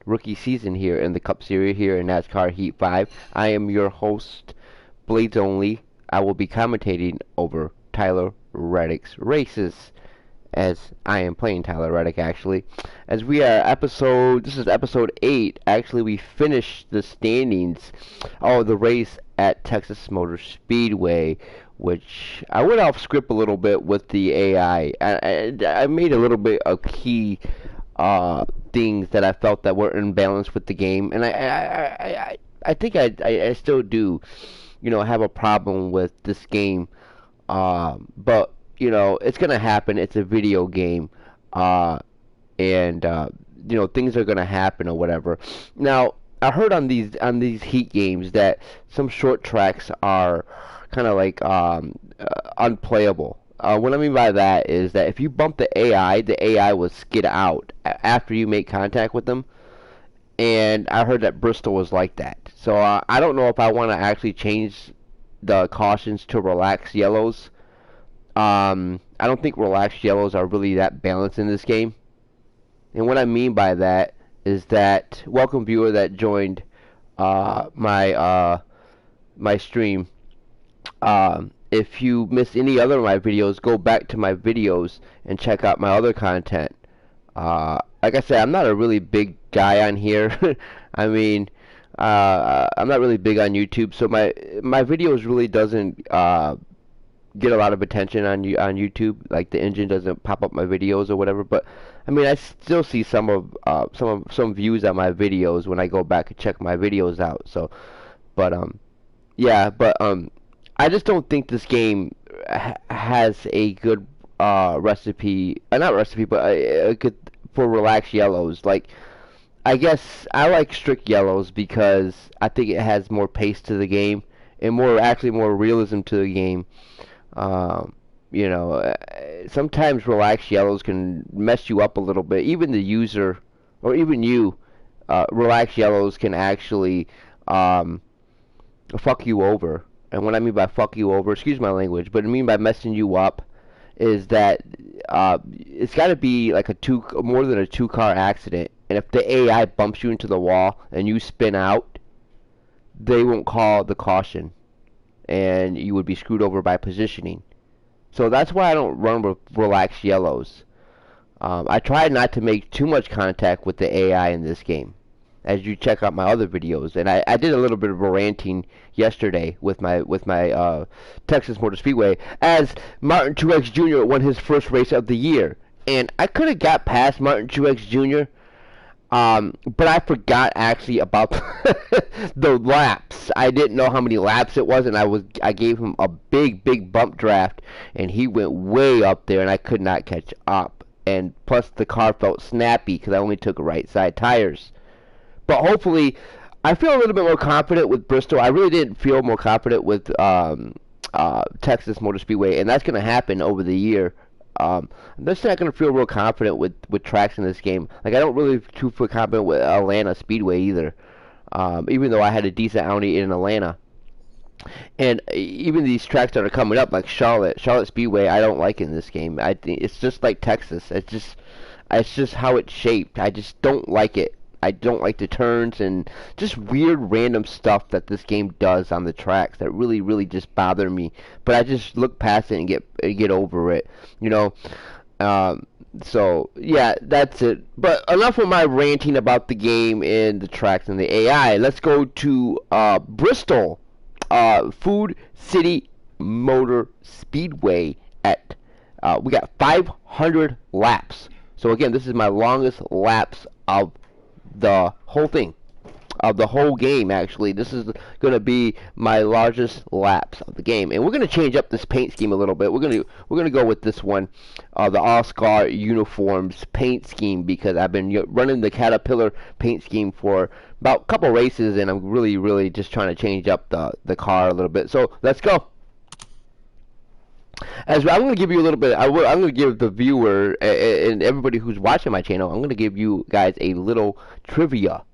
rookie season here in the Cup Series here in NASCAR Heat 5. I am your host, Bladesxonly. I will be commentating over Tyler Reddick's races, as I am playing Tyler Reddick actually. As we are this is episode 8. Actually, we finished the standings. Oh, the race at Texas Motor Speedway, which I went off script a little bit with the AI. I made a little bit of key things that I felt that were imbalanced with the game, and I think I still do, have a problem with this game. But it's gonna happen. It's a video game, and things are gonna happen or whatever. Now, I heard on these heat games that some short tracks are kind of like unplayable. What I mean by that is that if you bump the AI will skid out after you make contact with them. And I heard that Bristol was like that. So I don't know if I want to actually change the cautions to relaxed yellows. I don't think relaxed yellows are really that balanced in this game. And what I mean by that is that, welcome viewer that joined my stream. If you missed any other of my videos, go back to my videos and check out my other content. Like I said, I'm not a really big guy on here. I mean, I'm not really big on YouTube, so my videos really doesn't get a lot of attention on YouTube. Like, the engine doesn't pop up my videos or whatever. But I mean, I still see some views on my videos when I go back and check my videos out. So, but yeah, but I just don't think this game has a good recipe, not recipe, but a good for relaxed yellows. Like, I guess I like strict yellows because I think it has more pace to the game and more realism to the game. Sometimes relaxed yellows can mess you up a little bit. Even the user, or even you, relaxed yellows can actually fuck you over. And what I mean by fuck you over, excuse my language, but I mean by messing you up is that it's got to be like more than a two-car accident. And if the AI bumps you into the wall and you spin out, they won't call the caution, and you would be screwed over by positioning. So that's why I don't run with relaxed yellows. I try not to make too much contact with the AI in this game, as you check out my other videos. And I did a little bit of a ranting yesterday with my Texas Motor Speedway, as Martin Truex Jr. won his first race of the year. And I could have got past Martin Truex Jr., but I forgot actually about the laps. I didn't know how many laps it was, and I gave him a big bump draft, and he went way up there, and I could not catch up. And plus, the car felt snappy because I only took right side tires. But hopefully, I feel a little bit more confident with Bristol. I really didn't feel more confident with Texas Motor Speedway, and that's going to happen over the year. I'm just not going to feel real confident with tracks in this game. Like, I don't really feel confident with Atlanta Speedway either, even though I had a decent outing in Atlanta. And even these tracks that are coming up, like Charlotte Speedway, I don't like in this game. I think it's just like Texas. It's just how it's shaped. I just don't like it. I don't like the turns and just weird random stuff that this game does on the tracks that really just bother me. But I just look past it and get over it, So yeah, that's it. But enough of my ranting about the game and the tracks and the AI. Let's go to Bristol, Food City Motor Speedway at we got 500 laps. So again, this is my longest laps of the whole thing, of the whole game. Actually, this is going to be my largest laps of the game, and we're going to change up this paint scheme a little bit. We're going to go with this one, the All-Star Uniforms paint scheme, because I've been running the Caterpillar paint scheme for about a couple races, and I'm really just trying to change up the car a little bit. So let's go. As I'm going to give you a little bit, I'm going to give the viewer and everybody who's watching my channel, I'm going to give you guys a little trivia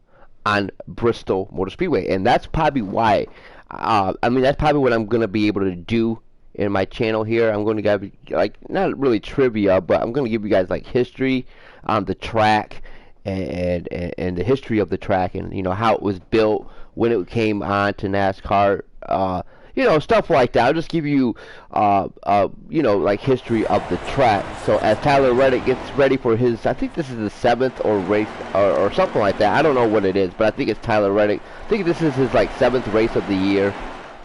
on Bristol Motor Speedway, and that's probably why. That's probably what I'm going to be able to do in my channel here. I'm going to give, like, not really trivia, but I'm going to give you guys like history on the track and the history of the track, and you know how it was built when it came on to NASCAR. You know, stuff like that. I'll just give you, you know, like history of the track. So as Tyler Reddick gets ready for his, I think this is the 7th or race or something like that. I don't know what it is, but I think it's Tyler Reddick. I think this is his like 7th race of the year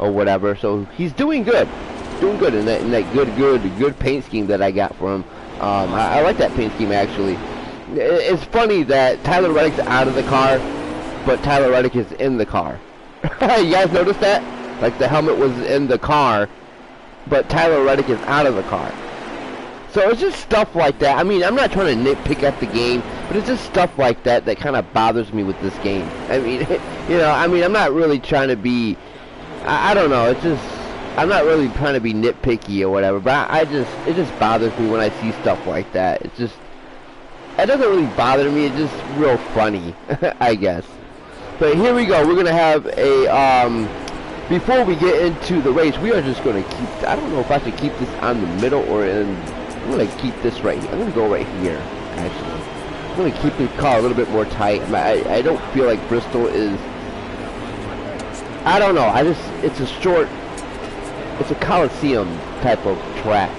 or whatever. So he's doing good, in that good paint scheme that I got for him. I like that paint scheme actually. It's funny that Tyler Reddick's out of the car, but Tyler Reddick is in the car. You guys notice that? Like the helmet was in the car, but Tyler Reddick is out of the car. So it's just stuff like that. I mean, I'm not trying to nitpick at the game, but it's just stuff like that that kind of bothers me with this game. I mean, you know, I mean, I'm not really trying to be, I don't know, it's just, I'm not really trying to be nitpicky or whatever, but it just bothers me when I see stuff like that. It's just, it doesn't really bother me, it's just real funny, I guess. But here we go, we're going to have a, before we get into the race, we are just going to keep, I don't know if I should keep this on the middle or in, I'm going to keep this right here. I'm going to go right here, actually. I'm going to keep the car a little bit more tight. I don't feel like Bristol is, I don't know, it's a short, it's a Coliseum type of track.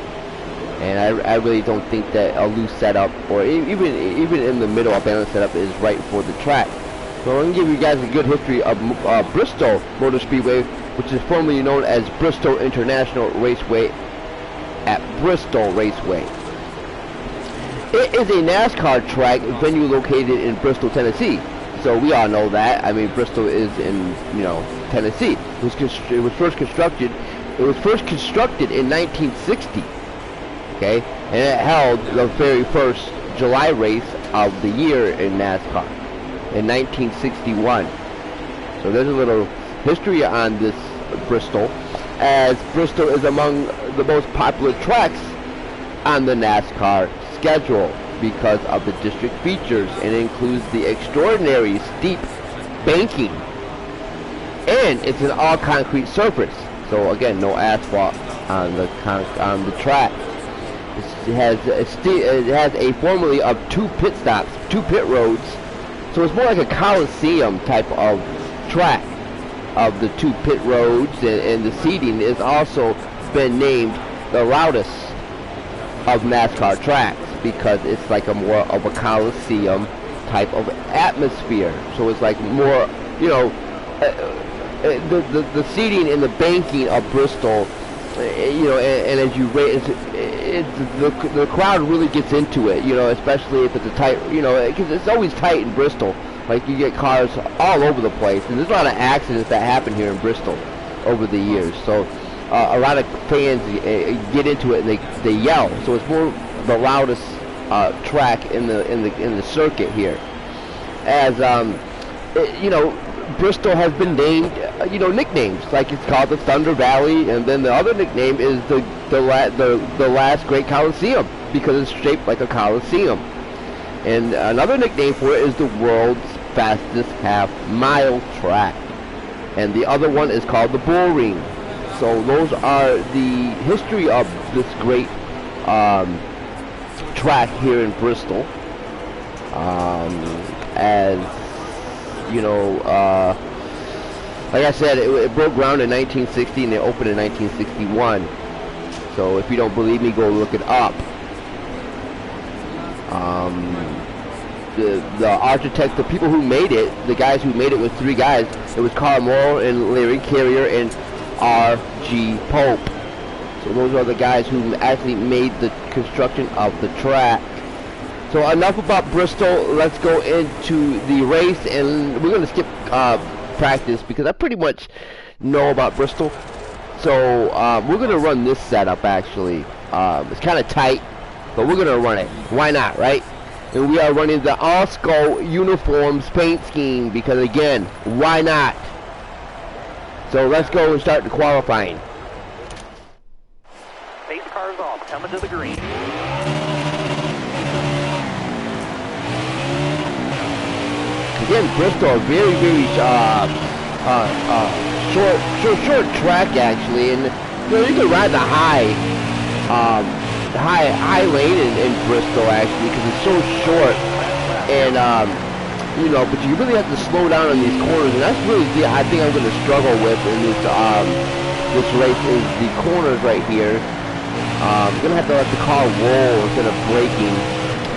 And I really don't think that a loose setup, or even in the middle, a balanced setup is right for the track. So I'm going to give you guys a good history of Bristol Motor Speedway, which is formerly known as Bristol International Raceway at Bristol Raceway. It is a NASCAR track venue located in Bristol, Tennessee. So we all know that. I mean, Bristol is in, you know, Tennessee. It was first constructed in 1960. Okay, and it held the very first July race of the year in NASCAR in 1961. So there's a little history on this Bristol, as Bristol is among the most popular tracks on the NASCAR schedule because of the district features, and it includes the extraordinary steep banking, and it's an all concrete surface. So again, no asphalt on the track. It has a formula of 2 pit stops, 2 pit roads. So it's more like a Coliseum type of track of the 2 pit roads, and the seating is also been named the loudest of NASCAR tracks because it's like a more of a Coliseum type of atmosphere. So it's like more, you know, the seating and the banking of Bristol, you know, and as you raise, the crowd really gets into it, you know, especially if it's a tight, you know, because it's always tight in Bristol. Like, you get cars all over the place, and there's a lot of accidents that happen here in Bristol over the years. So a lot of fans get into it and they yell. So it's more the loudest track in the circuit here. As you know, Bristol has been named, you know, nicknames, like it's called the Thunder Valley, and then the other nickname is the last great Coliseum because it's shaped like a Coliseum. And another nickname for it is the world's fastest half-mile track, and the other one is called the Bull Ring. So those are the history of this great track here in Bristol. As you know, like I said, it broke ground in 1960 and it opened in 1961. So if you don't believe me, go look it up. The architects, the people who made it, the guys who made it was 3 guys. It was Carl Morrow and Larry Carrier and R.G. Pope. So those are the guys who actually made the construction of the track. So enough about Bristol. Let's go into the race, and we're going to skip practice because I pretty much know about Bristol. So we're going to run this setup actually. It's kind of tight, but we're going to run it. Why not, right? And we are running the all-skull uniforms paint scheme because, again, why not? So let's go and start the qualifying. Base cars off, coming to the green. Again, Bristol, very short track actually, and you know, you can ride the high lane in Bristol actually because it's so short. and you know, but you really have to slow down on these corners, and that's really I think I'm going to struggle with in this race is the corners right here. I'm going to have to let the car roll instead of braking,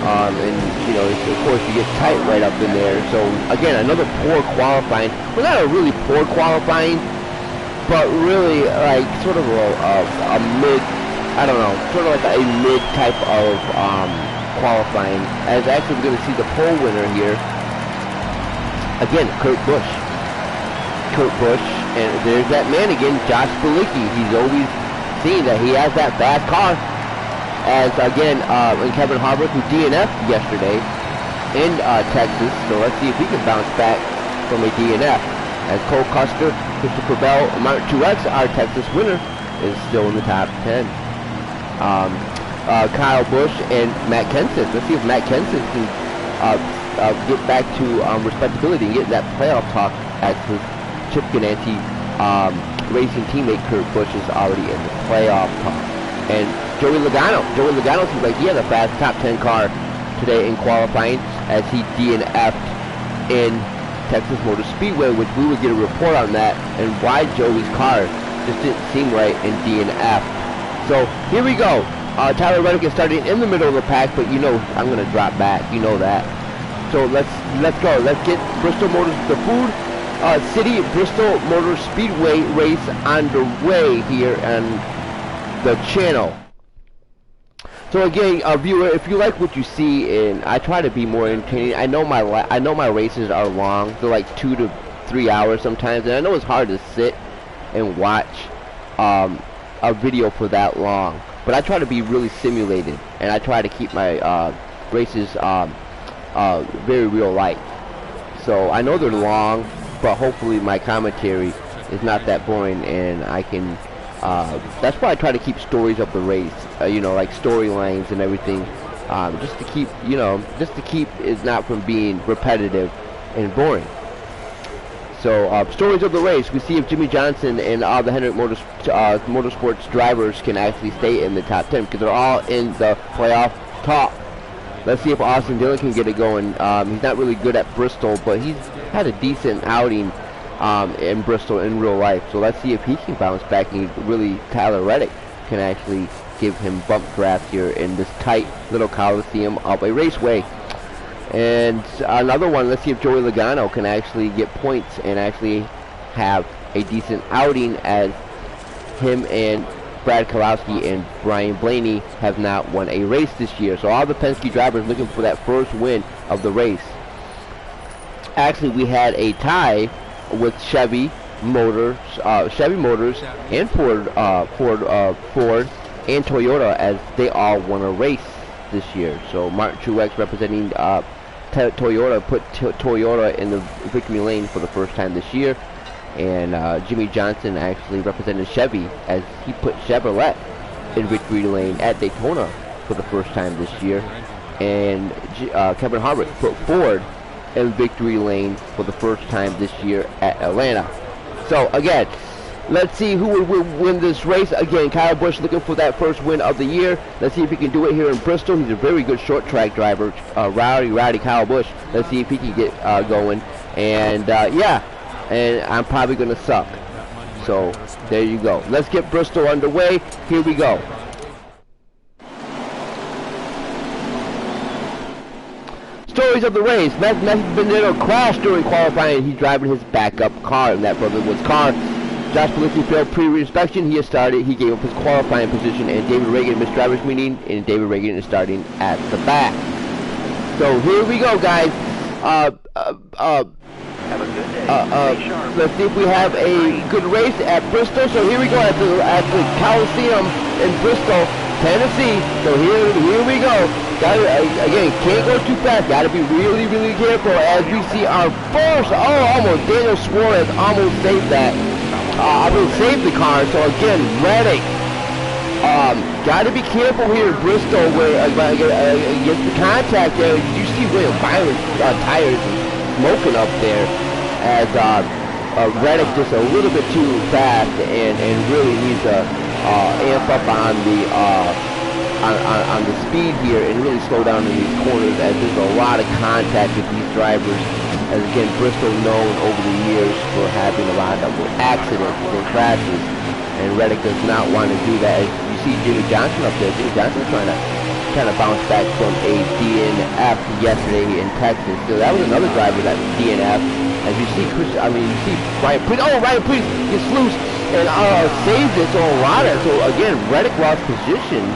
and you know, of course you get tight right up in there. So again, another poor qualifying. Well, not a really poor qualifying, but really like sort of a mid, I don't know, sort of like a mid type of qualifying. As actually we're going to see the pole winner here. Again, Kurt Busch, and there's that man again, Josh Bilicki. He's always seen that he has that fast car. As again, and Kevin Harvick, who DNF'd yesterday in Texas, so let's see if he can bounce back from a DNF. As Cole Custer, Christopher Bell, Martin Truex, our Texas winner, is still in the top 10. Kyle Busch and Matt Kenseth. Let's see if Matt Kenseth can get back to respectability and get that playoff talk, as his Chip Ganassi racing teammate Kurt Busch is already in the playoff talk. And Joey Logano seems like he had a fast top 10 car today in qualifying, as he DNF'd in Texas Motor Speedway, which we would get a report on that and why Joey's car just didn't seem right in DNF. So here we go. Tyler Reddick is starting in the middle of the pack, but you know I'm going to drop back. You know that. So let's go. Let's get Bristol Motors, the Food City Bristol Motor Speedway race underway here on the channel. So again, viewer, if you like what you see, and I try to be more entertaining. I know my races are long. They're like 2 to 3 hours sometimes, and I know it's hard to sit and watch a video for that long. But I try to be really simulated, and I try to keep my races very real life. So I know they're long, but hopefully my commentary is not that boring, and I can that's why I try to keep stories of the race, you know, like storylines and everything, just to keep, you know, it not from being repetitive and boring. So stories of the race, we see if Jimmy Johnson and all the Hendrick Motorsports drivers can actually stay in the top 10, because they're all in the playoff talk. Let's see if Austin Dillon can get it going. He's not really good at Bristol, but he's had a decent outing in Bristol in real life. So let's see if he can bounce back, and really Tyler Reddick can actually give him bump draft here in this tight little coliseum of a raceway. And another one, let's see if Joey Logano can actually get points and actually have a decent outing, as him and Brad Keselowski and Brian Blaney have not won a race this year. So all the Penske drivers looking for that first win of the race. Actually, we had a tie with Chevy Motors and Ford and Toyota, as they all won a race this year. So Martin Truex, representing Toyota, put Toyota in the victory lane for the first time this year. And Jimmy Johnson actually represented Chevy, as he put Chevrolet in victory lane at Daytona for the first time this year. And Kevin Harvick put Ford in victory lane for the first time this year at Atlanta. So again, let's see who will win this race. Again, Kyle Busch looking for that first win of the year. Let's see if he can do it here in Bristol. He's a very good short track driver, rowdy Kyle Busch. Let's see if he can get going. And yeah, and I'm probably going to suck. So there you go. Let's get Bristol underway. Here we go. Stories of the race. Matthew Benedetto crashed during qualifying. He's driving his backup car, and that brother was car. Josh Bilicki failed pre-inspection. He gave up his qualifying position, and David Reagan missed driver's meeting, and David Reagan is starting at the back. So here we go, guys. Let's see if we have a good race at Bristol. So here we go at the Coliseum in Bristol, Tennessee. So here we go. Again, can't go too fast. Got to be really, really careful as we see our first. Oh, almost Daniel Suarez almost saved that. I will save the car. So again, Reddick. Got to be careful here in Bristol where against the contact there. You see William Byron's tires smoking up there, as Reddick just a little bit too fast and really needs to amp up on the on the speed here and really slow down in these corners, as there's a lot of contact with these drivers. As again, Bristol known over the years for having a lot of accidents and crashes, and Reddick does not want to do that. As you see Jimmy Johnson up there, Jimmy Johnson trying to kind of bounce back from a DNF yesterday in Texas. So that was another driver that DNF. As you see Chris, you see Ryan Priest. Oh, Ryan Priest gets loose and saves it. So a lot of, so again, Reddick lost position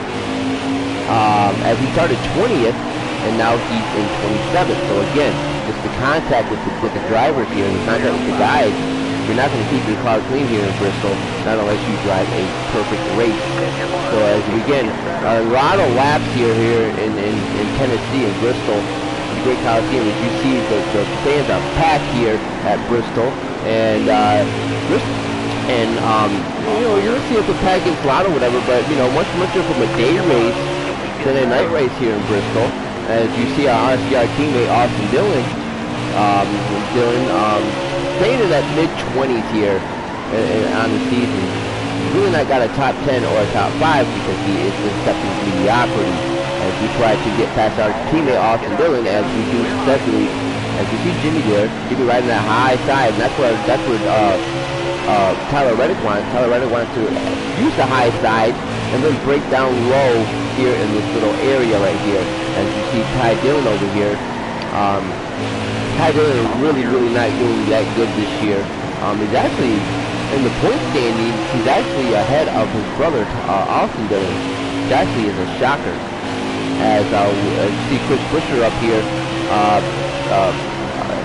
as he started 20th, and now he's in 27th. So again, just the contact with the drivers here, the contact with the guys. You're not going to keep your car clean here in Bristol, not unless you drive a perfect race. So as we again, a lot of laps here in Tennessee and Bristol, the great Coliseum. As you see, the fans are packed here at Bristol, and you know, you'll see if the pack gets loud or whatever. But you know, much different from a day race than a night race here in Bristol. As you see our RCR teammate Austin Dillon, staying in that mid-20s here on the season. He's really not got a top 10 or a top 5 because he is accepting mediocrity. As we try to get past our teammate Austin Dillon, as we do successfully. As you see Jimmy there, Jimmy riding that high side, and that's what Tyler Reddick wants. Tyler Reddick wants to use the high side and then break down low here in this little area right here. As you see Ty Dillon over here. Ty Dillon is really not doing that good this year. He's actually, in the point standings, he's actually ahead of his brother, Austin Dillon, which actually is a shocker. As you see Chris Buescher up here,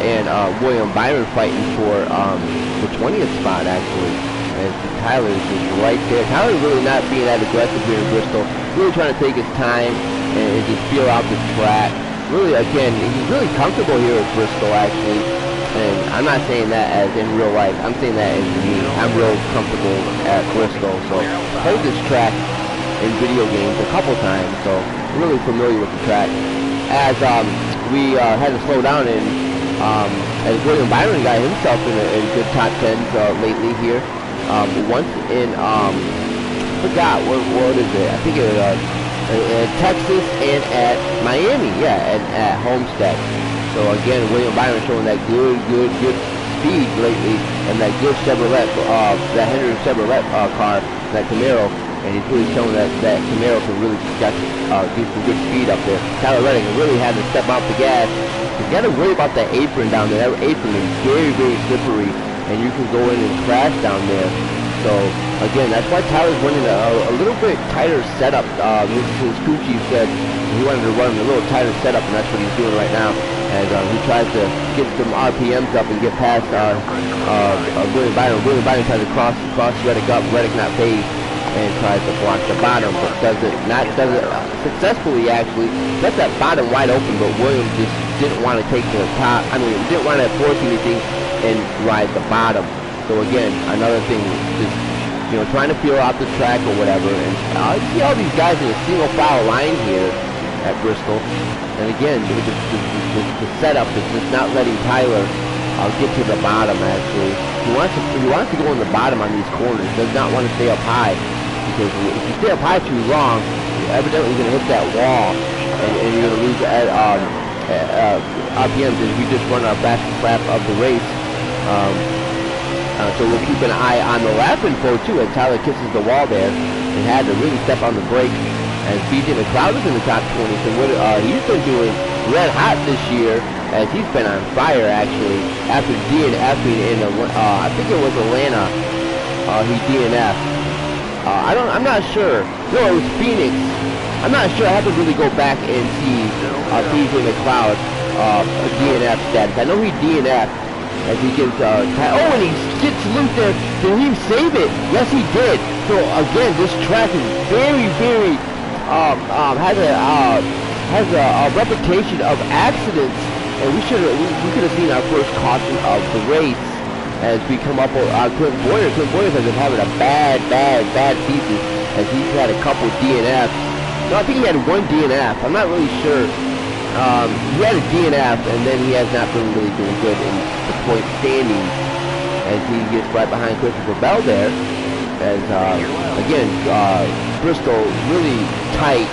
and William Byron fighting for the 20th spot, actually. As Tyler is just right there. Tyler really not being that aggressive here in Bristol, really trying to take his time and just feel out the track. Really, again, he's really comfortable here at Bristol, actually, and I'm not saying that as in real life. I'm saying that as me. I'm real comfortable at Bristol, so I played this track in video games a couple times, so really familiar with the track. As we had to slow down, and as William Byron got himself in a good top 10s lately here. Once in, forgot what is it? I think it was Texas and at Miami, yeah, at Homestead. So again, William Byron showing that good speed lately, and that good Chevrolet, that Henry Chevrolet car, that Camaro, and he's really showing that Camaro can really get some good speed up there. Tyler Reddick really had to step off the gas. You got to worry about that apron down there. That apron is very slippery, and you can go in and crash down there. So again, that's why Tyler's running a little bit tighter setup. Mrs. Cucci said he wanted to run a little tighter setup, and that's what he's doing right now. As he tries to get some RPMs up and get past William Byron. William Byron tries to cross Reddick up. Reddick not phased and tries to block the bottom, but does it successfully, actually. Left that bottom wide open, but William just didn't want to take the top. Didn't want to force anything and ride the bottom. So again, another thing, just, you know, trying to feel out the track or whatever. And you see all these guys in a single file line here at Bristol. And again, the setup is just not letting Tyler get to the bottom, actually. He wants to go in the bottom on these corners. Does not want to stay up high, because if you stay up high too long, you're evidently going to hit that wall, and you're going to lose RPMs. As we just run our fastest lap of the race. So we'll keep an eye on the lap info too, as Tyler kisses the wall there and had to really step on the brake. As BJ McLeod is in the top 20, so he's been doing red hot this year, as he's been on fire, actually. After DNFing in I think it was Atlanta, he DNF'd. I'm not sure. No, it was Phoenix. I'm not sure. I have to really go back and see BJ McLeod DNF status. I know he DNF'd. As he gets, and he gets loose there. Did he save it? Yes, he did. So again, this track is very has a reputation of accidents, and we could have seen our first caution of the race as we come up with Clinton Boyer. Clinton Boyer has been having a bad season, as he's had a couple DNFs. No, I think he had one DNF. I'm not really sure. He had a DNF, and then he has not been really doing good in the point standings, as he gets right behind Christopher Bell there. As again, Bristol really tight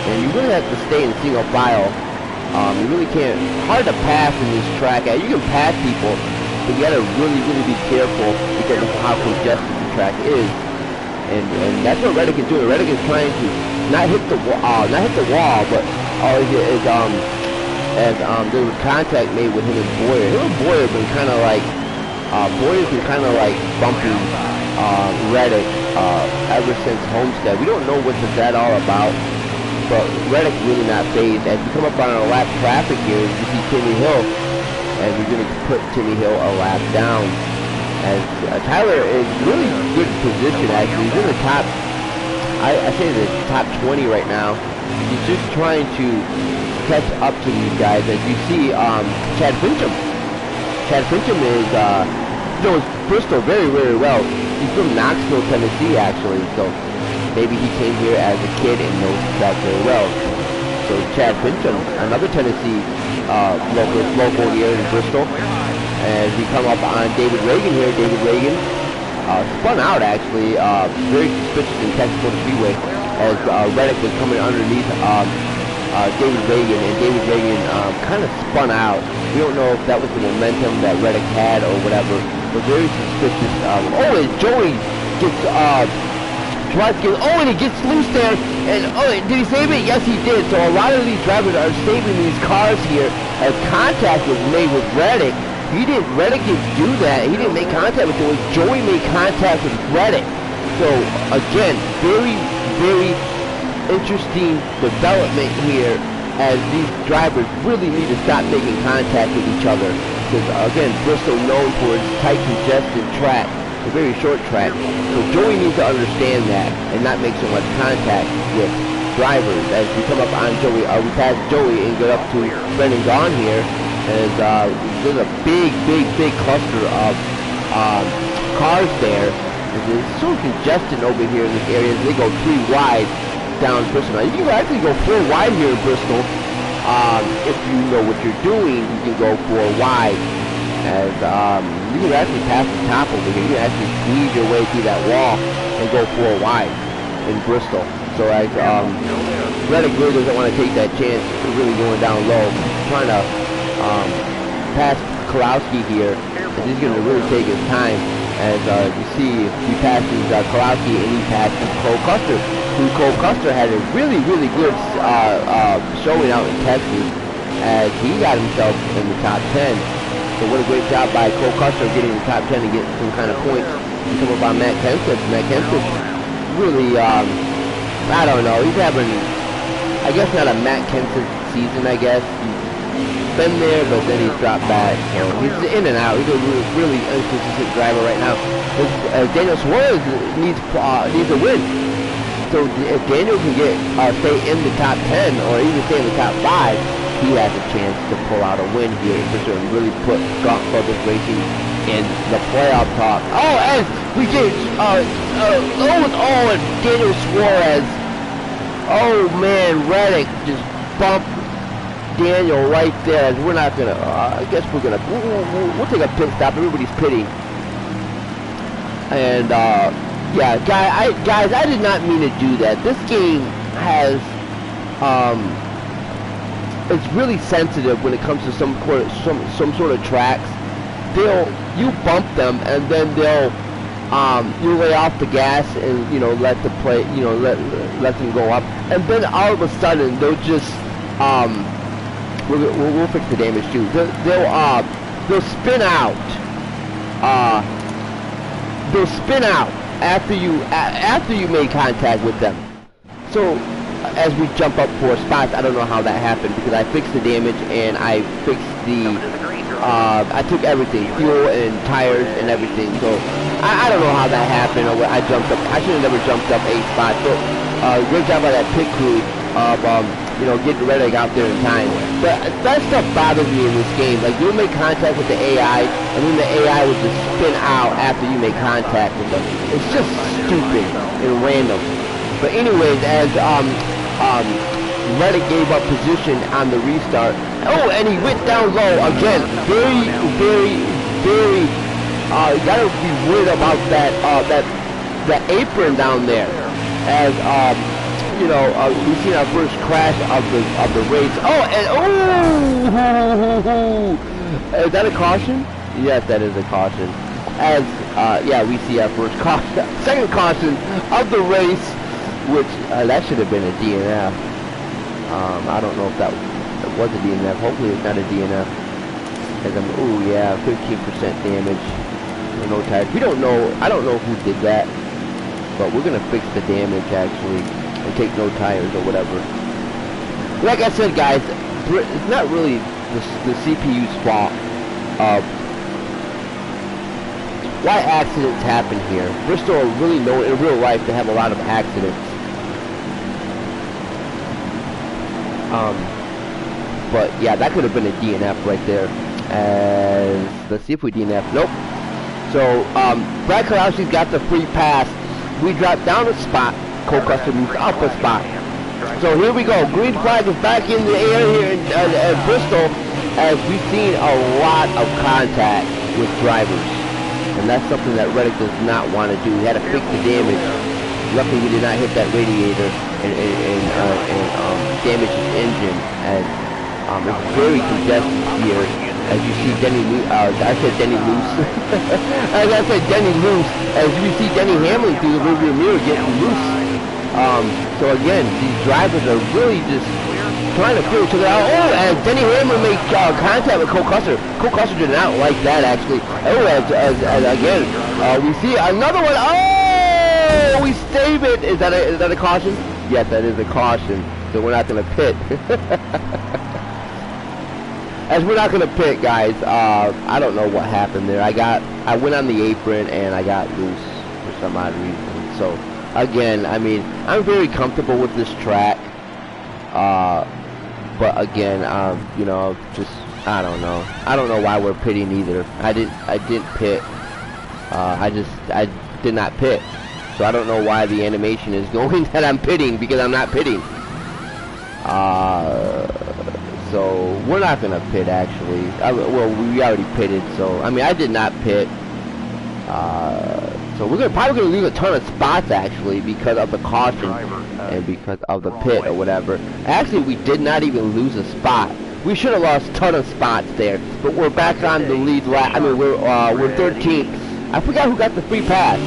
and you really have to stay in single file. You really can't, hard to pass in this track. You can pass people, but you gotta really be careful because of how congested the track is. And that's what Reddick is doing. Reddick is trying to not hit the wall, but there was contact made with him and Boyer. Him and Boyer have been kind of like, Boyer's been kind of like bumping Reddick ever since Homestead. We don't know what that's all about, but Reddick really not phased. As we come up on our lap traffic here, you see Timmy Hill, and we're going to put Timmy Hill a lap down. As Tyler is really good position actually. He's in the top, I say the top 20 right now. He's just trying to catch up to these guys. As you see, Chad Fincham. Chad Fincham is, knows Bristol very well. He's from Knoxville, Tennessee actually, so maybe he came here as a kid and knows the track very well. So Chad Fincham, another Tennessee local here in Bristol. As we come up on David Reagan here. David Reagan spun out actually, very suspicious in Texas Motor Speedway, as Reddick was coming underneath David Reagan, and David Reagan kind of spun out. We don't know if that was the momentum that Reddick had or whatever, but very suspicious. Oh, and Joey gets and he gets loose there, and did he save it? Yes, he did. So a lot of these drivers are saving these cars here as contact was made with Reddick. Reddick didn't do that. He didn't make contact with Joey. Joey made contact with Reddick. So again, very interesting development here, as these drivers really need to stop making contact with each other. Because again, Bristol known for its tight, congested track, a very short track. So Joey needs to understand that and not make so much contact with drivers. As we come up on Joey, we pass Joey and get up to Brendan Gaughan here. As there's a big cluster of cars there. It's so congested over here in this area. They go 3 wide down Bristol. Now, you can actually go 4 wide here in Bristol. If you know what you're doing, you can go 4 wide. As you can actually pass the top over here. You can actually squeeze your way through that wall and go 4 wide in Bristol. So as Reddick really doesn't want to take that chance of really going down low, trying to pass Kowalski here, and he's going to really take his time. As you see, he passes Kowalski and he passes Cole Custer, who Cole Custer had a really good showing out in Texas, as he got himself in the top 10. So what a great job by Cole Custer getting in the top 10 and getting some kind of points. You come up on Matt Kenseth. Matt Kenseth really, I don't know, he's having, I guess not a Matt Kenseth season, I guess. Been there, but then he's dropped back. So he's in and out. He's a really inconsistent driver right now. Daniel Suarez needs a win. So if Daniel can stay in the top 10 or even stay in the top 5, he has a chance to pull out a win here and really put Gaunt Brothers Racing in the playoff talk. Oh, as we get and Daniel Suarez. Oh man, Reddick just bumped Daniel right there. We're not gonna. I guess we'll take a pit stop. Everybody's pitting, and yeah, guys, I did not mean to do that. This game has it's really sensitive when it comes to some sort of tracks. You bump them, and then you lay off the gas and let the play let them go up, and then all of a sudden they'll just we'll fix the damage too. They'll spin out. They'll spin out after you make contact with them. So as we jump up 4 spots, I don't know how that happened, because I fixed the damage and I fixed the I took everything, fuel and tires and everything. So I don't know how that happened. Or I jumped up. I should have never jumped up 8 spots. So great job by that pit crew of getting Reddick out there in time. But that stuff bothers me in this game. Like, you'll make contact with the AI, and then the AI will just spin out after you make contact with them. It's just stupid and random. But anyways, as Reddick gave up position on the restart. Oh, and he went down low again. Very, you gotta be worried about that apron down there. As you know, we've seen our first crash of the race. Oh, and is that a caution? Yes, that is a caution. As yeah, we see our first caution, second caution of the race, which that should have been a DNF. I don't know if that was a DNF. Hopefully, it's not a DNF. As I'm, oh yeah, 15% damage. No tires. We don't know. I don't know who did that, but we're gonna fix the damage actually and take no tires or whatever. Like I said, guys, it's not really the CPU's fault of why accidents happen here. Bristol are really known in real life to have a lot of accidents. But yeah, that could have been a DNF right there. As let's see if we DNF. Nope. So Brad Karowski's got the free pass. We drop down a spot. Cole Custer moves up a spot. So here we go. Green flag is back in the air here at Bristol, as we've seen a lot of contact with drivers. And that's something that Reddick does not want to do. He had to fix the damage. Luckily, we did not hit that radiator and damage his engine. As it's very congested here. As you see Denny Loose, I said Denny Loose. As I said Denny Loose, as you see Denny Hamlin through the rearview mirror getting loose. So again, these drivers are really just trying to figure each other out. Oh, and Denny Hamlin made contact with Cole Custer. Cole Custer did not like that, actually. Oh, as again, we see another one. Oh, we save it. Is that a caution? Yes, that is a caution. So we're not going to pit. As we're not going to pit, guys. I don't know what happened there. I went on the apron and I got loose for some odd reason. So again, I mean, I'm very comfortable with this track. But again, you know, just I don't know why we're pitting either. I didn't pit. I did not pit. So I don't know why the animation is going that I'm pitting, because I'm not pitting. So we're not gonna pit actually. Well, we already pitted. So I mean, I did not pit. So we're probably gonna lose a ton of spots actually because of the caution and because of the pit or whatever. Actually, we did not even lose a spot. We should have lost a ton of spots there, but we're back on the lead lap. I mean, we're 13th. I forgot who got the free pass,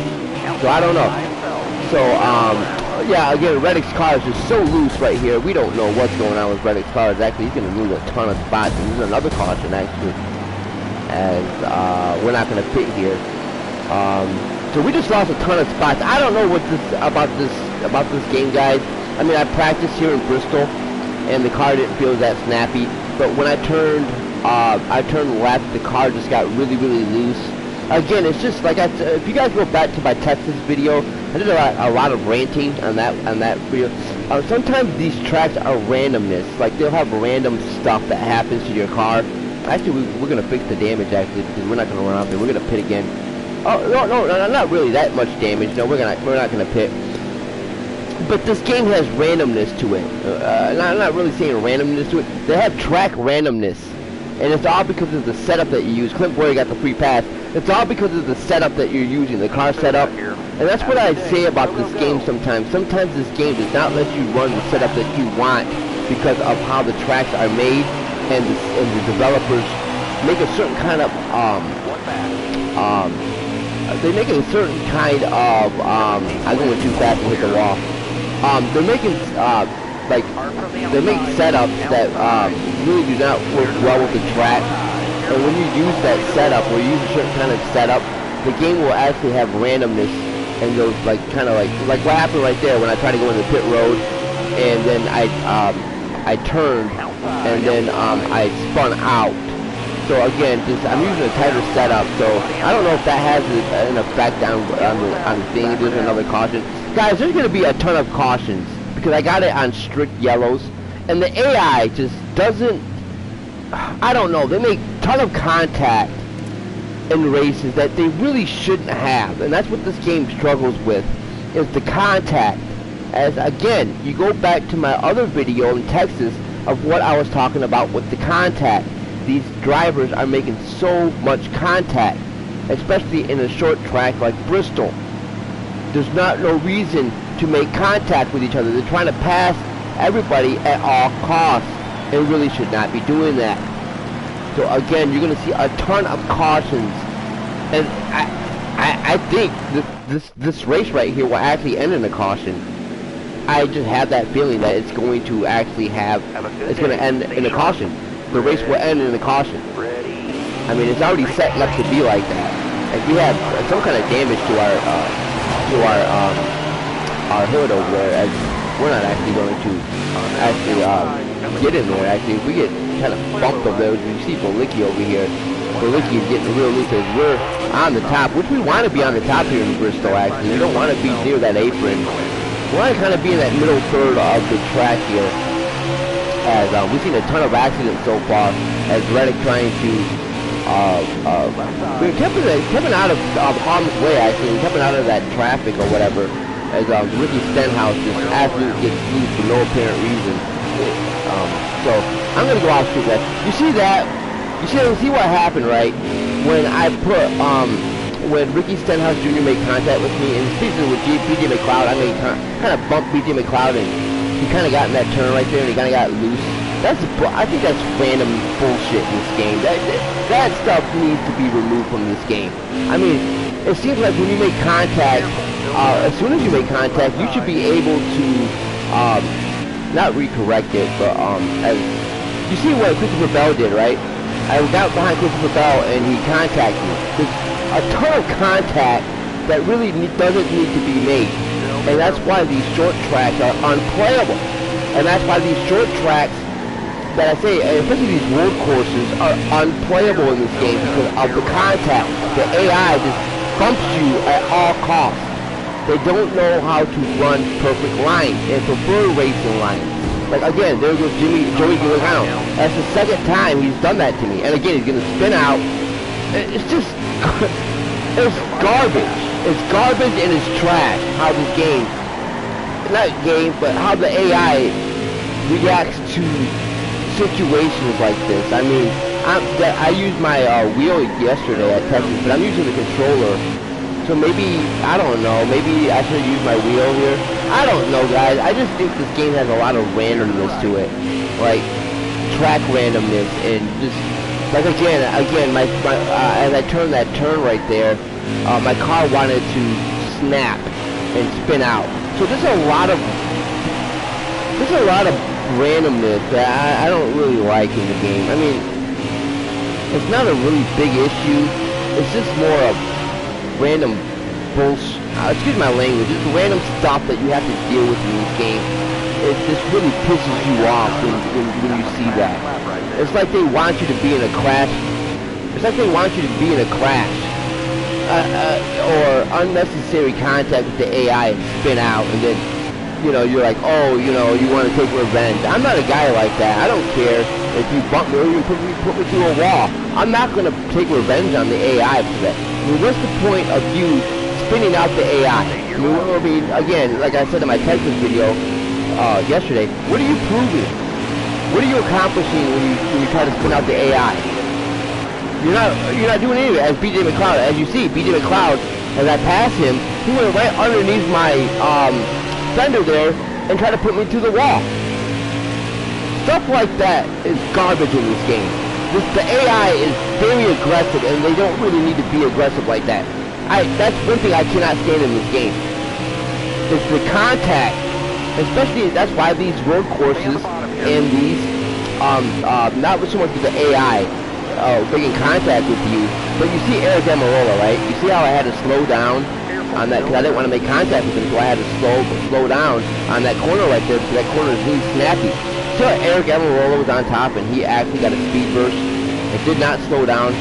so I don't know. So yeah, again, Reddick's car is just so loose right here. We don't know what's going on with Reddick's car. Actually, he's gonna lose a ton of spots. And this is another caution actually, as we're not gonna pit here. So we just lost a ton of spots. I don't know what about this game, guys. I mean, I practiced here in Bristol, and the car didn't feel that snappy. But when I turned left, the car just got really loose. Again, it's just like if you guys go back to my Texas video, I did a lot of ranting on that video. Sometimes these tracks are randomness. Like they'll have random stuff that happens to your car. Actually, we're gonna fix the damage actually, because we're not gonna run out there. We're gonna pit again. Oh no, not really that much damage. No, we're not gonna pit. But this game has randomness to it. I'm not really saying randomness to it. They have track randomness, and it's all because of the setup that you use. Clint Boyer got the free pass. It's all because of the setup that you're using, the car setup. And that's what I say about this game sometimes. Sometimes this game does not let you run the setup that you want because of how the tracks are made, and the developers make a certain kind of they make a certain kind of I went too fast and hit the wall. They're making they make setups that really do not work well with the track. And when you use that setup, or you use a certain kind of setup, the game will actually have randomness, and those like what happened right there when I tried to go in the pit road, and then I turned, and then I spun out. So again, I'm using a tighter setup, so I don't know if that has an effect on the thing. There's another caution. Guys, there's going to be a ton of cautions, because I got it on strict yellows, and the AI just doesn't, I don't know, they make a ton of contact in races that they really shouldn't have, and that's what this game struggles with, is the contact. As again, you go back to my other video in Texas of what I was talking about with the contact. These drivers are making so much contact, especially in a short track like Bristol. There's no reason to make contact with each other. They're trying to pass everybody at all costs, and really should not be doing that. So again, you're going to see a ton of cautions, and I think this race right here will actually end in a caution. I just have that feeling that it's going to actually it's going to end in a caution. The race will end in a caution. I mean, it's already set up to be like that. If we have some kind of damage to our hood over there, as we're not actually going to get in there. Actually, if we get kind of bumped over there, you see Bladesxonly over here. Bladesxonly is getting real loose because we're on the top, which we want to be on the top here in Bristol. Actually, we don't want to be near that apron. We want to kind of be in that middle third of the track here. As we've seen a ton of accidents so far, as Reddick trying to we're keeping out of harm's way. Actually, we're keeping out of that traffic or whatever. As Ricky Stenhouse just absolutely gets loose for no apparent reason. So I'm gonna go off street that. You see that? You see what happened, right? When I put when Ricky Stenhouse Jr. made contact with me, and speaking with BJ McLeod, I mean kind of bumped BJ McLeod, and he kind of got in that turn right there, and he kind of got loose. I think that's random bullshit in this game. That stuff needs to be removed from this game. I mean, it seems like when you make contact, as soon as you make contact, you should be able to not recorrect it, but as you see what Christopher Bell did, right? I got behind Christopher Bell and he contacted me. There's a ton of contact that really doesn't need to be made, and that's why these short tracks are unplayable. And that's why these short tracks that I say, especially these road courses, are unplayable in this game because of the contact. The AI just bumps you at all costs. They don't know how to run perfect lines and prefer racing lines. Like again, there goes Joey Giuliano. That's the second time he's done that to me. And again, he's gonna spin out. It's just, it's garbage. It's garbage and it's trash. How this game, not game, but how the AI reacts to situations like this. I mean, I used my wheel yesterday at Texas, but I'm using the controller. So maybe, I don't know, maybe I should use my wheel here. I don't know, guys. I just think this game has a lot of randomness to it. Like, track randomness, and just, like again, as I turned that turn right there, my car wanted to snap and spin out. So there's a lot of randomness that I don't really like in the game. I mean, it's not a really big issue. It's just more of random bullshit. Excuse my language. It's random stuff that you have to deal with in this game. It just really pisses you off when you see that. It's like they want you to be in a crash. It's like they want you to be in a crash. Or unnecessary contact with the AI and spin out, and then, you know, you're like, oh, you know, you want to take revenge. I'm not a guy like that. I don't care if you bump me or you put me through a wall. I'm not going to take revenge on the AI for that. I mean, what's the point of you spinning out the AI? I mean, again, like I said in my Texas video yesterday, what are you proving? What are you accomplishing when you try to spin out the AI? You're not doing anything. As BJ McLeod, as you see, BJ McLeod, as I pass him, he went right underneath my fender there and tried to put me to the wall. Stuff like that is garbage in this game. The AI is very aggressive, and they don't really need to be aggressive like that. That's one thing I cannot stand in this game. It's the contact, especially that's why these road courses and these not so much with the AI making contact with you, but you see Eric Amarola, right? You see how I had to slow down on that because I didn't want to make contact with him, so I had to slow down on that corner right there because that corner is really snappy. So Eric Amarola was on top, and he actually got a speed burst. It did not slow down.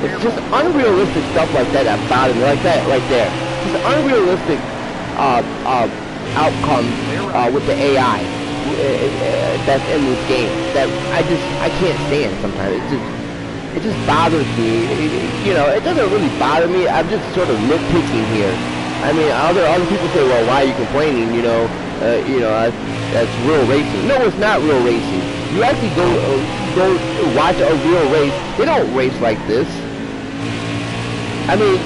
It's just unrealistic stuff like that bothers me, like that right there. Just unrealistic outcomes with the AI that's in this game that I can't stand sometimes. It just bothers me. You know, it doesn't really bother me. I'm just sort of nitpicking here. I mean, other people say, well, why are you complaining? You know, that's real racing. No, it's not real racing. You actually go watch a real race. They don't race like this. I mean,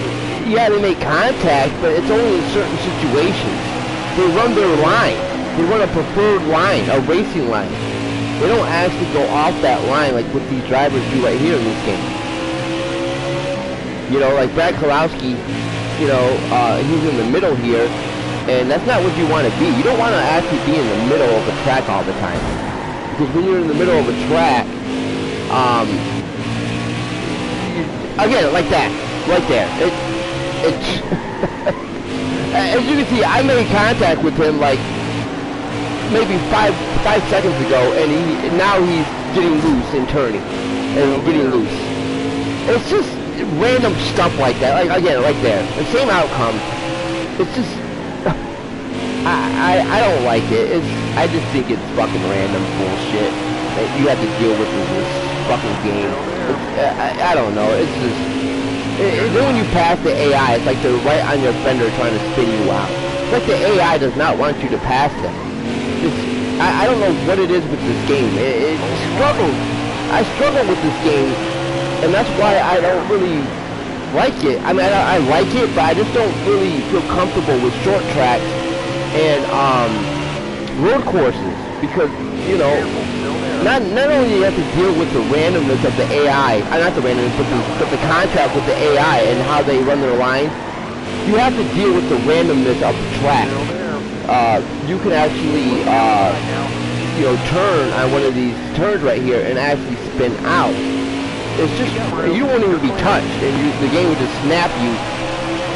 yeah, they make contact, but it's only in certain situations. they run their line. They run a preferred line, a racing line. They don't actually go off that line like what these drivers do right here in this game. You know, like Brad Keselowski, you know, he's in the middle here, and that's not what you want to be. You don't want to actually be in the middle of a track all the time. Because when you're in the middle of a track, again, like that, right there. As you can see, I made contact with him like maybe five seconds ago, and now he's getting loose and turning, and getting loose. It's just random stuff like that. Like again, right there, the same outcome. It's just I don't like it. I just think it's fucking random bullshit that you have to deal with in this fucking game. I don't know. It's just then when you pass the AI, it's like they're right on your fender trying to spin you out. It's like the AI does not want you to pass them. I don't know what it is with this game. I struggle with this game, and that's why I don't really like it. I mean, I like it, but I just don't really feel comfortable with short tracks and road courses, because, you know, not only do you have to deal with the randomness of the AI, not the randomness, but the contact with the AI and how they run their lines, you have to deal with the randomness of the track. You can actually, you know, turn on one of these turns right here and actually spin out. It's just, you won't even be touched, and the game will just snap you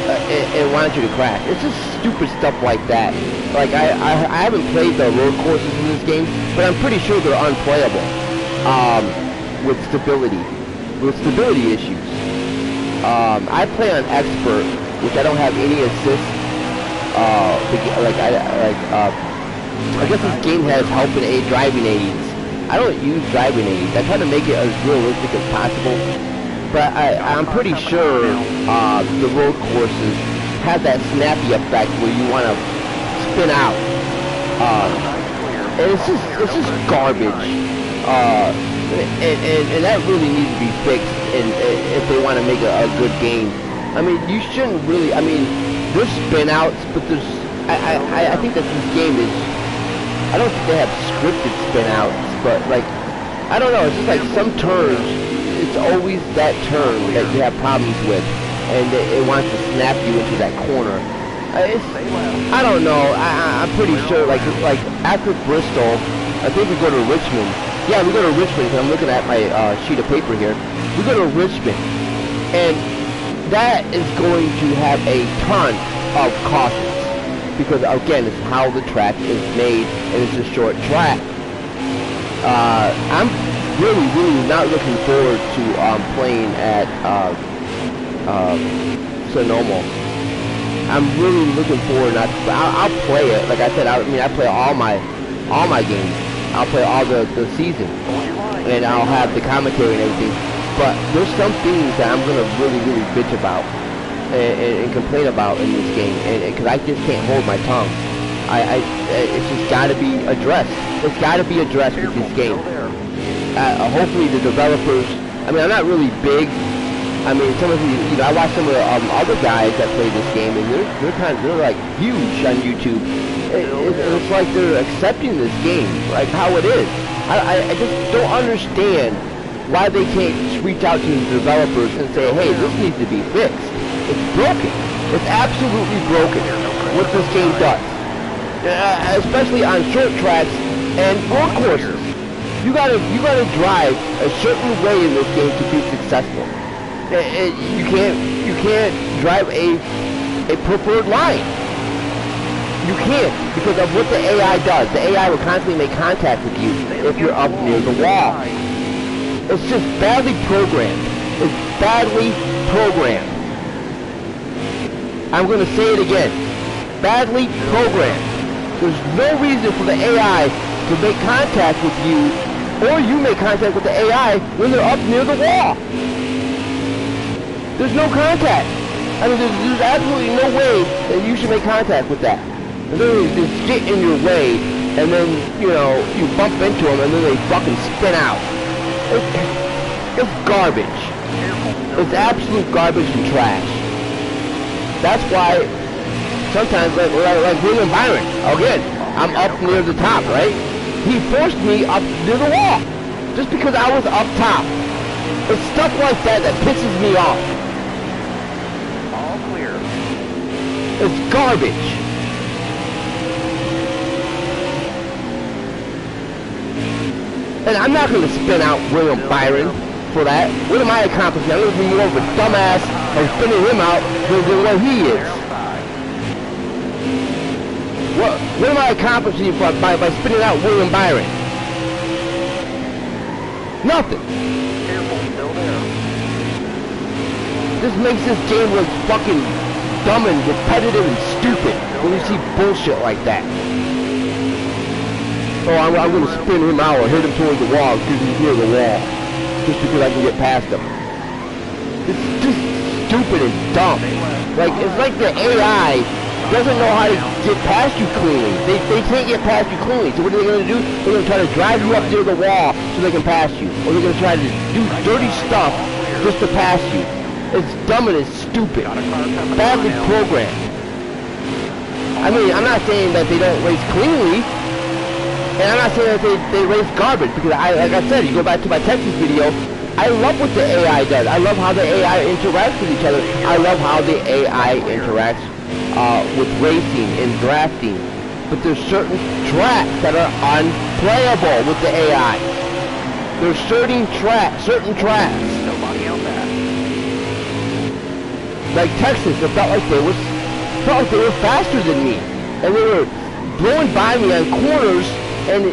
and want you to crash. It's just stupid stuff like that. Like, I haven't played the road courses in this game, but I'm pretty sure they're unplayable with stability issues. I play on expert, which I don't have any assist. I guess this game has helping aid driving aids. I don't use driving aids. I try to make it as realistic as possible, but I'm pretty sure the road courses have that snappy effect where you want to spin out, and it's just garbage, and that really needs to be fixed. And if they want to make a good game, I mean, you shouldn't really. I mean, there's spin outs, but there's I think that this game is. I don't think they have scripted spin outs, but like, I don't know, it's just like some turns, it's always that turn that you have problems with, and it wants to snap you into that corner. I don't know, I'm pretty sure, like after Bristol, I think we go to Richmond. Yeah, we go to Richmond, because I'm looking at my sheet of paper here. We go to Richmond, and that is going to have a ton of cautions. Because again, it's how the track is made, and it's a short track. I'm really not looking forward to playing at Sonoma. I'm really looking forward. I'll play it. Like I said, I play all my games. I'll play all the season, and I'll have the commentary and everything. But there's some things that I'm gonna really bitch about. And complain about in this game, and because I just can't hold my tongue. It's just got to be addressed. It's got to be addressed with this game. Hopefully the developers. I mean, I'm not really big. I mean, some of you know, I watch some of the other guys that play this game, and they're like huge on YouTube. It's like they're accepting this game like how it is. I just don't understand why they can't reach out to the developers and say, hey, this needs to be fixed. It's broken. It's absolutely broken what this game does. Especially on short tracks and road courses. You gotta drive a certain way in this game to be successful. You can't drive a preferred line. You can't, because of what the AI does. The AI will constantly make contact with you if you're up near the wall. It's just badly programmed. It's badly programmed. I'm going to say it again. Badly programmed. There's no reason for the AI to make contact with you, or you make contact with the AI when they're up near the wall. There's no contact. I mean, there's absolutely no way that you should make contact with that. And then they just get in your way, and then, you know, you bump into them, and then they fucking spin out. It's garbage. It's absolute garbage and trash. That's why sometimes like William Byron. Again, I'm up near the top, right? He forced me up near the wall just because I was up top. It's stuff like that that pisses me off. All clear. It's garbage. And I'm not going to spin out William Byron for that. What am I accomplishing? I'm going to be more of a dumbass of spinning him out than what he is. What am I accomplishing by spinning out William Byron? Nothing. Careful, still there. This makes this game look fucking dumb and repetitive and stupid when you see bullshit like that. Oh, I'm going to spin him out or hit him towards the wall because he's near the wall. Just because I can get past him. It's just stupid and dumb. Like, it's like the AI doesn't know how to get past you cleanly. They can't get past you cleanly. So what are they going to do? They're going to try to drive you up near the wall so they can pass you. Or they're going to try to do dirty stuff just to pass you. It's dumb and it's stupid. Badly programmed. I mean, I'm not saying that they don't race cleanly. And I'm not saying that they race garbage, because like I said, you go back to my Texas video, I love what the AI does. I love how the AI interacts with each other. I love how the AI interacts with racing and drafting. But there's certain tracks that are unplayable with the AI. There's certain tracks. Nobody on that. Like Texas, it felt like they were faster than me. And they were blowing by me on corners and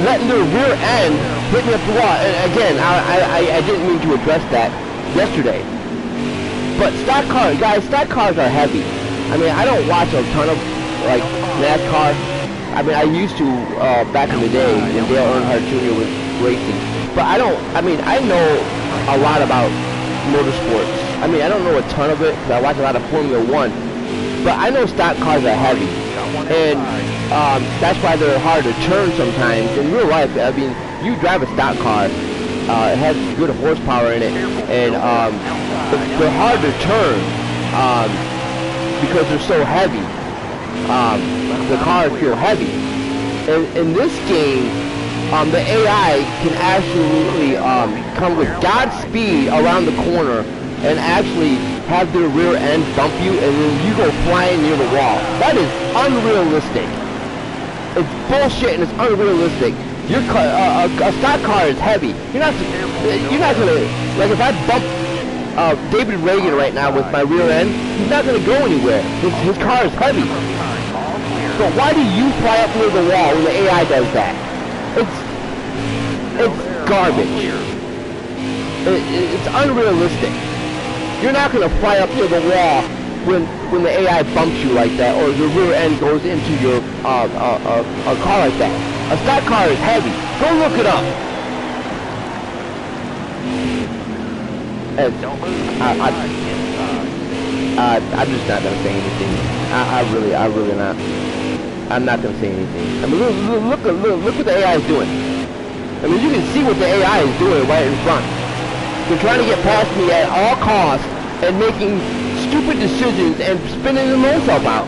letting their rear end hit me up the wall. And again, I didn't mean to address that yesterday. But stock cars are heavy. I mean, I don't watch a ton of, like, NASCAR. I mean, I used to back in the day when Dale Earnhardt Jr. was racing. But I know a lot about motorsports. I mean, I don't know a ton of it, because I watch a lot of Formula 1. But I know stock cars are heavy. And that's why they're hard to turn sometimes. In real life, I mean, you drive a stock car, it has good horsepower in it, and they're hard to turn because they're so heavy. The cars feel heavy. And in this game, the AI can absolutely come with God speed around the corner and actually have their rear end bump you, and then you go flying near the wall. That is unrealistic. It's bullshit and it's unrealistic. Your car, a stock car is heavy. You're not gonna, like, if I bump David Reagan right now with my rear end, he's not gonna go anywhere. His car is heavy. So why do you fly up near the wall when the AI does that? It's garbage. It's unrealistic. You're not going to fly up near the wall when the AI bumps you like that, or your rear end goes into your a car like that. A stock car is heavy. Go look it up. And I'm just not going to say anything. I'm really not. I'm not going to say anything. I mean, look what the AI is doing. I mean, you can see what the AI is doing right in front. They're trying to get past me at all costs and making stupid decisions and spinning themselves out.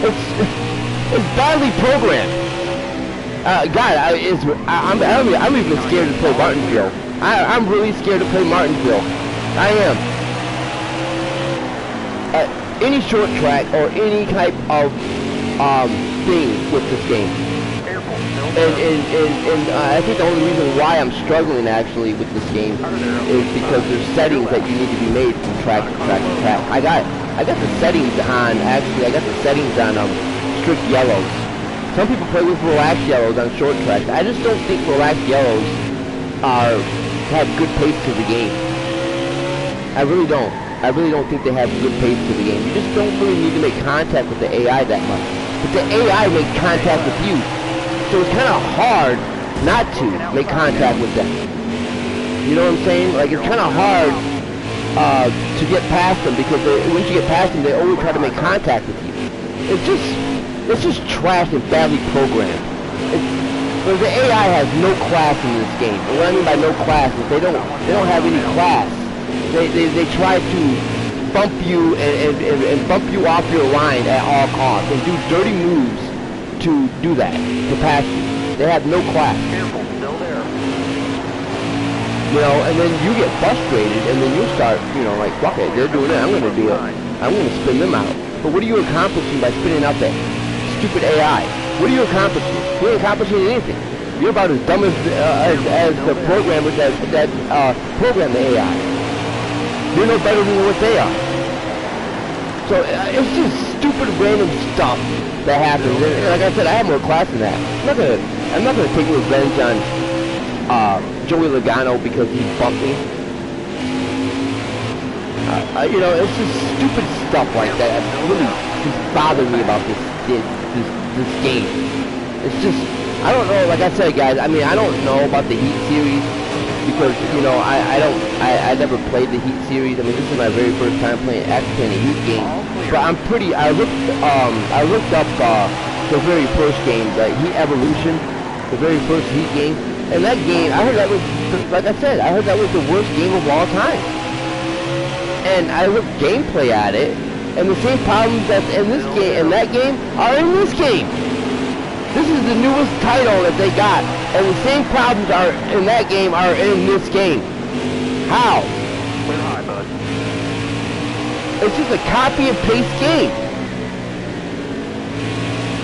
It's badly programmed. God, I'm even scared to play Martinsville. I'm really scared to play Martinsville. I am. Any short track or any type of thing with this game. And I think the only reason why I'm struggling actually with this game is because there's settings that you need to be made from track to track to track. I got the settings on, actually, I got the settings on strict yellows. Some people play with relaxed yellows on short tracks. I just don't think relaxed yellows have good pace to the game. I really don't. I really don't think they have good pace to the game. You just don't really need to make contact with the AI that much. But the AI makes contact with you. So it's kind of hard not to make contact with them. You know what I'm saying? Like, it's kind of hard to get past them, because once you get past them, they always try to make contact with you. It's just trash and badly programmed. The AI has no class in this game. And what I mean by no class is they don't have any class. They try to bump you and bump you off your line at all costs and do dirty moves to do that, to pass you. They have no class. Careful, still there. You know, and then you get frustrated, and then you start, you know, like, fuck it, they're doing it, I'm going to do it. I'm going to spin them out. But what are you accomplishing by spinning out that stupid AI? What are you accomplishing? You ain't accomplishing anything. You're about as dumb as the programmers that program the AI. You're no better than what they are. So it's just stupid random stuff that happens. And like I said, I have more class than that. I'm not gonna take revenge on Joey Logano because he bumped me. You know, it's just stupid stuff like that that really just bothers me about this game. It's just, I don't know, like I said, guys, I mean, I don't know about the Heat series because, you know, I never played the Heat series. I mean, this is my very first time playing a Heat game. But I looked up the very first game, the Heat Evolution, the very first Heat game. And that game, I heard that was, like I said, I heard that was the worst game of all time. And I looked gameplay at it, and the same problems that's in this game, in that game, are in this game. This is the newest title that they got, and the same problems are in that game are in this game. How? Clear high, bud. It's just a copy and paste game.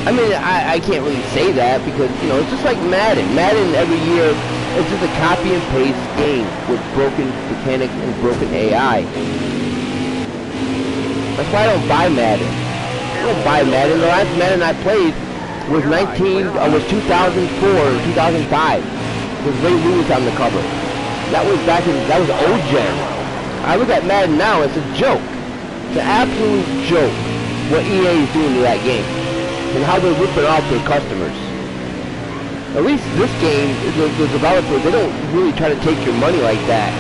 I mean, I can't really say that because, you know, it's just like Madden. Madden every year, it's just a copy and paste game with broken mechanics and broken AI. That's why I don't buy Madden. I don't buy Madden. The last Madden I played was 2004 or 2005 with Ray Lewis on the cover. That was old gen. I look at Madden now, it's a joke. It's an absolute joke what EA is doing to that game and how they're ripping off their customers. At least this game, the developers, they don't really try to take your money like that.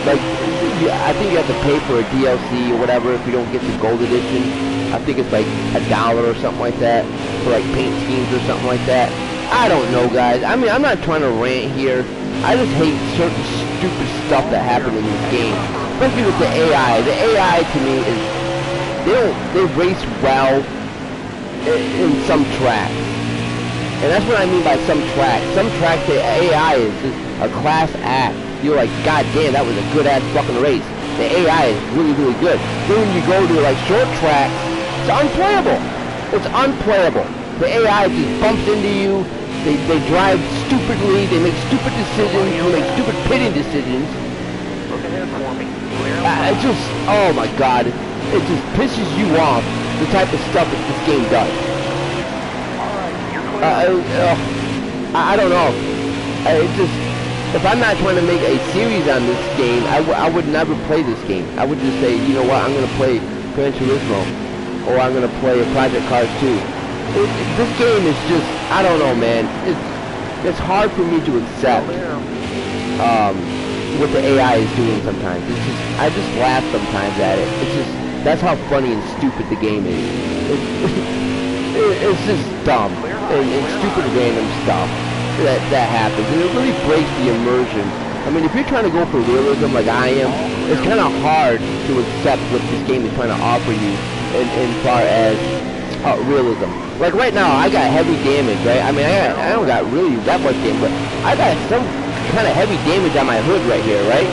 Like, I think you have to pay for a DLC or whatever if you don't get the gold edition. I think it's like $1 or something like that for like paint schemes or something like that. I don't know, guys. I mean, I'm not trying to rant here. I just hate certain stupid stuff that happen in this game, especially with the AI. The AI to me is they race well in some tracks, and that's what I mean by some tracks. Some tracks the AI is just a class act. You're like, God damn, that was a good ass fucking race. The AI is really, really good. Then when you go to like short tracks, it's unplayable. It's unplayable. The AI just bumps into you. They drive stupidly. They make stupid decisions. They make stupid pitting decisions. Look ahead for me. It just, oh my God, it just pisses you off. The type of stuff that this game does. I don't know. It just, if I'm not trying to make a series on this game, I would never play this game. I would just say, you know what, I'm going to play Gran Turismo, or I'm going to play Project Cars 2. This game is just, I don't know, man. It's hard for me to accept what the AI is doing sometimes. It's just, I just laugh sometimes at it. It's just, that's how funny and stupid the game is. It's just dumb and stupid random stuff that happens, and it really breaks the immersion. I mean, if you're trying to go for realism like I am, it's kind of hard to accept what this game is trying to offer you in far as realism. Like right now, I got heavy damage, right? I mean, I don't got really that much damage, but I got some kind of heavy damage on my hood right here, right?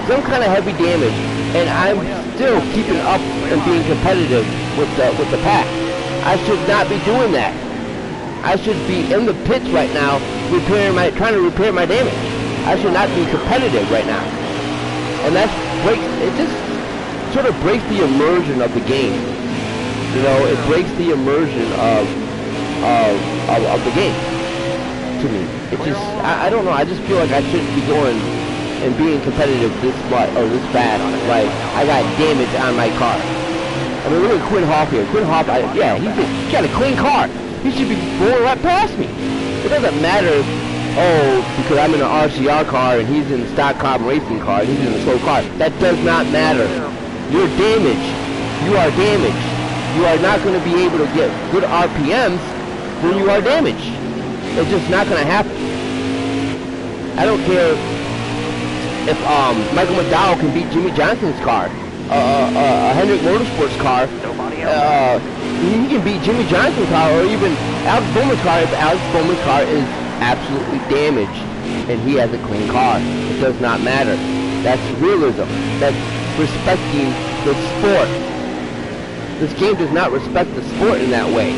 Some kind of heavy damage, and I'm still keeping up and being competitive with the pack. I should not be doing that. I should be in the pits right now, trying to repair my damage. I should not be competitive right now. And it just sort of breaks the immersion of the game. You know, it breaks the immersion of the game to me. It just, I don't know, I just feel like I shouldn't be going and being competitive this much, or this fast. Like, I got damage on my car. I mean, look at Quinn Hoff here. Quinn Hoff, yeah, he's got a clean car. He should be going right past me. It doesn't matter, because I'm in an RCR car and he's in a stock car racing car, and he's in a slow car. That does not matter. You're damaged. You are damaged. You are not going to be able to get good RPMs when you are damaged. It's just not going to happen. I don't care if Michael McDowell can beat Jimmy Johnson's car. a Hendrick Motorsports car, Nobody out there. he can beat Jimmy Johnson's car or even Alex Bowman's car if Alex Bowman's car is absolutely damaged and he has a clean car. It does not matter. That's realism. That's respecting the sport. This game does not respect the sport in that way.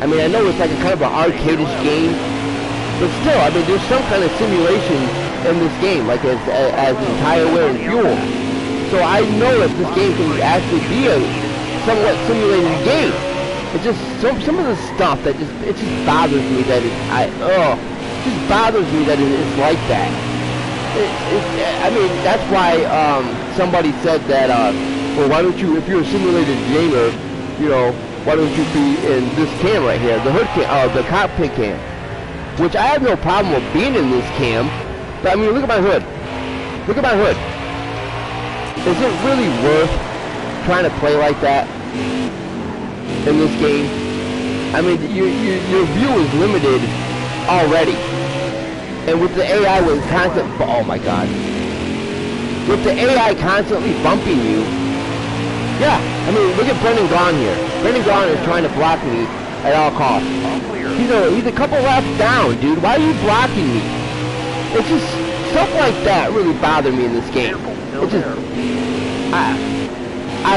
I mean, I know it's like a kind of an arcade-ish game, but still, I mean, there's some kind of simulation in this game, like as in tire wear and fuel. So I know that this game can actually be a somewhat simulated game. It's just some of the stuff that it just bothers me that it just bothers me that it's like that. I mean, that's why somebody said that, well, why don't you, if you're a simulated gamer, you know, why don't you be in this cam right here, the hood cam, the cockpit cam, which I have no problem with being in this cam, but I mean, look at my hood. Look at my hood. Is it really worth trying to play like that in this game? I mean, your view is limited already. And with the AI with constant, oh my god, with the AI constantly bumping you, yeah, I mean, look at Brendan Gaughan here. Brendan Gaughan is trying to block me at all costs. He's a couple laps down, dude. Why are you blocking me? It's just stuff like that really bother me in this game. It's just, I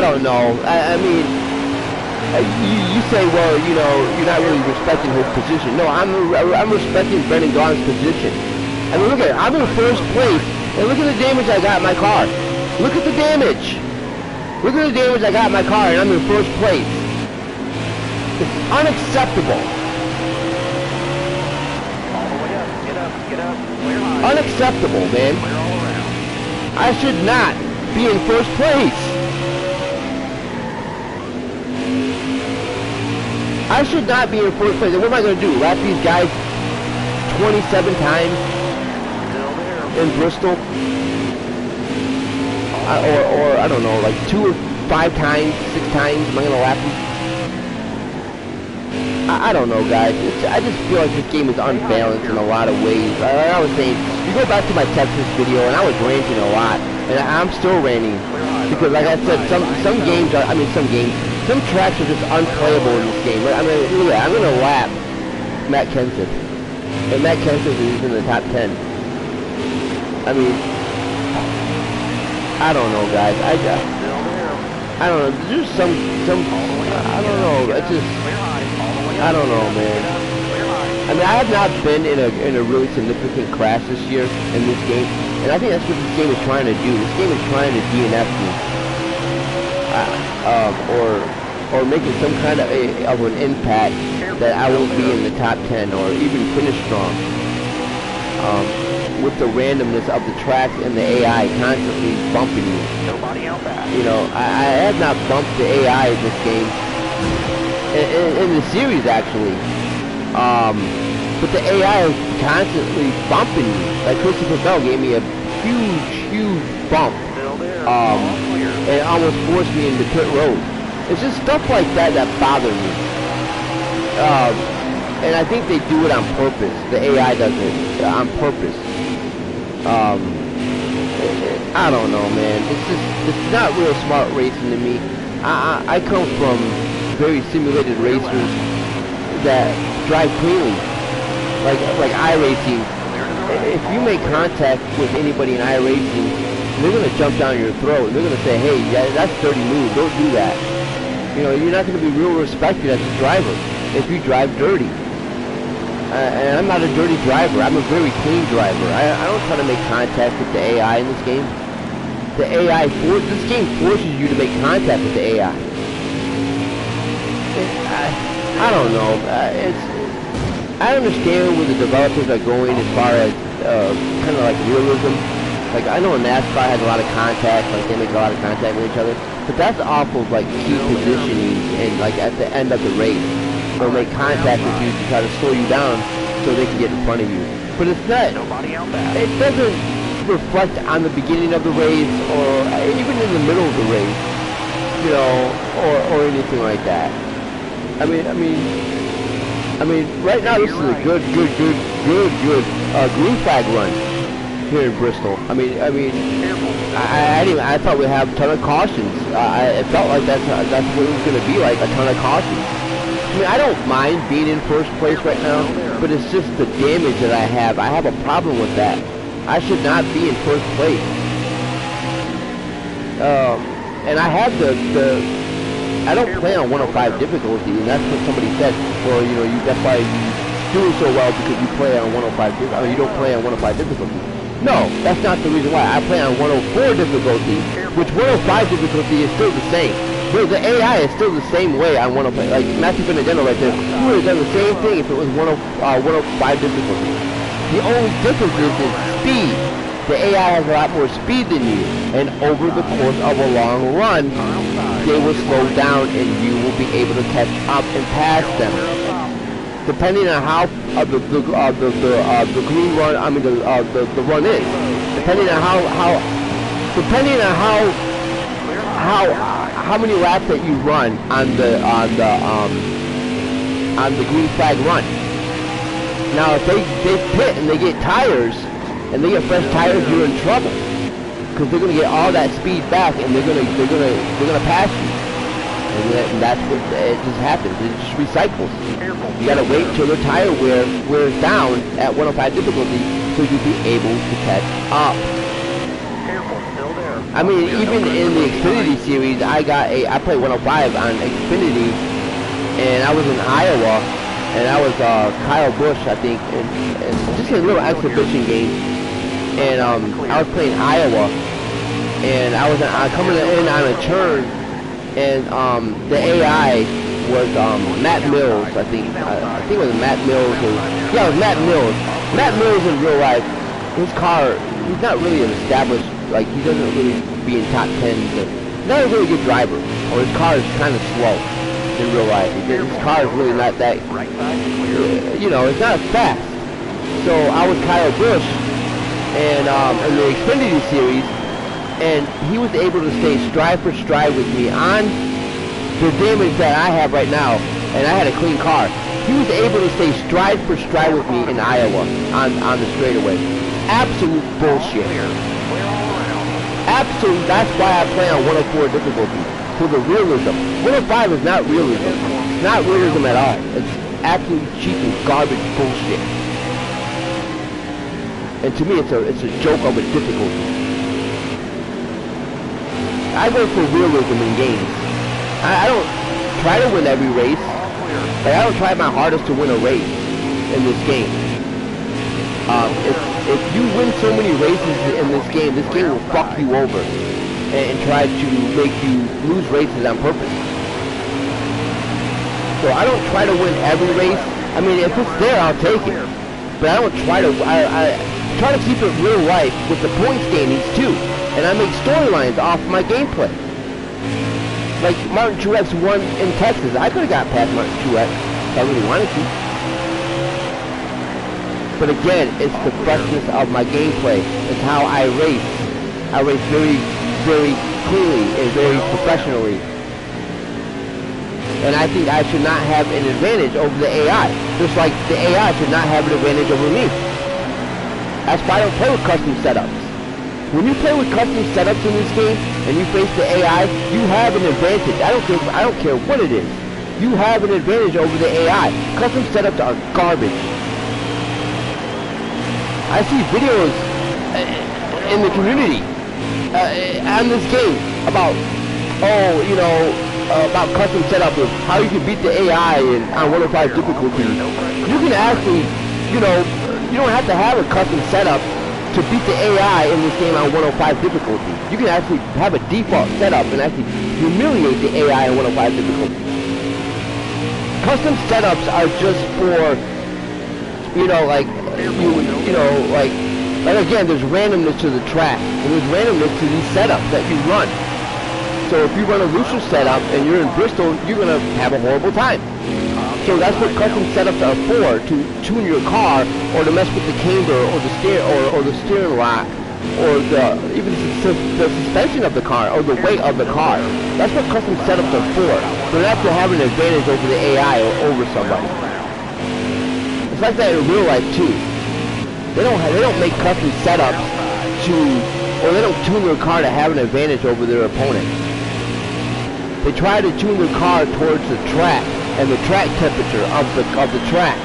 don't know. I mean, you say, well, you know, you're not really respecting his position. No, I'm respecting Brendan Gaughan's position. I mean, look at it. I'm in first place, and look at the damage I got in my car. Look at the damage. Look at the damage I got in my car, and I'm in first place. It's unacceptable. All the way up. Get up. Clear high. Unacceptable, man. Clear all around. I should not be in first place. I should not be in first place. And what am I going to do? Lap these guys 27 times Still there. in Bristol? Or I don't know, like 2 or 5 times, 6 times? Am I going to lap them? I don't know, guys. I just feel like this game is unbalanced in a lot of ways. Like I was saying, you go back to my Texas video, and I was ranting a lot. And I'm still ranting. Because, like I said, some games are, some tracks are just unplayable in this game. I mean, look at that. I'm going to lap Matt Kenseth. And Matt Kenseth is in the top 10. I mean, I don't know, guys. I don't know. There's some. I don't know. It's just. I don't know, man. I mean, I have not been in a really significant crash this year in this game, and I think that's what this game is trying to do. This game is trying to DNF me, or making some kind of an impact that I won't be in the top 10 or even finish strong. With the randomness of the tracks and the AI constantly bumping me. Nobody out back. You know, I have not bumped the AI in this game, in the series actually. But the AI is constantly bumping me. Like Christopher Bell gave me a huge bump. Still there. And it almost forced me into pit road. It's just stuff like that that bother me. And I think they do it on purpose. The AI does it on purpose. I don't know, man. It's not real smart racing to me. I come from very simulated racers that drive cleanly, like iRacing. If you make contact with anybody in iRacing, they're gonna jump down your throat. They're gonna say, "Hey, that's dirty move. Don't do that." You know, you're not gonna be real respected as a driver if you drive dirty. And I'm not a dirty driver. I'm a very clean driver. I don't try to make contact with the AI in this game. The AI this game forces you to make contact with the AI. I don't know. I understand where the developers are going as far as kind of like realism. Like I know NASCAR has a lot of contact, like they make a lot of contact with each other, but that's off of like key positioning and like at the end of the race. They'll make contact with you to try to slow you down so they can get in front of you. But it's not, it doesn't reflect on the beginning of the race or even in the middle of the race, you know, or anything like that. I mean, right now this is a good green flag run. here in Bristol. I thought we'd have a ton of cautions. It felt like that's what it was going to be like, a ton of cautions. I mean, I don't mind being in first place right now, but it's just the damage that I have. I have a problem with that. I should not be in first place. And I have I don't play on 105 difficulty, and that's what somebody said. Well, you know, that's why you're doing so well, because you play on 105 difficulty. I mean, you don't play on 105 difficulty. No, that's not the reason why. I play on 104 difficulty, which 105 difficulty is still the same. But the AI is still the same way on 105. Like Matthew Benedetto right there, he would have done the same thing if it was 105 difficulty. The only difference is speed. The AI has a lot more speed than you, and over the course of a long run, they will slow down, and you will be able to catch up and pass them. Depending on how the green run, I mean the run is. Depending on how many laps that you run on the green flag run. Now, if they pit and they get tires, and they get fresh tires, you're in trouble, because they're gonna get all that speed back, and they're gonna pass you, and that's what it just happens. It just recycles. You gotta wait till the tire wears down at 105 difficulty, so you'll be able to catch up. I mean, even in the Xfinity series, I played 105 on Xfinity, and I was in Iowa, and I was Kyle Busch, I think, and just a little exhibition game. And I was playing Iowa, and I was coming in on a turn, and the AI was Matt Mills, I think. I think it was Matt Mills. Yeah, it was Matt Mills. Matt Mills in real life, his car, he's not really an established, like, he doesn't really be in top 10. He's not a really good driver, or his car is kind of slow in real life. His car is really not that, you know, it's not fast. So I was Kyle Busch, and in the Xfinity series, and he was able to stay stride for stride with me on the damage that I have right now, and I had a clean car. He was able to stay stride for stride with me in Iowa on the straightaway. Absolute bullshit. Absolute. That's why I play on 104 difficulty, for the realism. 105 is not realism. It's not realism at all. It's absolute cheap and garbage bullshit. And to me, it's a joke of a difficulty. I go for realism in games. I don't try to win every race. Like, I don't try my hardest to win a race in this game. If you win so many races in this game will fuck you over and try to make you lose races on purpose. So I don't try to win every race. I mean, if it's there, I'll take it. But I don't try to. I try to keep it real life with the point standings too, and I make storylines off my gameplay. Like Martin Truex won in Texas. I could have got past Martin Truex if I really wanted to. But again, it's the freshness of my gameplay. It's how I race. I race very, very cleanly and very professionally. And I think I should not have an advantage over the AI. Just like the AI should not have an advantage over me. That's why I don't play with custom setups. When you play with custom setups in this game, and you face the AI, you have an advantage. I don't care what it is. You have an advantage over the AI. Custom setups are garbage. I see videos in the community on this game about, about custom setup of how you can beat the AI on 105 difficulty. You can actually, you don't have to have a custom setup to beat the AI in this game on 105 difficulty. You can actually have a default setup and actually humiliate the AI on 105 difficulty. Custom setups are just for, like again, there's randomness to the track, and there's randomness to these setups that you run. So if you run a looser setup and you're in Bristol, you're gonna have a horrible time. So that's what custom setups are for, to tune your car, or to mess with the camber, or the steering lock, or even the suspension of the car, or the weight of the car. That's what custom setups are for. They're not to have an advantage over the AI or over somebody. It's like that in real life too. They don't make custom setups to, or they don't tune their car to have an advantage over their opponent. They try to tune their car towards the track and the track temperature of the track.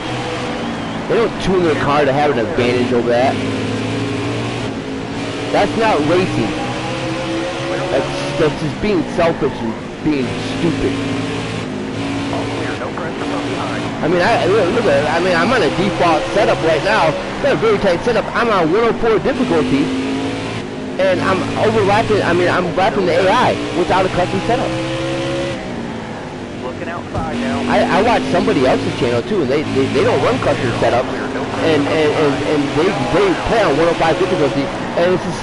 They don't tune their car to have an advantage over that. That's not racing. That's just being selfish and being stupid. I mean, look at it. I mean, I'm on a default setup right now. Got a very tight setup. I'm on 104 difficulty, and I'm overlapping. I mean, I'm wrapping the AI without a custom setup. Looking outside now. I watch somebody else's channel too, and they don't run custom setups, and they play on 105 difficulty, and it's the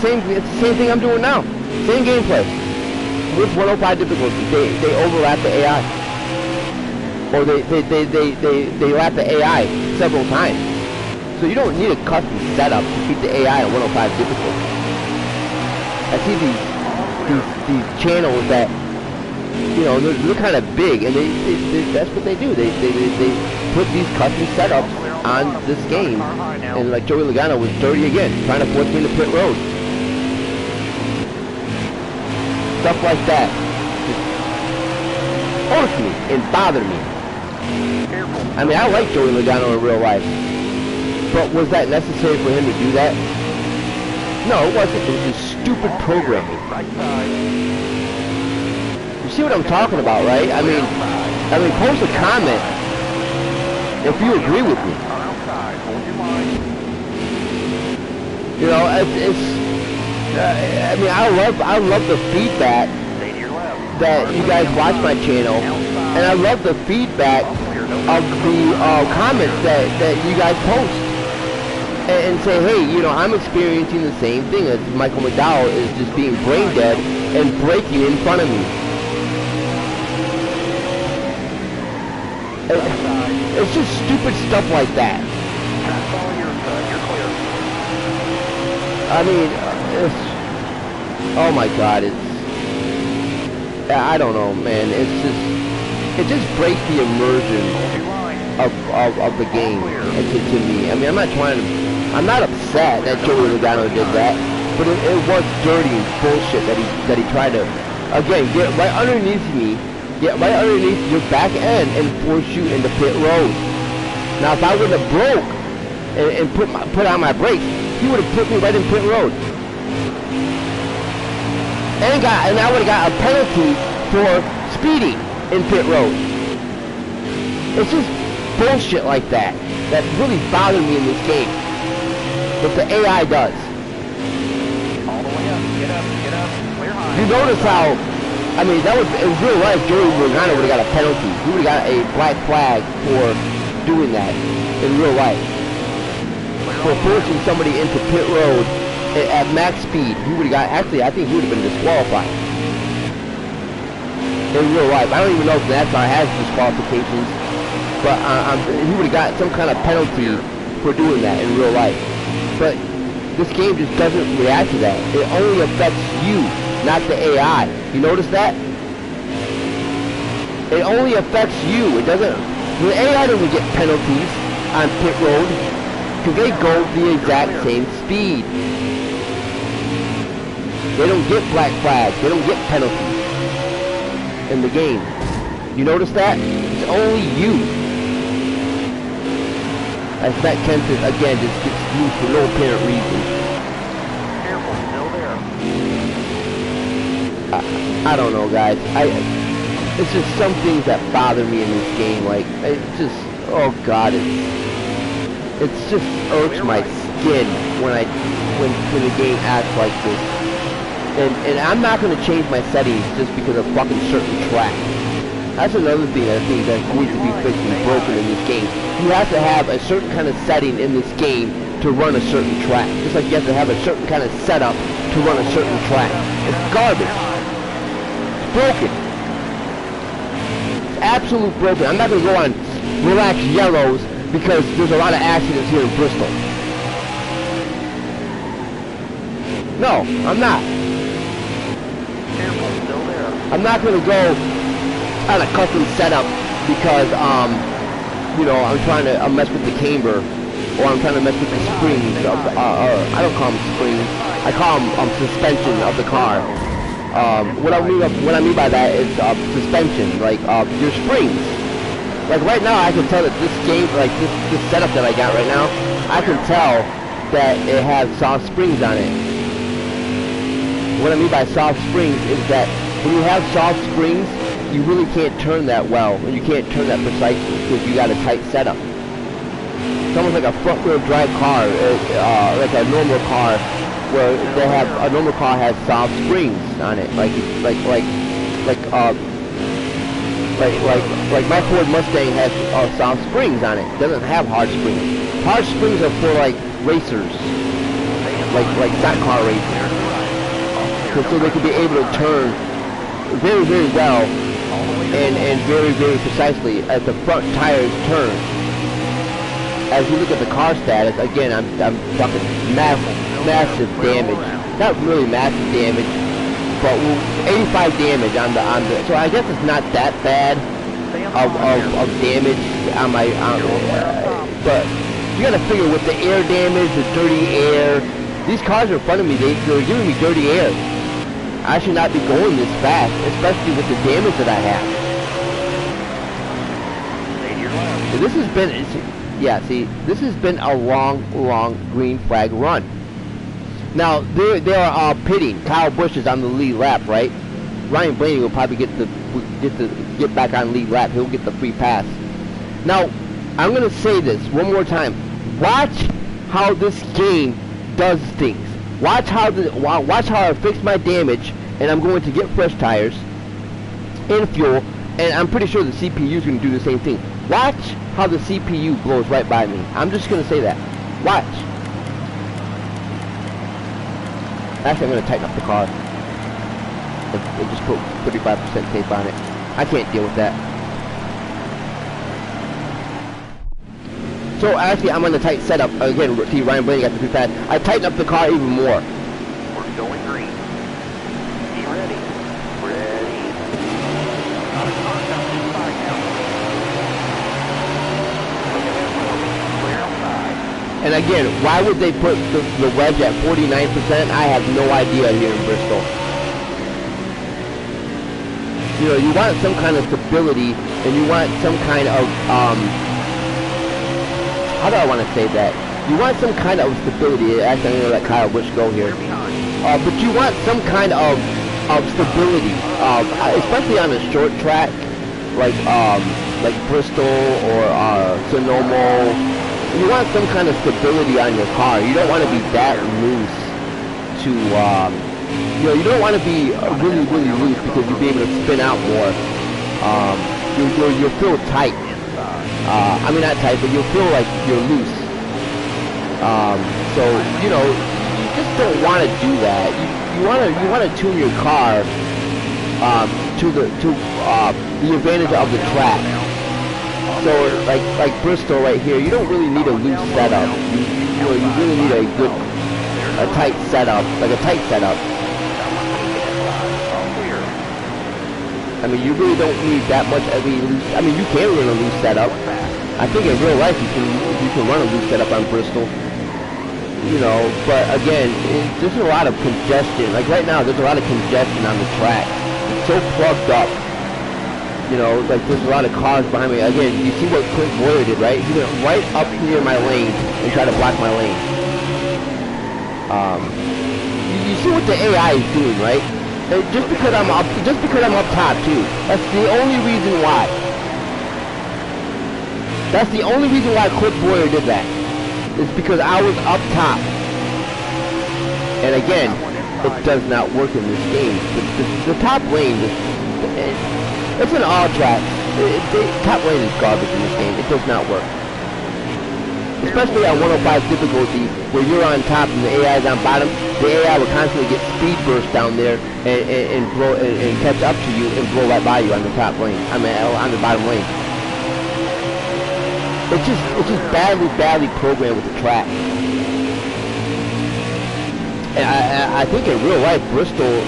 same thing I'm doing now. Same gameplay with 105 difficulty. They overlap the AI. Or they lap the AI several times. So you don't need a custom setup to keep the AI at 105 difficulty. I see these channels that, you know, they're kind of big, and that's what they do. They put these custom setups on this game, and like Joey Logano was dirty again, trying to force me to pit road. Stuff like that just irks me and bother me. I mean, I like Joey Logano in real life, but was that necessary for him to do that? No, it wasn't. It was just stupid programming. You see what I'm talking about, right? I mean, post a comment if you agree with me. You know, I mean, I love the feedback that you guys watch my channel, and I love the feedback of the comments that you guys post, and say, hey, you know, I'm experiencing the same thing as Michael McDowell is just being brain dead and breaking in front of me. It's just stupid stuff like that. I mean, oh my God, I don't know, man. It just breaks the immersion of the game to me. I mean, I'm not upset that Joey Logano did that, but it was dirty and bullshit that he tried to, again, get right underneath me, get right underneath your back end and force you into pit road. Now, if I would have broke and put on my brakes, he would have put me right in pit road. And I would have got a penalty for speeding in pit road. It's just bullshit like that really bothers me in this game. What the AI does. All the way up. Get up. Clear high. You notice how, I mean, in real life, Joey Logano would have got a penalty. He would have got a black flag for doing that in real life. For forcing somebody into pit road at max speed. He would have got, actually, I think he would have been disqualified. In real life. I don't even know if NASCAR has disqualifications, but he would have got some kind of penalty for doing that in real life. But this game just doesn't react to that. It only affects you, not the AI. You notice that? It only affects you. It doesn't. The AI doesn't get penalties on pit road because they go the exact same speed. They don't get black flags. They don't get penalties in the game. You notice that? It's only you. As Matt Kent, again, just gets used for no apparent reason. Careful, still there. I don't know, guys. It's just some things that bother me in this game. Like, it's just, oh God, it just irks my skin when the game acts like this. And I'm not going to change my settings just because of fucking certain track. That's another thing I think that needs to be fixed and broken in this game. You have to have a certain kind of setting in this game to run a certain track. Just like you have to have a certain kind of setup to run a certain track. It's garbage. It's broken. It's absolute broken. I'm not going to go on relaxed yellows because there's a lot of accidents here in Bristol. No, I'm not. I'm not going to go on a custom setup because, you know, I'm trying to mess with the camber or I'm trying to mess with the springs of the, I don't call them springs, I call them suspension of the car. What I mean by that is suspension, like your springs. Like right now, I can tell that this game, like this setup that I got right now, I can tell that it has soft springs on it. What I mean by soft springs is that when you have soft springs, you really can't turn that well, and you can't turn that precisely because you got a tight setup. It's almost like a front-wheel drive car, like a normal car, where they have a normal car has soft springs on it, like my Ford Mustang has soft springs on it. It doesn't have hard springs. Hard springs are for like racers, like that car racers, so they can be able to turn very, very well and very, very precisely as the front tires turn. As you look at the car status, again, I'm talking massive damage. Not really massive damage, but 85 damage on the. So I guess it's not that bad of damage on my. But you gotta figure with the air damage, the dirty air. These cars in front of me, they're giving me dirty air. I should not be going this fast, especially with the damage that I have. So this has been. Yeah, see, this has been a long green flag run. Now, they are pitting. Kyle Busch is on the lead lap, right? Ryan Blaney will probably get back on lead lap. He'll get the free pass. Now, I'm going to say this one more time. Watch how this game does things. Watch how I fix my damage, and I'm going to get fresh tires and fuel, and I'm pretty sure the CPU is going to do the same thing. Watch how the CPU blows right by me. I'm just going to say that. Watch. Actually, I'm going to tighten up the car. And just put 35% tape on it. I can't deal with that. So actually, I'm on the tight setup. Again, see, Ryan Blaney got the free pass. I tighten up the car even more. We're going green. Be ready. Ready. Not a car down inside now. And again, why would they put the wedge at 49%? I have no idea here in Bristol. You know, you want some kind of stability, and you want some kind of, how do I want to say that? You want some kind of stability. Actually, I'm going to let Kyle Busch go here. But you want some kind of stability, especially on a short track, like Bristol or Sonoma. You want some kind of stability on your car. You don't want to be that loose to, you know, you don't want to be really loose because you'll be able to spin out more. You'll feel tight. I mean, not tight, but you'll feel like you're loose. So, you know, you just don't want to do that. You want to tune your car to the advantage of the track. So like Bristol right here, you don't really need a loose setup. You really need a tight setup, like a tight setup. I mean, you really don't need that much of a loose. I mean, you can run a loose setup. I think in real life you can run a loose setup on Bristol. You know, but again, there's a lot of congestion. Like right now, there's a lot of congestion on the track. It's so plugged up. You know, like there's a lot of cars behind me. Again, you see what Clint Boyer did, right? He went right up near my lane and tried to block my lane. You see what the AI is doing, right? And just because I'm up top too. That's the only reason why. That's the only reason why Clint Boyer did that. It's because I was up top. And again, it does not work in this game. The top lane it's an all track. Top lane is garbage in this game. It does not work. Especially at 105 difficulty, where you're on top and the AI is on bottom. The AI will constantly get speed bursts down there and catch up to you and blow right by you on the top lane. I mean, on the bottom lane. It's just badly programmed with the track. And I think in real life, Bristol.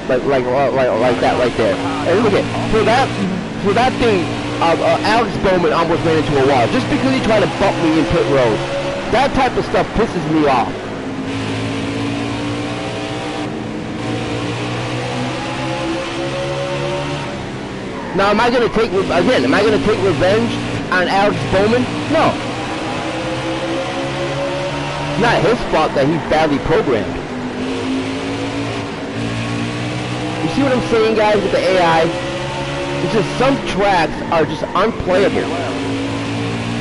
Like that right there. And look at for that thing, Alex Bowman almost ran into a wall just because he tried to bump me in pit road. That type of stuff pisses me off. Now, am I going to take revenge on Alex Bowman? No. It's not his fault that he's badly programmed. You see what I'm saying, guys, with the AI? It's just some tracks are just unplayable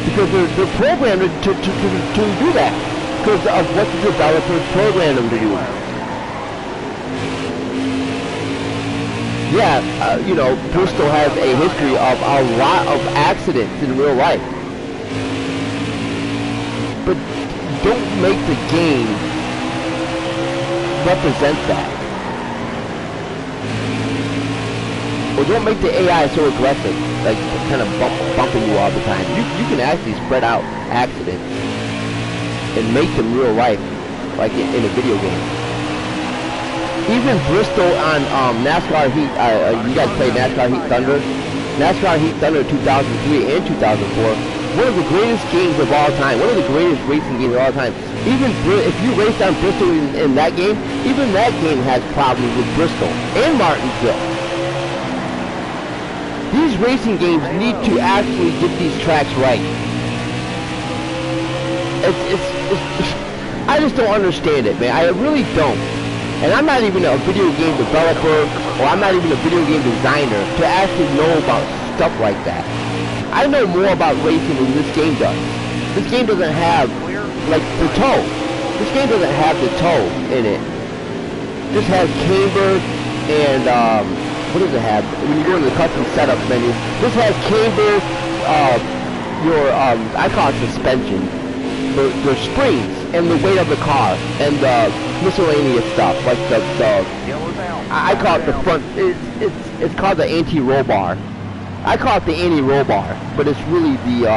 because they're programmed to do that because of what the developers programmed them to do. Yeah, you know, Bristol has a history of a lot of accidents in real life. But don't make the game represent that. Or don't make the AI so aggressive, like kind of bumping you all the time. You can actually spread out accidents and make them real life, like in a video game. Even Bristol on Nascar Heat, you guys play Nascar Heat Thunder? NASCAR Heat Thunder 2003 and 2004, one of the greatest games of all time, one of the greatest racing games of all time. Even if you raced on Bristol in that game, even that game has problems with Bristol and Martinsville. These racing games need to actually get these tracks right. I just don't understand it, man. I really don't. And I'm not even a video game developer, or I'm not even a video game designer to actually know about stuff like that. I know more about racing than this game does. This game doesn't have, like, the toe. This game doesn't have the toe in it. This has camber and, what does it have? When you go into the custom setup menu, this has camber, I call it suspension. The springs and the weight of the car and the miscellaneous stuff, like I call it the front. It's called the anti-roll bar. I call it the anti-roll bar, but it's really the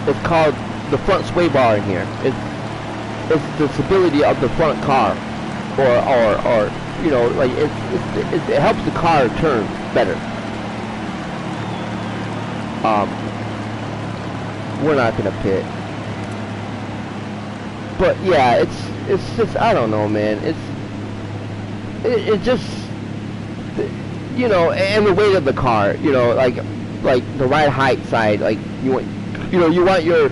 it's called the front sway bar in here. It's the stability of the front car, or you know, like it helps the car turn better. We're not gonna pit. But yeah, it's just, I don't know, man. It just, you know, and the weight of the car, you know, like the ride height side, like you want your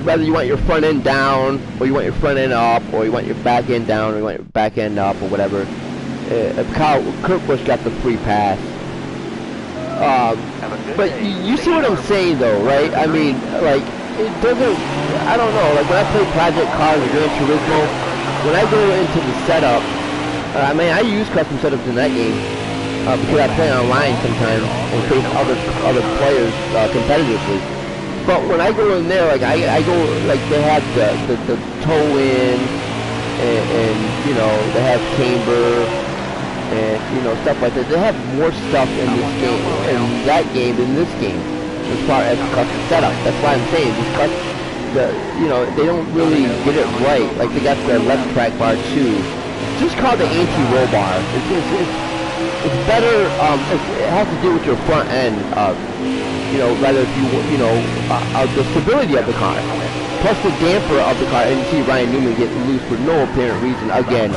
whether you want your front end down, or you want your front end up, or you want your back end down, or you want your back end up, or whatever. Kurt Busch got the free pass. But you see what I'm saying, though, right? I mean, like, it doesn't, I don't know, like when I play Project Cars or Gran Turismo, when I go into the setup, I mean, I use custom setups in that game, because I play online sometimes and face other players competitively. But when I go in there, like I go, like they have the toe in, and you know, they have camber, and you know, stuff like that. They have more stuff in this game, in that game than this game, as far as custom setup. That's why I'm saying this you know, they don't really get it right. Like they got the left track bar too. It's just called the anti-roll bar. It's better. It has to do with your front end. You know, rather if you know the stability of the car, plus the damper of the car. And you see Ryan Newman get loose for no apparent reason. Again,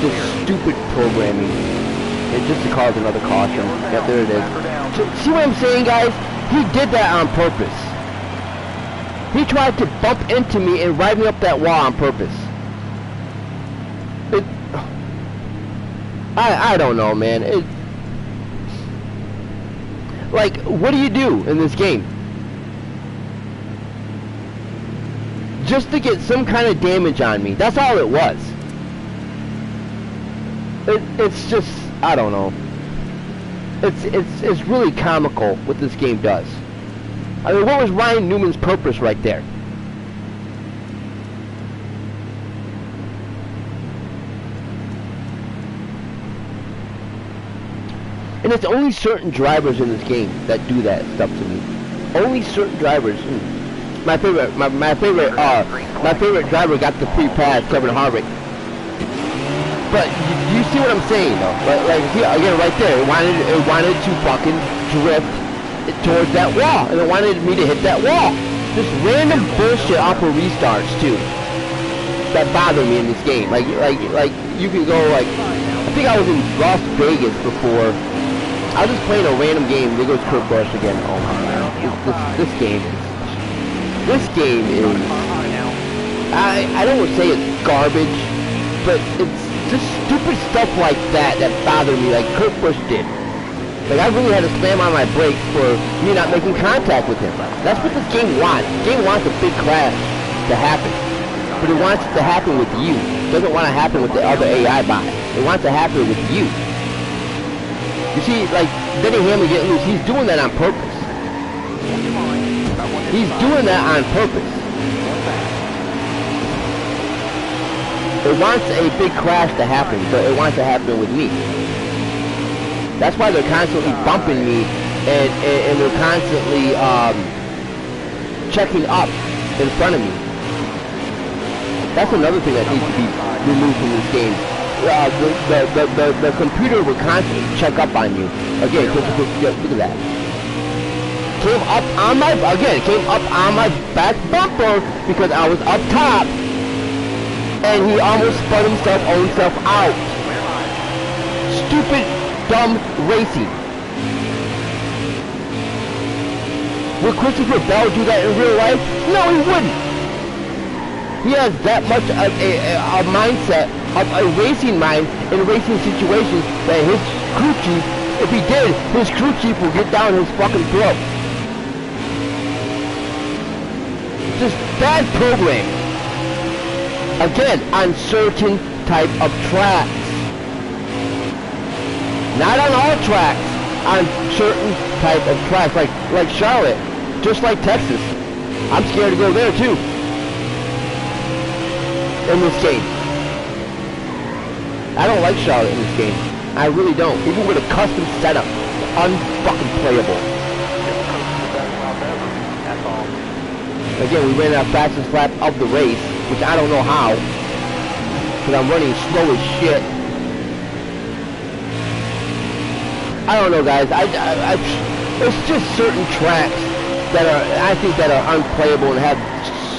this stupid programming. And just to cause another caution. Yep, there it is. So, see what I'm saying, guys? He did that on purpose. He tried to bump into me and ride me up that wall on purpose. I don't know, man. Like, what do you do in this game? Just to get some kind of damage on me. That's all it was. It's just, I don't know. It's really comical what this game does. I mean, what was Ryan Newman's purpose right there? And it's only certain drivers in this game that do that stuff to me. Only certain drivers. My favorite driver got the free pass, Kevin Harvick. But you see what I'm saying, though? Like here, again, right there, it wanted to fucking drift towards that wall, and it wanted me to hit that wall. Just random bullshit off of restarts too. That bother me in this game. Like you can go like, I think I was in Las Vegas before. I was just playing a random game. There goes Kurt Busch again. Oh my god, this game is. I don't want to say it's garbage, but it's just stupid stuff like that bother me, like Kurt Busch did. Like, I really had to slam on my brakes for me not making contact with him. That's what this game wants. This game wants a big crash to happen, but it wants it to happen with you. It doesn't want to happen with the other AI bots. It wants to happen with you. You see, like, Denny Hamlin getting loose, he's doing that on purpose. He's doing that on purpose. It wants a big crash to happen, but it wants to happen with me. That's why they're constantly bumping me, and they're constantly checking up in front of me. That's another thing that needs to be removed from this game. The computer will constantly check up on you. Again, look at that. Came up on my back bumper because I was up top. And he almost spun himself out. Stupid, dumb racing. Would Christopher Bell do that in real life? No, he wouldn't. He has that much of a mindset of a racing mind in racing situations that his crew chief, if he did, his crew chief will get down his fucking throat. Just bad programming. Again, on certain type of tracks. Not on all tracks, on certain type of tracks, like Charlotte, just like Texas. I'm scared to go there too. In this game. I don't like Charlotte in this game. I really don't. Even with a custom setup, unfucking playable. Again, we ran our fastest lap of the race, which I don't know how, because I'm running slow as shit. I don't know, guys. It's just certain tracks that I think that are unplayable and have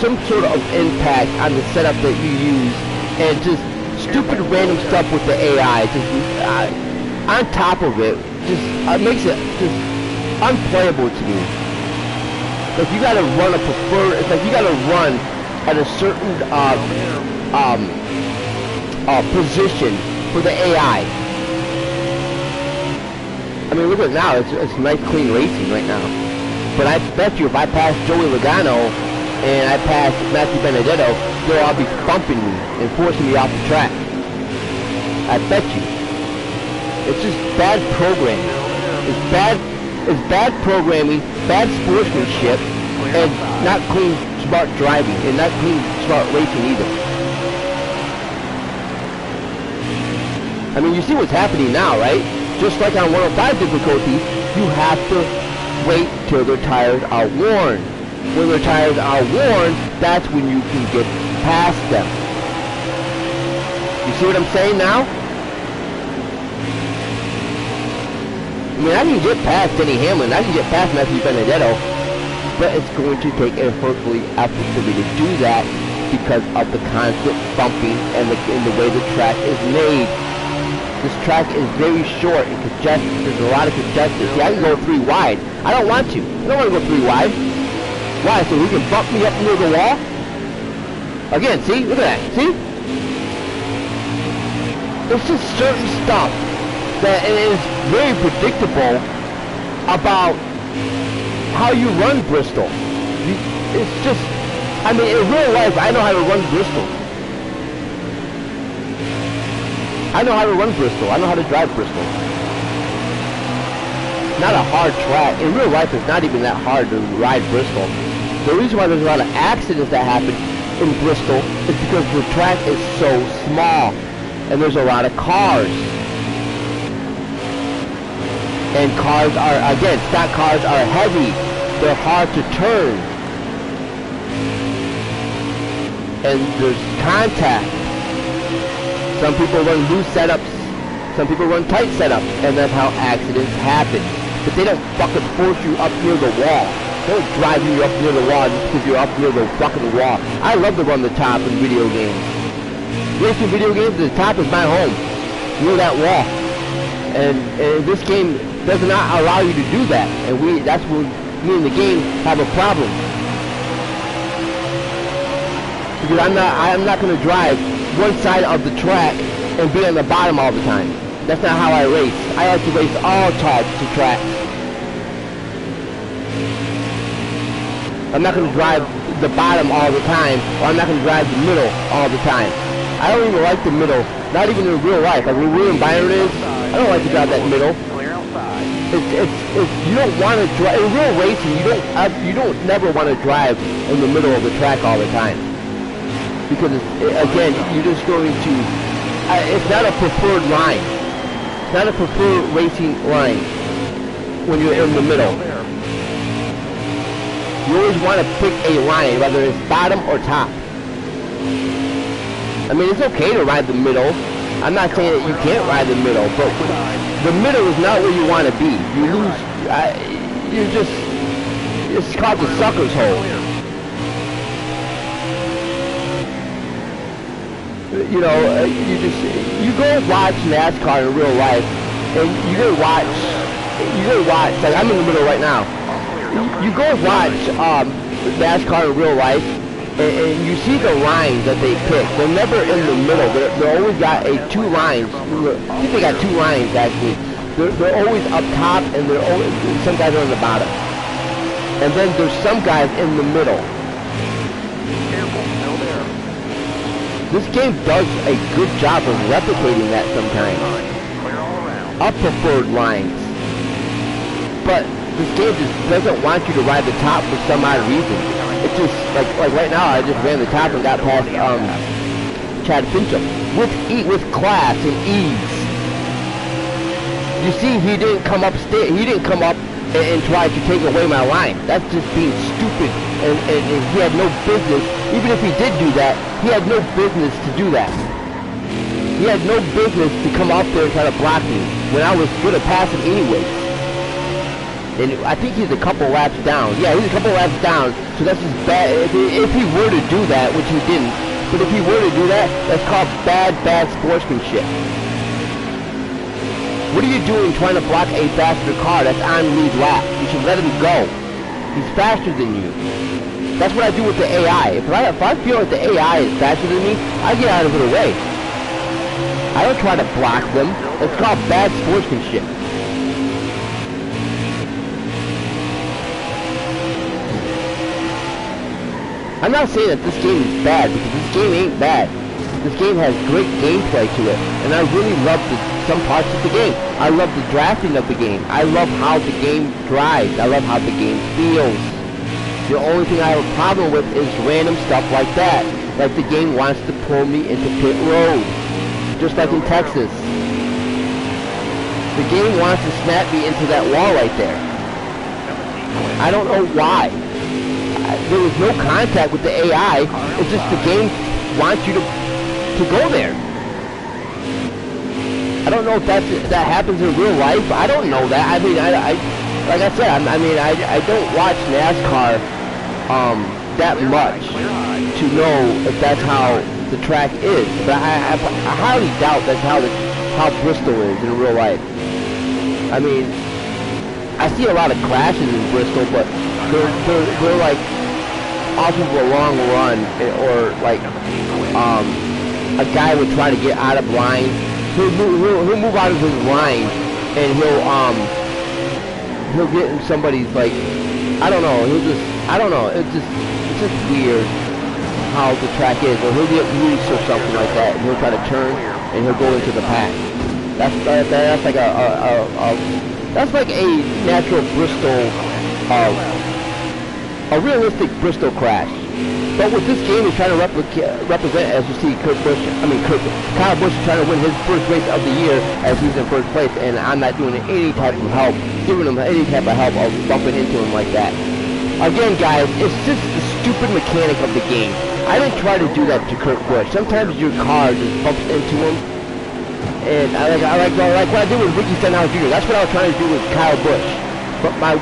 some sort of impact on the setup that you use, and just stupid random stuff with the AI. Just on top of it, just makes it just unplayable to me. Like, you gotta run a preferred, it's like you gotta run at a certain position for the AI. I mean, look at it now, it's nice clean racing right now. But I bet you if I pass Joey Logano and I pass Matthew Benedetto, they'll all be bumping me and forcing me off the track. I bet you. It's just bad programming. It's bad programming, bad sportsmanship, and not clean, smart driving, and not clean, smart racing either. I mean, you see what's happening now, right? Just like on 105 difficulty, you have to wait till their tires are worn. When their tires are worn, that's when you can get past them. You see what I'm saying now? I mean, I can get past Denny Hamlin, I can get past Matthew Benedetto, but it's going to take a Herculean effort for me to do that because of the constant bumping and the way the track is made. This track is very short and congested. There's a lot of congestion. See, I can go 3 wide. I don't want to. I don't want to go 3 wide. Why? So he can bump me up near the wall? Again, see? Look at that. See? It's just certain stuff that is very predictable about how you run Bristol. It's just, I mean, in real life, I know how to run Bristol. I know how to run Bristol. I know how to drive Bristol. Not a hard track. In real life, it's not even that hard to ride Bristol. The reason why there's a lot of accidents that happen in Bristol is because the track is so small and there's a lot of cars. And cars are, again, stock cars are heavy. They're hard to turn. And there's contact. Some people run loose setups. Some people run tight setups, and that's how accidents happen. But they don't fucking force you up near the wall. They don't drive you up near the wall just because you're up near the fucking wall. I love to run the top in video games. Racing video games, the top is my home. Near that wall. And this game does not allow you to do that. And that's when me and the game have a problem. Because I'm not going to drive one side of the track and be on the bottom all the time. That's not how I race. I like to race all types of tracks. I'm not going to drive the bottom all the time, or I'm not going to drive the middle all the time. I don't even like the middle, not even in real life. Like when we're in Byron is, I don't like to drive that middle. It's you don't want to drive in real racing. You don't never want to drive in the middle of the track all the time, because again, you're just going to. It's not a preferred line. It's not a preferred racing line when you're in the middle. You always want to pick a line, whether it's bottom or top. I mean, it's okay to ride the middle. I'm not saying that you can't ride the middle, but the middle is not where you want to be. You lose. It's called the sucker's hole. You know, you go watch NASCAR in real life, and you go watch, like I'm in the middle right now. You go watch NASCAR in real life, and you see the lines that they pick. They're never in the middle. They're always got two lines. I think they got two lines actually. They're always up top, and they're always, some guys are on the bottom. And then there's some guys in the middle. This game does a good job of replicating that sometimes. Up preferred lines. But this game just doesn't want you to ride the top for some odd reason. It's just, like right now, I just ran the top and got past, Chad Fincham. With class and ease. You see, he didn't come up and try to take away my line. That's just being stupid, and he had no business. Even if he did do that, he had no business to do that. He had no business to come up there and try to block me when I was going to pass him anyway. And I think he's a couple laps down. Yeah, he's a couple laps down, so that's just bad. If he were to do that, which he didn't, but if he were to do that, that's called bad sportsmanship. What are you doing trying to block a faster car that's on lead lap? You should let him go. He's faster than you. That's what I do with the AI. If I feel like the AI is faster than me, I get out of the way. I don't try to block them. It's called bad sportsmanship. I'm not saying that this game is bad, because this game ain't bad. This game has great gameplay to it, and I really love some parts of the game. I love the drafting of the game. I love how the game drives. I love how the game feels. The only thing I have a problem with is random stuff like that. Like the game wants to pull me into pit road. Just like in Texas. The game wants to snap me into that wall right there. I don't know why. There was no contact with the AI. It's just the game wants you to go there. I don't know if that happens in real life. I don't know that. I mean, like I said, I don't watch NASCAR that much to know if that's how the track is. But I highly doubt that's how Bristol is in real life. I mean, I see a lot of crashes in Bristol, but they're like off of a long run, or like a guy would try to get out of line. He'll move out of his line, and he'll get in somebody's, like, I don't know. It's just weird how the track is. Or he'll get loose or something like that, and he'll try to turn, and he'll go into the pack. That's like a natural Bristol, a realistic Bristol crash. But what this game is trying to represent, as you see, Kyle Busch is trying to win his first race of the year as he's in first place, and I'm not doing any type of help, giving him any type of help of bumping into him like that. Again, guys, it's just the stupid mechanic of the game. I didn't try to do that to Kurt Busch. Sometimes your car just bumps into him, and I like what I did with Ricky Stenhouse Jr. That's what I was trying to do with Kyle Busch. But my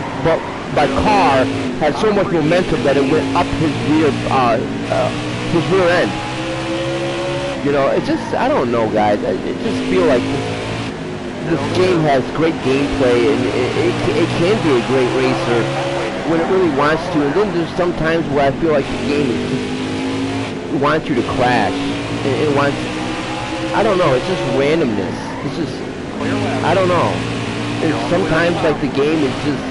car had so much momentum that it went up his rear end. You know, it's just, I don't know, guys. I just feel like this game has great gameplay, and it can be a great racer when it really wants to. And then there's some times where I feel like the game is just, it wants you to crash. It wants, I don't know, it's just randomness. It's just, I don't know. And sometimes, like, the game is just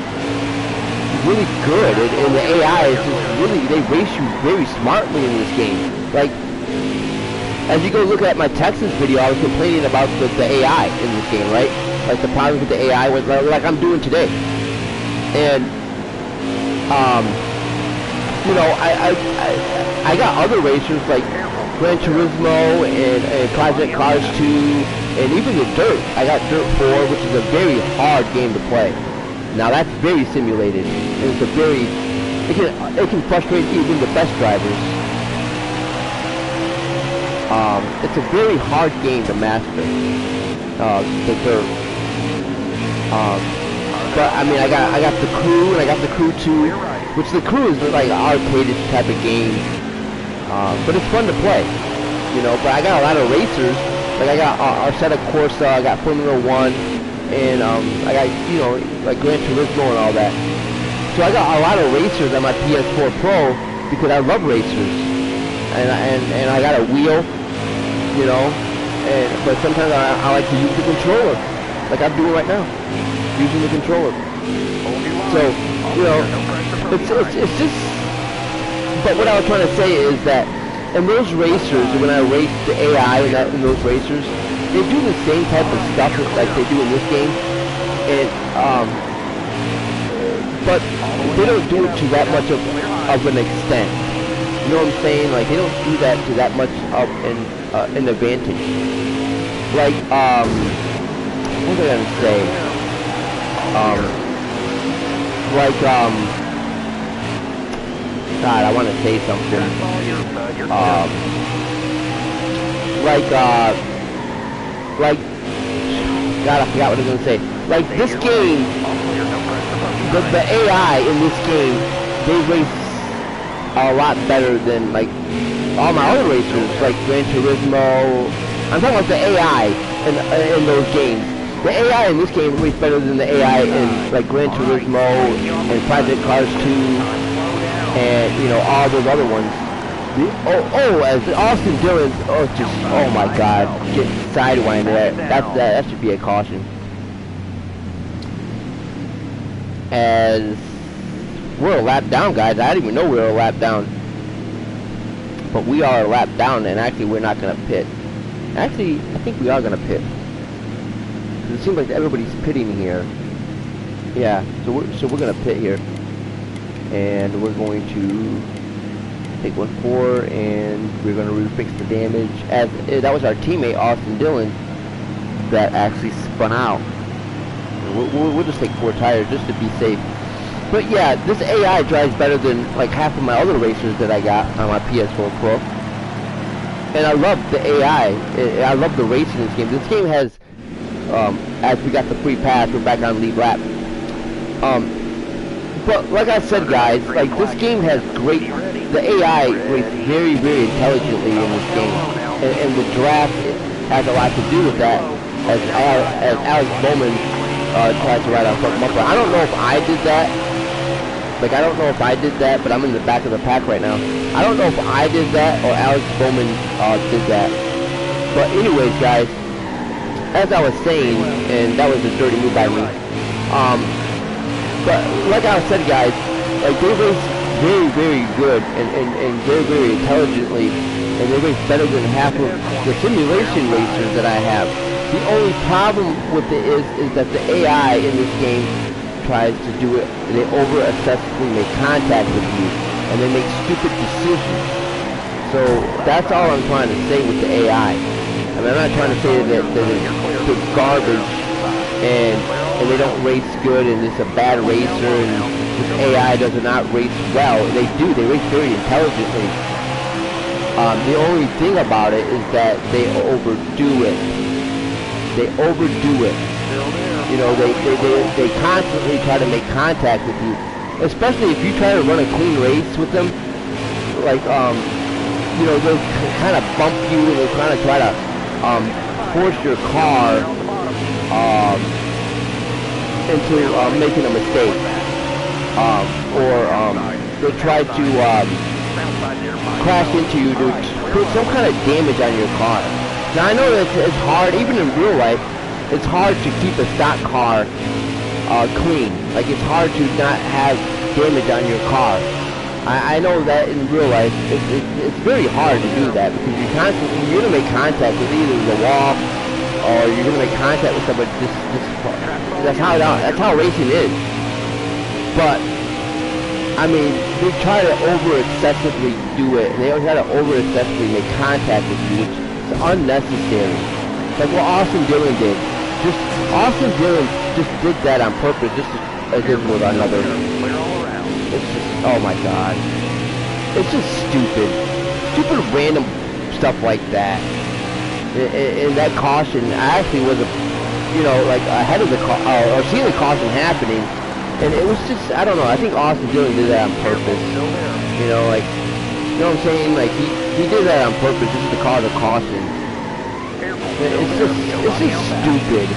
really good, and the AI is just really, they race you very smartly in this game. Like, as you go look at my Texas video, I was complaining about the AI in this game, right? Like the problems with the AI, like I'm doing today. And, you know, I got other racers like Gran Turismo and Project Cars 2, and even the Dirt. I got Dirt 4, which is a very hard game to play. Now that's very simulated. And it's a very, it can frustrate even the best drivers. It's a very hard game to master, the Dirt. But I mean, I got the Crew, and I got the Crew 2, which the Crew is like an arcade type of game. But it's fun to play, you know. But I got a lot of racers. Like I got Arcetta Corsa, I got Formula 1, and I got, you know, like Gran Turismo and all that. So I got a lot of racers on my PS4 Pro because I love racers, and I got a wheel. You know, but sometimes I like to use the controller, like I'm doing right now, using the controller. So, you know, it's just, but what I was trying to say is that in those racers, when I race the AI in those racers, they do the same type of stuff like they do in this game, and, but they don't do it to that much of an extent. You know what I'm saying? Like, they don't do that to that much of an advantage. Like, what was I gonna say? God, I want to say something. God, I forgot what I was gonna say. Like, this game, the AI in this game, they race a lot better than, like, all my other racers, like Gran Turismo. I'm talking about the AI in those games. The AI in this game races better than the AI in, like, Gran Turismo and Project Cars 2 and, you know, all those other ones. As Austin Dillon, oh my God, get sidewinded. That should be a caution. As we're a lap down, guys. I didn't even know we were a lap down. But we are a lap down, and actually we're not going to pit. Actually, I think we are going to pit. It seems like everybody's pitting here. Yeah, so we're going to pit here. And we're going to take 1-4, and we're going to refix the damage. As that was our teammate, Austin Dillon, that actually spun out. We'll just take 4 tires just to be safe. But yeah, this AI drives better than like half of my other racers that I got on my PS4 Pro. And I love the AI. I love the racing in this game. This game has, as we got the free pass, we're back on lead lap. But like I said, guys, like this game has great, the AI races very, very intelligently in this game. And the draft has a lot to do with that, as Alex Bowman tries to ride on front bumper. I don't know if I did that. Like, I don't know if I did that, but I'm in the back of the pack right now. I don't know if I did that or Alex Bowman did that. But anyways, guys, as I was saying, and that was a dirty move by me. But like I said, guys, like they race very, very good and very, very intelligently, and they race better than half of the simulation racers that I have. The only problem with it is that the AI in this game tries to do it, they over-obsessively make contact with you, and they make stupid decisions. So that's all I'm trying to say with the AI. I mean, I'm not trying to say that it's garbage and they don't race good and it's a bad racer and this AI does not race well. They do, they race very intelligently. The only thing about it is that they overdo it. They overdo it. You know, they constantly try to make contact with you, especially if you try to run a clean race with them. Like, you know, they'll kind of bump you and they'll kind of try to force your car into making a mistake, or they'll try to crash into you to put some kind of damage on your car. Now I know that it's hard, even in real life, it's hard to keep a stock car clean. Like, it's hard to not have damage on your car. I know that in real life, it's very hard to do that, because you're going to make contact with either the wall, or you're going to make contact with somebody. That's how racing is. But I mean, they try to over-excessively do it, and they try to over-excessively make contact with you, which is unnecessary. Like what Austin Dillon did. Austin Dillon just did that on purpose, just as if with another. It's just, oh my god. It's just stupid. Stupid random stuff like that. And that caution, I actually was, you know, like ahead of the or seeing the caution happening. And it was just, I don't know, I think Austin Dillon did that on purpose. You know, like, you know what I'm saying? Like, he did that on purpose just to cause a caution. It's just stupid.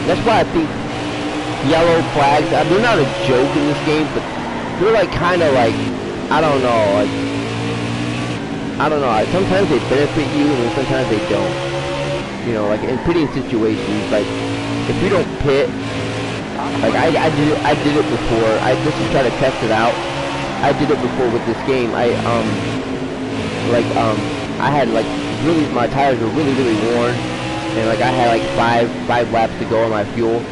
That's why I think yellow flags, they're not a joke in this game, but they're like kind of like, I don't know, like, sometimes they benefit you and sometimes they don't. You know, like in pitting situations, like, if you don't pit, like I did it before. Just to try to test it out. I did it before with this game. I had like really, my tires were really worn, and like I had like five laps to go on my fuel,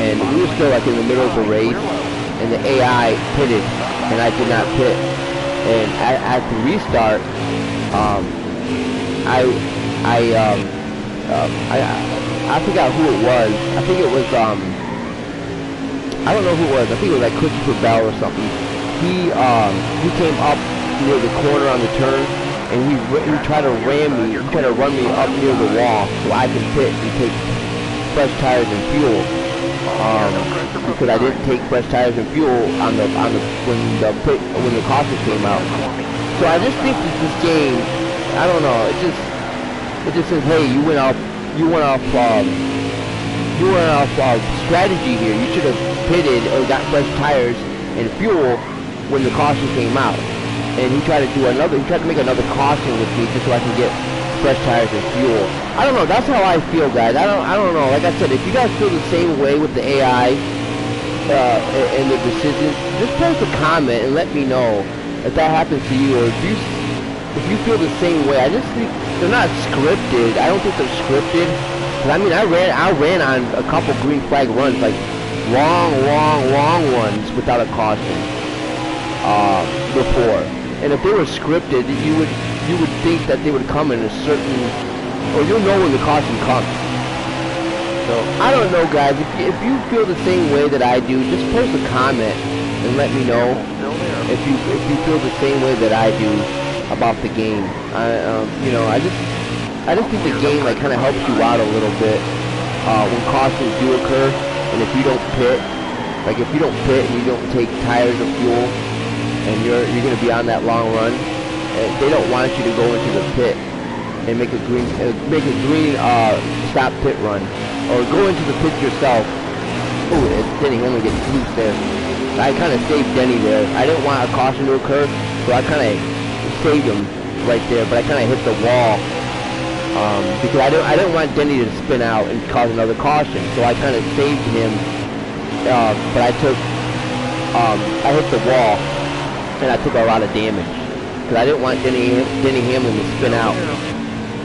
and we were still like in the middle of the race, and the AI pitted, and I did not pit, and I had to restart. I forgot who it was. I think it was I don't know who it was. I think it was like Christopher Bell or something. He came up near the corner on the turn, and he tried to ram me. He tried to run me up near the wall so I can pit and take fresh tires and fuel. Because I didn't take fresh tires and fuel when the caution came out. So I just think that this game, I don't know. It just says, hey, you went off strategy here. You should have pitted or got fresh tires and fuel when the caution came out. And he tried to make another caution with me just so I can get fresh tires and fuel. I don't know, that's how I feel, guys. I don't know. Like I said, if you guys feel the same way with the AI and the decisions, just post a comment and let me know if that happens to you, or if you feel the same way. I just think they're not scripted. I don't think they're scripted. I mean, I ran on a couple green flag runs, like long ones without a caution before. And if they were scripted, you would think that they would come in a certain, or you'll know when the caution comes. So I don't know, guys. If you feel the same way that I do, just post a comment and let me know if you feel the same way that I do about the game. You know, I just think the game like kind of helps you out a little bit when cautions do occur, and if you don't pit, like if you don't pit and you don't take tires or fuel, and you're going to be on that long run, they don't want you to go into the pit and make a green stop pit run, or go into the pit yourself. Oh, Denny Hamlin gets loose there. I kind of saved Denny there. I didn't want a caution to occur, so I kind of saved him right there, but I kind of hit the wall. Because I didn't want Denny to spin out and cause another caution, so I kind of saved him. But I hit the wall, and I took a lot of damage because I didn't want Denny Hamlin to spin out.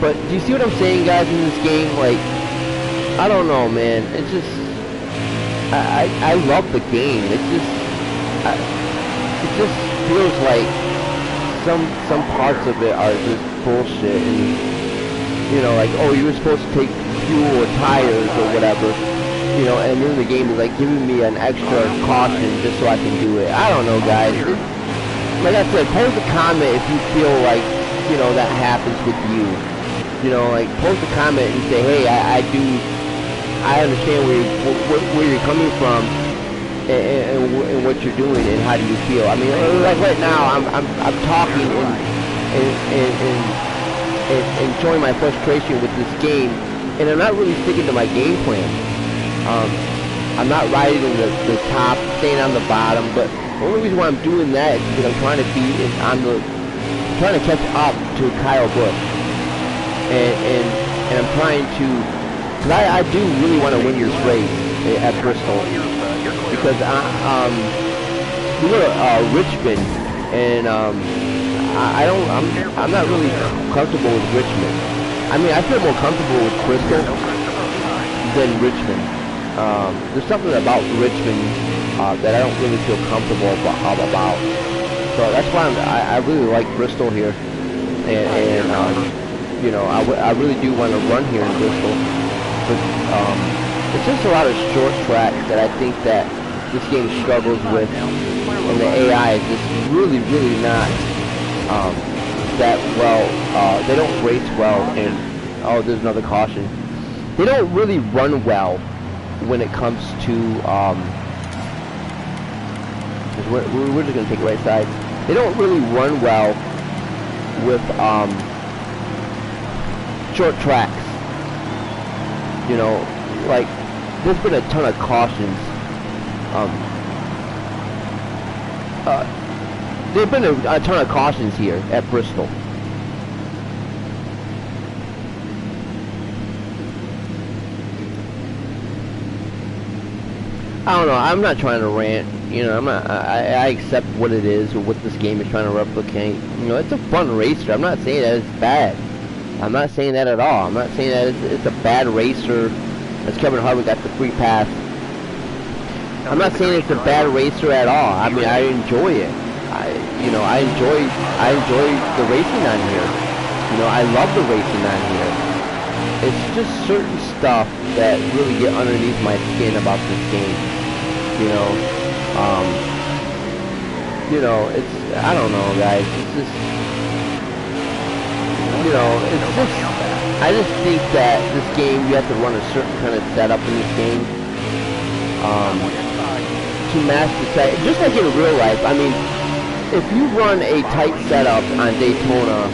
But do you see what I'm saying, guys? In this game, like, I don't know, man. It's just I love the game. It just feels like some parts of it are just bullshit, and you know, like, oh, you were supposed to take fuel or tires or whatever, you know, and then the game is like giving me an extra caution just so I can do it. I don't know, guys. Like I said, post a comment if you feel like you know, that happens with you. You know, like, post a comment and say, hey, I understand where you're coming from, and what you're doing, and how do you feel. I mean, like right now, I'm talking and showing my frustration with this game, and I'm not really sticking to my game plan. I'm not riding in the top, staying on the bottom, but the only reason why I'm doing that is because I'm trying to be trying to catch up to Kyle Busch, and I'm trying to, because I do really want to win this race at Bristol, because we go to Richmond, and I'm not really comfortable with Richmond. I mean, I feel more comfortable with Bristol than Richmond. There's something about Richmond that I don't really feel comfortable about. So that's why I really like Bristol here, and you know, I really do want to run here in Bristol. But it's just a lot of short tracks that I think that this game struggles with, and the AI is just really not that well. They don't race well, and oh, there's another caution. They don't really run well when it comes to we're just gonna take right side. They don't really run well with short tracks. You know, like, there's been a ton of cautions. There've been a ton of cautions here at Bristol. I don't know, I'm not trying to rant, you know, I accept what it is, or what this game is trying to replicate. You know, it's a fun racer. I'm not saying that it's bad. I'm not saying that at all. I'm not saying that it's a bad racer, as Kevin Harvick got the free pass. I'm not saying it's a bad racer at all. I mean, I enjoy it. I enjoy the racing on here. You know, I love the racing on here. It's just certain stuff that really get underneath my skin about this game. It's, I don't know, guys. It's just, I just think that this game, you have to run a certain kind of setup in this game to master, just like in real life. I mean, if you run a tight setup on Daytona,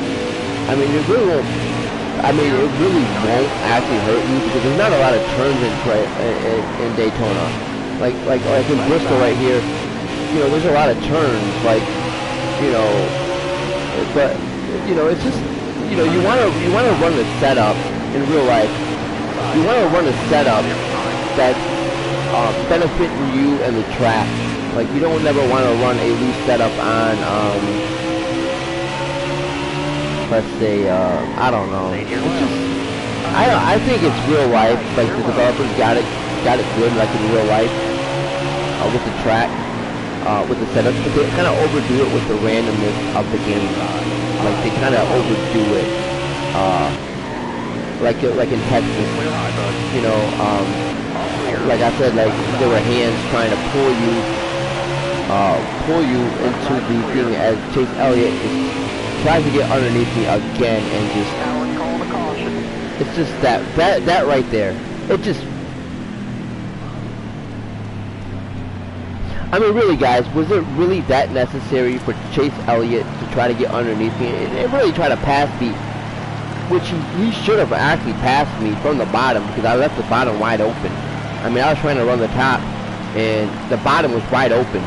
I mean, it really won't actually hurt you, because there's not a lot of turns in Daytona. Like in Bristol right here, you know, there's a lot of turns, but it's just, you know, you want to run the setup in real life. You want to run a setup that's benefiting you and the track. Like, you don't never want to run a loose setup on, let's say, I don't know. It's just, I think it's real life. Like, the developers got it good, like in real life, with the track, with the setups, but they kind of overdo it with the randomness of the game. Like, they kind of overdo it, like in Texas, you know, like I said, like, there were hands trying to pull you into the thing, as Chase Elliott tries to get underneath me again, and just, it's just that right there, it just, I mean, really, guys, was it really that necessary for Chase Elliott to try to get underneath me and really try to pass me, which he should have actually passed me from the bottom, because I left the bottom wide open. I mean, I was trying to run the top, and the bottom was wide open.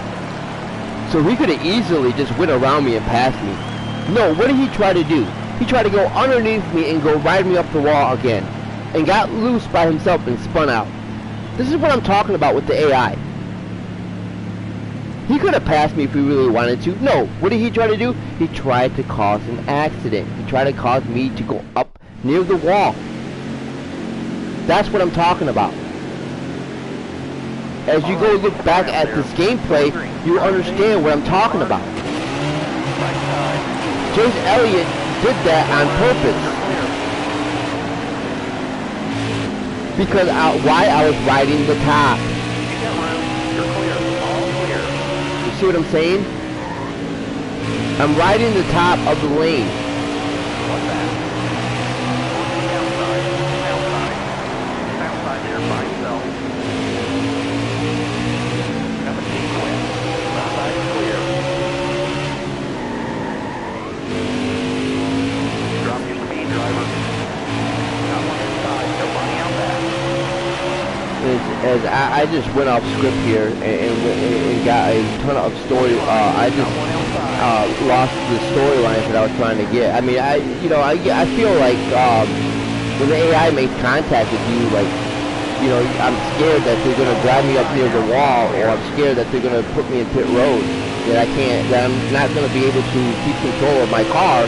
So he could have easily just went around me and passed me. No, what did he try to do? He tried to go underneath me and go ride me up the wall again, and got loose by himself and spun out. This is what I'm talking about with the AI. He could have passed me if he really wanted to. No, what did he try to do? He tried to cause an accident. He tried to cause me to go up near the wall. That's what I'm talking about. As you go look back at this gameplay, you understand what I'm talking about. Chase Elliott did that on purpose. Because why I was riding the top. You see what I'm saying? I'm riding the top of the lane. What's that? Outside. Outside. Outside there by himself. Got a speedway. Left side clear. Drop your speed, driver. Got one inside. Nobody out back. As I just went off script here and got a ton of story. I just lost the storylines that I was trying to get. I mean, I feel like when the AI makes contact with you, like, you know, I'm scared that they're gonna drive me up near the wall, or I'm scared that they're gonna put me in pit road, that I'm not gonna be able to keep control of my car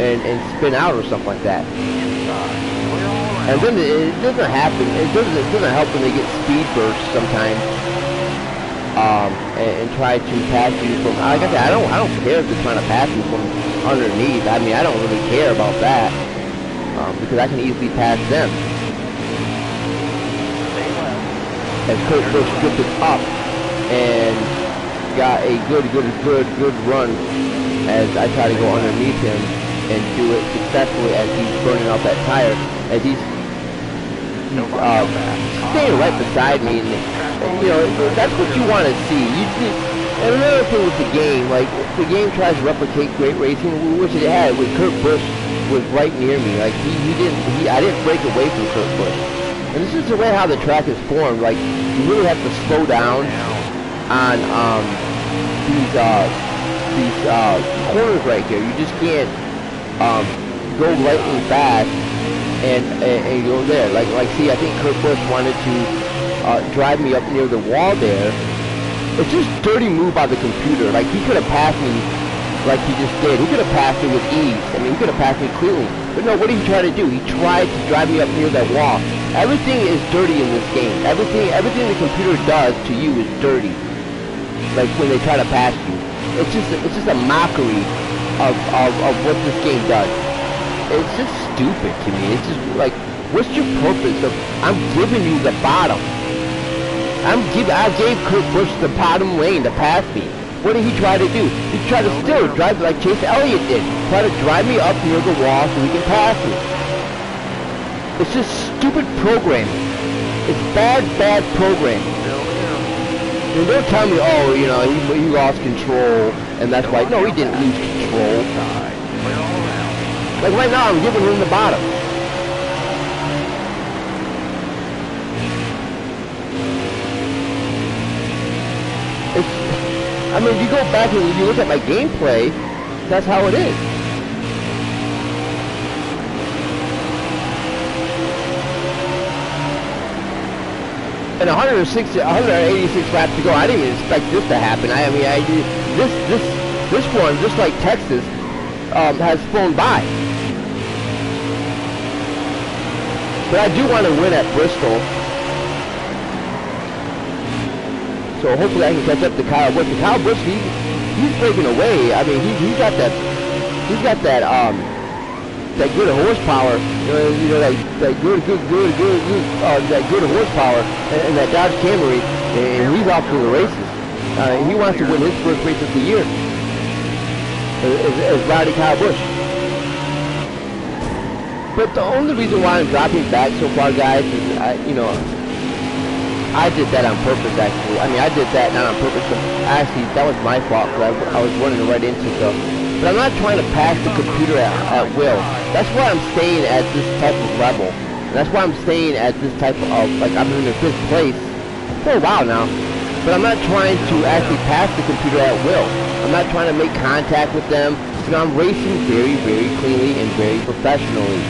and spin out or something like that. And then it doesn't happen. It doesn't help when they get speed bursts sometimes, and try to pass you from. Like I said, I don't care if they're trying to pass you from underneath. I mean, I don't really care about that, because I can easily pass them. As Kurt Busch drifted up and got a good run as I try to go underneath him and do it successfully as he's burning out that tire, as he's staying right beside me, and you know, that's what you want to see. And another thing with the game, like, the game tries to replicate great racing, which it had, when Kurt Busch was right near me. Like, I didn't break away from Kurt Busch. And this is the way how the track is formed. Like, you really have to slow down on these corners right here. You just can't go lightning fast and go there. Like, see, I think Kurt Busch wanted to drive me up near the wall there. It's just dirty move by the computer. Like, he could have passed me like he just did. He could have passed me with ease. I mean, he could have passed me cleanly. But no, what did he try to do? He tried to drive me up near that wall. Everything is dirty in this game. Everything the computer does to you is dirty. Like, when they try to pass you. It's just a mockery of what this game does. It's just stupid to me. It's just like, what's your purpose of, I'm giving you the bottom. I gave Kurt Busch the bottom lane to pass me. What did he try to do? He tried to still drive like Chase Elliott did. Try to drive me up near the wall so he can pass me. It's just stupid programming. It's bad programming. And don't tell me, oh, you know, he lost control, and that's why. No, he didn't lose control. Like, right now, I'm giving him the bottom. I mean, if you go back and you look at my gameplay, that's how it is. And 186 laps to go. I didn't even expect this to happen. I mean, this one, just like Texas, has flown by. But I do want to win at Bristol. So hopefully I can catch up to Kyle Busch. Kyle Busch, he's breaking away. I mean, he's got that good horsepower. You know, that good horsepower and that Dodge Camry, and he's off to the races. He wants to win his first race of the year. As Rowdy Kyle Busch. But the only reason why I'm dropping back so far, guys, is I did that on purpose, actually. I mean, I did that not on purpose. Actually, that was my fault, because I was running right into stuff. But I'm not trying to pass the computer at will. That's why I'm staying at this type of level. And that's why I'm staying at this type of, like, I'm in the 5th place for a while now. But I'm not trying to actually pass the computer at will. I'm not trying to make contact with them. You know, I'm racing very, very cleanly and very professionally.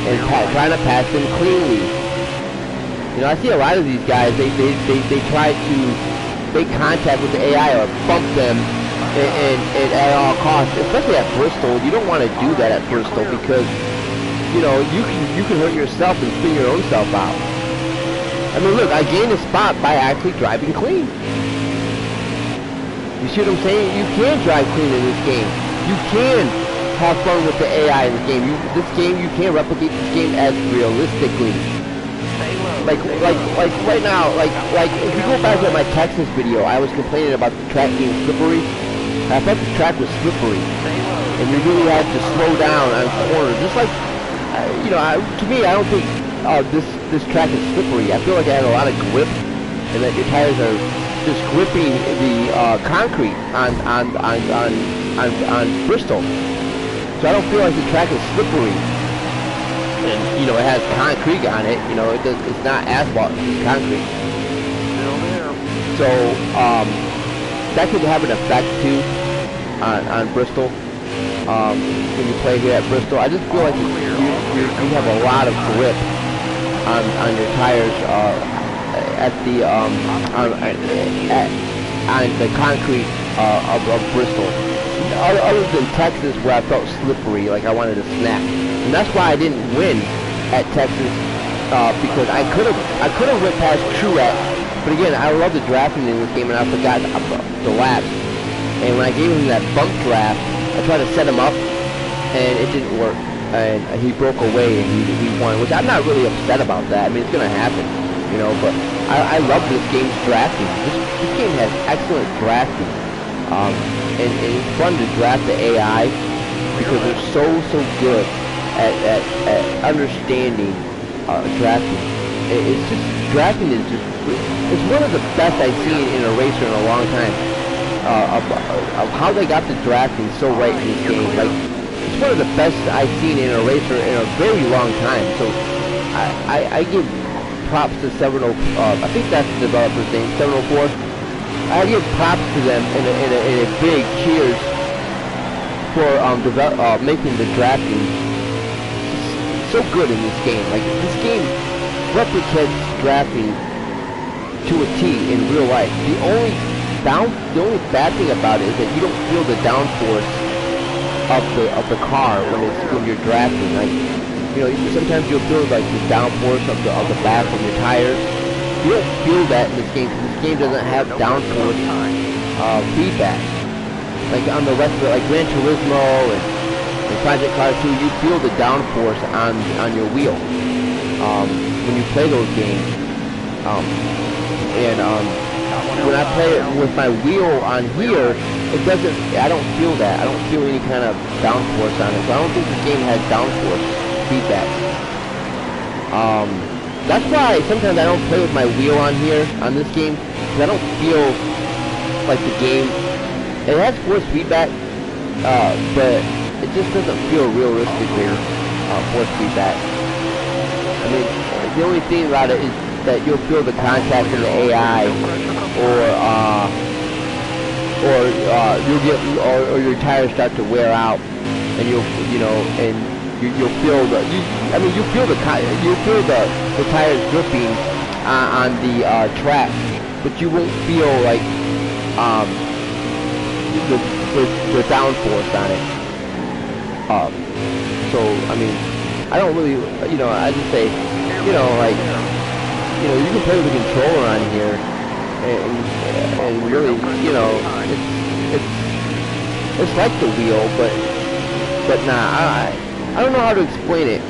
And trying to pass them cleanly. You know, I see a lot of these guys, they try to make contact with the AI or bump them and at all costs, especially at Bristol. You don't want to do that at Bristol because, you know, you can hurt yourself and spin your own self out. I mean, look, I gained a spot by actually driving clean. You see what I'm saying? You can drive clean in this game. You can have fun with the AI in this game. You can't replicate this game as realistically. Like right now, like if you go back to my Texas video, I was complaining about the track being slippery. I thought the track was slippery, and you really had to slow down on corners. Just like, you know, to me, I don't think this track is slippery. I feel like it had a lot of grip, and that your tires are just gripping the concrete on Bristol. So I don't feel like the track is slippery. And you know, it has concrete on it. You know, it's not asphalt, it's concrete. So that could have an effect too on Bristol. When you play here at Bristol, I just feel like you have a lot of grip on your tires at the on the concrete of Bristol. Other than Texas, where I felt slippery, like I wanted to snap, and that's why I didn't win at Texas, because I could have went past Truex, but again, I love the drafting in this game, and I forgot the laps, and when I gave him that bump draft, I tried to set him up, and it didn't work, and he broke away, and he won, which I'm not really upset about that. I mean, it's gonna happen, you know, but I love this game's drafting. This game has excellent drafting. And it's fun to draft the AI because they're so good at understanding drafting. It's just, drafting is just, it's one of the best I've seen in a racer in a long time. Of how they got the drafting so right in this game. Like, it's one of the best I've seen in a racer in a very long time. So I give props to 704. I think that's the developer's name, 704. I give props to them in a big cheers for making the drafting so good in this game. Like, this game replicates drafting to a T in real life. The only bad thing about it is that you don't feel the downforce of the car when you're drafting. Like, you know, sometimes you'll feel like the downforce of the back of your tires. You don't feel that in this game, because this game doesn't have downforce feedback. Like on the rest of it, like Gran Turismo and Project Cars 2, you feel the downforce on your wheel when you play those games. When I play it with my wheel on here, it doesn't. I don't feel that. I don't feel any kind of downforce on it. So I don't think this game has downforce feedback. That's why sometimes I don't play with my wheel on here, on this game, because I don't feel like the game, it has force feedback, but it just doesn't feel realistically force feedback. I mean, the only thing about it is that you'll feel the contact in the AI, or your tires start to wear out, and you'll feel the tires gripping on the track, but you won't feel like the downforce on it. So I mean, I don't really, I just say, like, you can play with the controller on here, and really, it's like the wheel, but nah, I don't know how to explain it.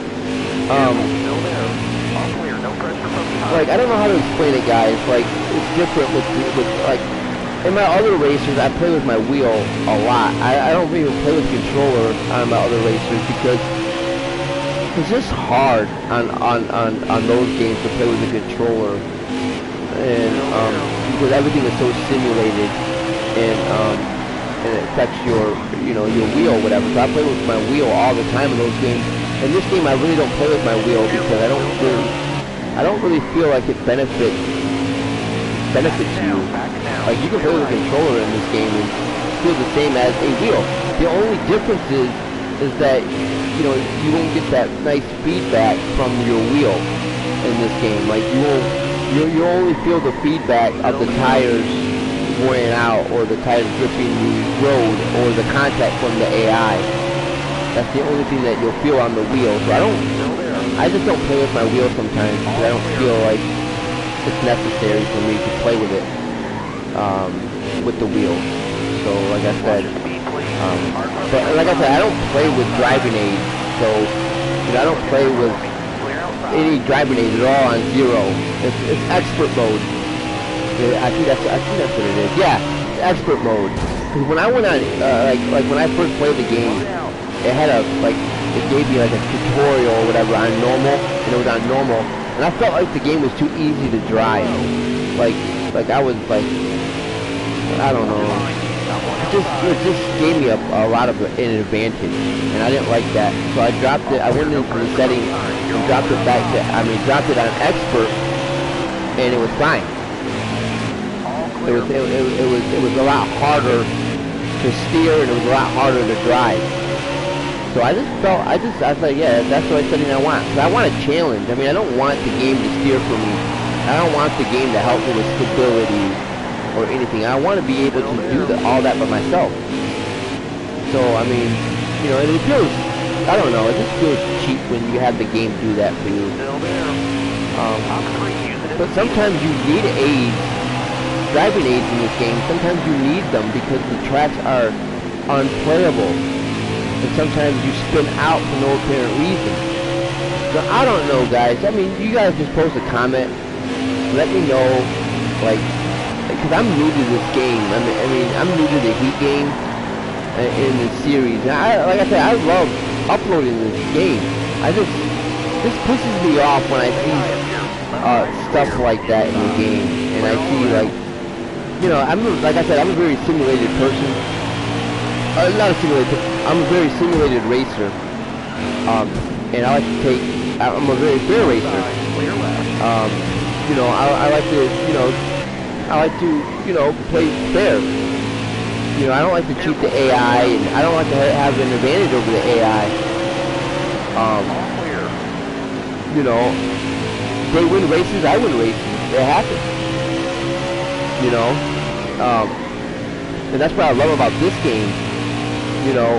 Like, I don't know how to explain it, guys. Like, it's different with like, in my other racers, I play with my wheel a lot. I don't even play with the controller on my other racers because it's just hard on those games to play with the controller, and because everything is so simulated, and it affects your wheel, whatever. So I play with my wheel all the time in those games. In this game, I really don't play with my wheel because I don't really feel like it benefits you. Like, you can play with a controller in this game and feel the same as a wheel. The only difference is that you won't get that nice feedback from your wheel in this game. Like, you only feel the feedback of the tires wearing out, or the tires gripping the road, or the contact from the AI. That's the only thing that you'll feel on the wheel. So I just don't play with my wheel sometimes because I don't feel like it's necessary for me to play with it with the wheel. So like I said, but like I said, I don't play with driving aids. So I don't play with any driving aids at all on zero. It's expert mode. I think that's what it is. Yeah, it's expert mode. Because when I went on, like when I first played the game, it had a, like, it gave me like a tutorial or whatever on normal, and it was on normal, and I felt like the game was too easy to drive. Like I was like, I don't know, it just gave me a lot of an advantage, and I didn't like that. So I dropped it. I went into the settings and dropped it back to, dropped it on expert, and it was fine. It was a lot harder to steer, and it was a lot harder to drive. So I thought, yeah, that's what setting I want. Because I want a challenge. I mean, I don't want the game to steer for me. I don't want the game to help me with stability or anything. I want to be able to do all that by myself. So, I mean, you know, it feels, I don't know, it just feels cheap when you have the game do that for you. But sometimes you need aids, driving aids in this game. Sometimes you need them because the tracks are unplayable. And sometimes you spin out for no apparent reason. So I don't know, guys. I mean, you guys just post a comment. Let me know, like, because I'm new to this game. I mean, I'm new to the Heat game in this series. And like I said, I love uploading this game. This pisses me off when I see stuff like that in the game, and I see, like, you know, like I said, I'm a very simulated person. Not a simulated. I'm a very simulated racer. And I like to take. I'm a very fair racer. You know, I like to, you know, play fair. You know, I don't like to cheat the AI, and I don't like to have an advantage over the AI. You know, they win races, I win races. It happens. You know, and that's what I love about this game. You know,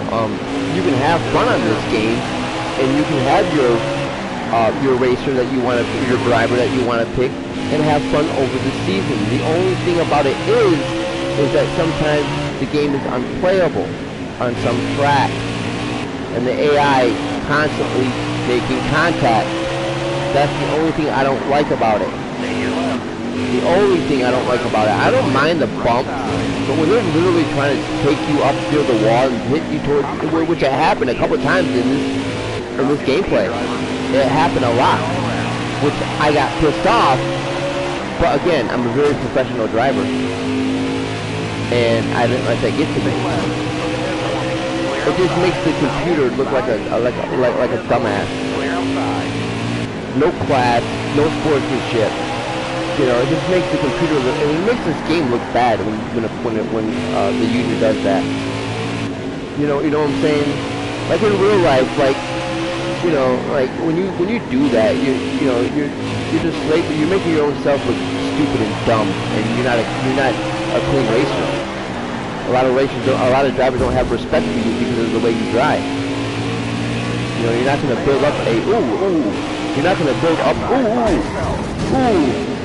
you can have fun on this game, and you can have your racer that you want to, your driver that you want to pick, and have fun over the season. The only thing about it is that sometimes the game is unplayable on some tracks, and the AI constantly making contact. That's the only thing I don't like about it. The only thing I don't like about it. I don't mind the bumps, but when they're literally trying to take you up near the wall and hit you towards, which it happened a couple times in this gameplay. It happened a lot, which I got pissed off. But again, I'm a very professional driver, and I didn't let that get to me. It just makes the computer look like a dumbass. No class, no sportsmanship. You know, it just makes the computer look, and it makes this game look bad when the user does that. You know what I'm saying? Like in real life, like, you know, like when you do that, you're just like, you're making your own self look stupid and dumb, and you're not a clean racer. A lot of drivers don't have respect for you because of the way you drive. You know, you're not going to build up a you're not going to build up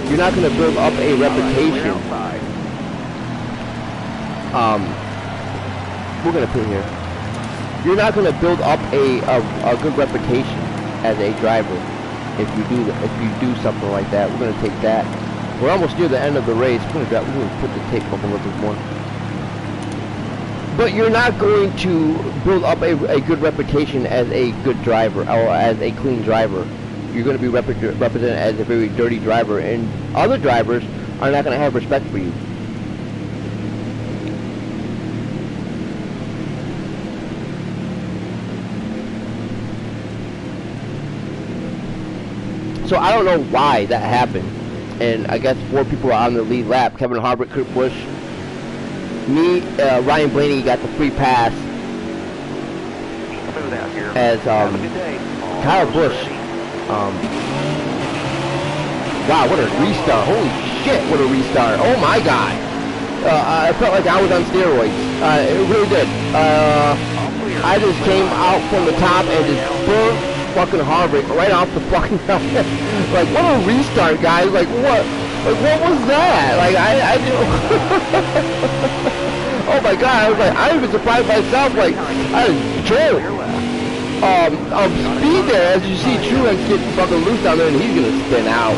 you're not going to build up a reputation. We're going to put here. You're not going to build up a good reputation as a driver if you do something like that. We're going to take that. We're almost near the end of the race. We're going to put the tape up a little bit more. But you're not going to build up a good reputation as a good driver or as a clean driver. You're going to be represented as a very dirty driver, and other drivers are not going to have respect for you. So I don't know why that happened, and I guess 4 people are on the lead lap. Kevin Harvick, Kurt Busch, me, Ryan Blaney got the free pass as Kyle Busch. Wow, what a restart. Holy shit, what a restart. Oh my god. I felt like I was on steroids. It really did. I just came out from the top and just burnt fucking Harvick right off the fucking like, what a restart, guys. Like, what was that? Like, I do. Oh my god, I was like, I was surprised myself. Like, I was chilling. Speed there, as you see Truex getting fucking loose down there, and he's gonna spin out.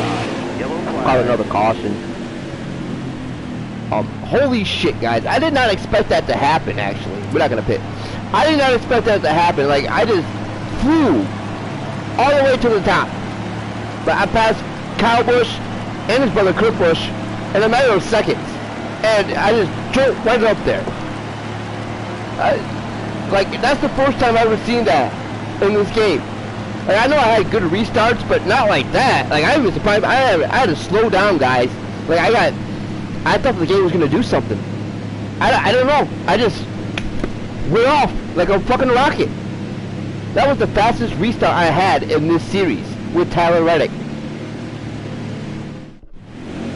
Probably another caution. Holy shit, guys. I did not expect that to happen, actually. We're not going to pit. I did not expect that to happen. Like, I just flew all the way to the top. But I passed Kyle Busch and his brother Kurt Busch in a matter of seconds. And I just jumped right up there. Like, that's the first time I've ever seen that in this game. Like, I know I had good restarts, but not like that. Like, I was surprised. I had to slow down, guys. Like, I thought the game was gonna do something. I don't know. I just went off like a fucking rocket. That was the fastest restart I had in this series with Tyler Reddick.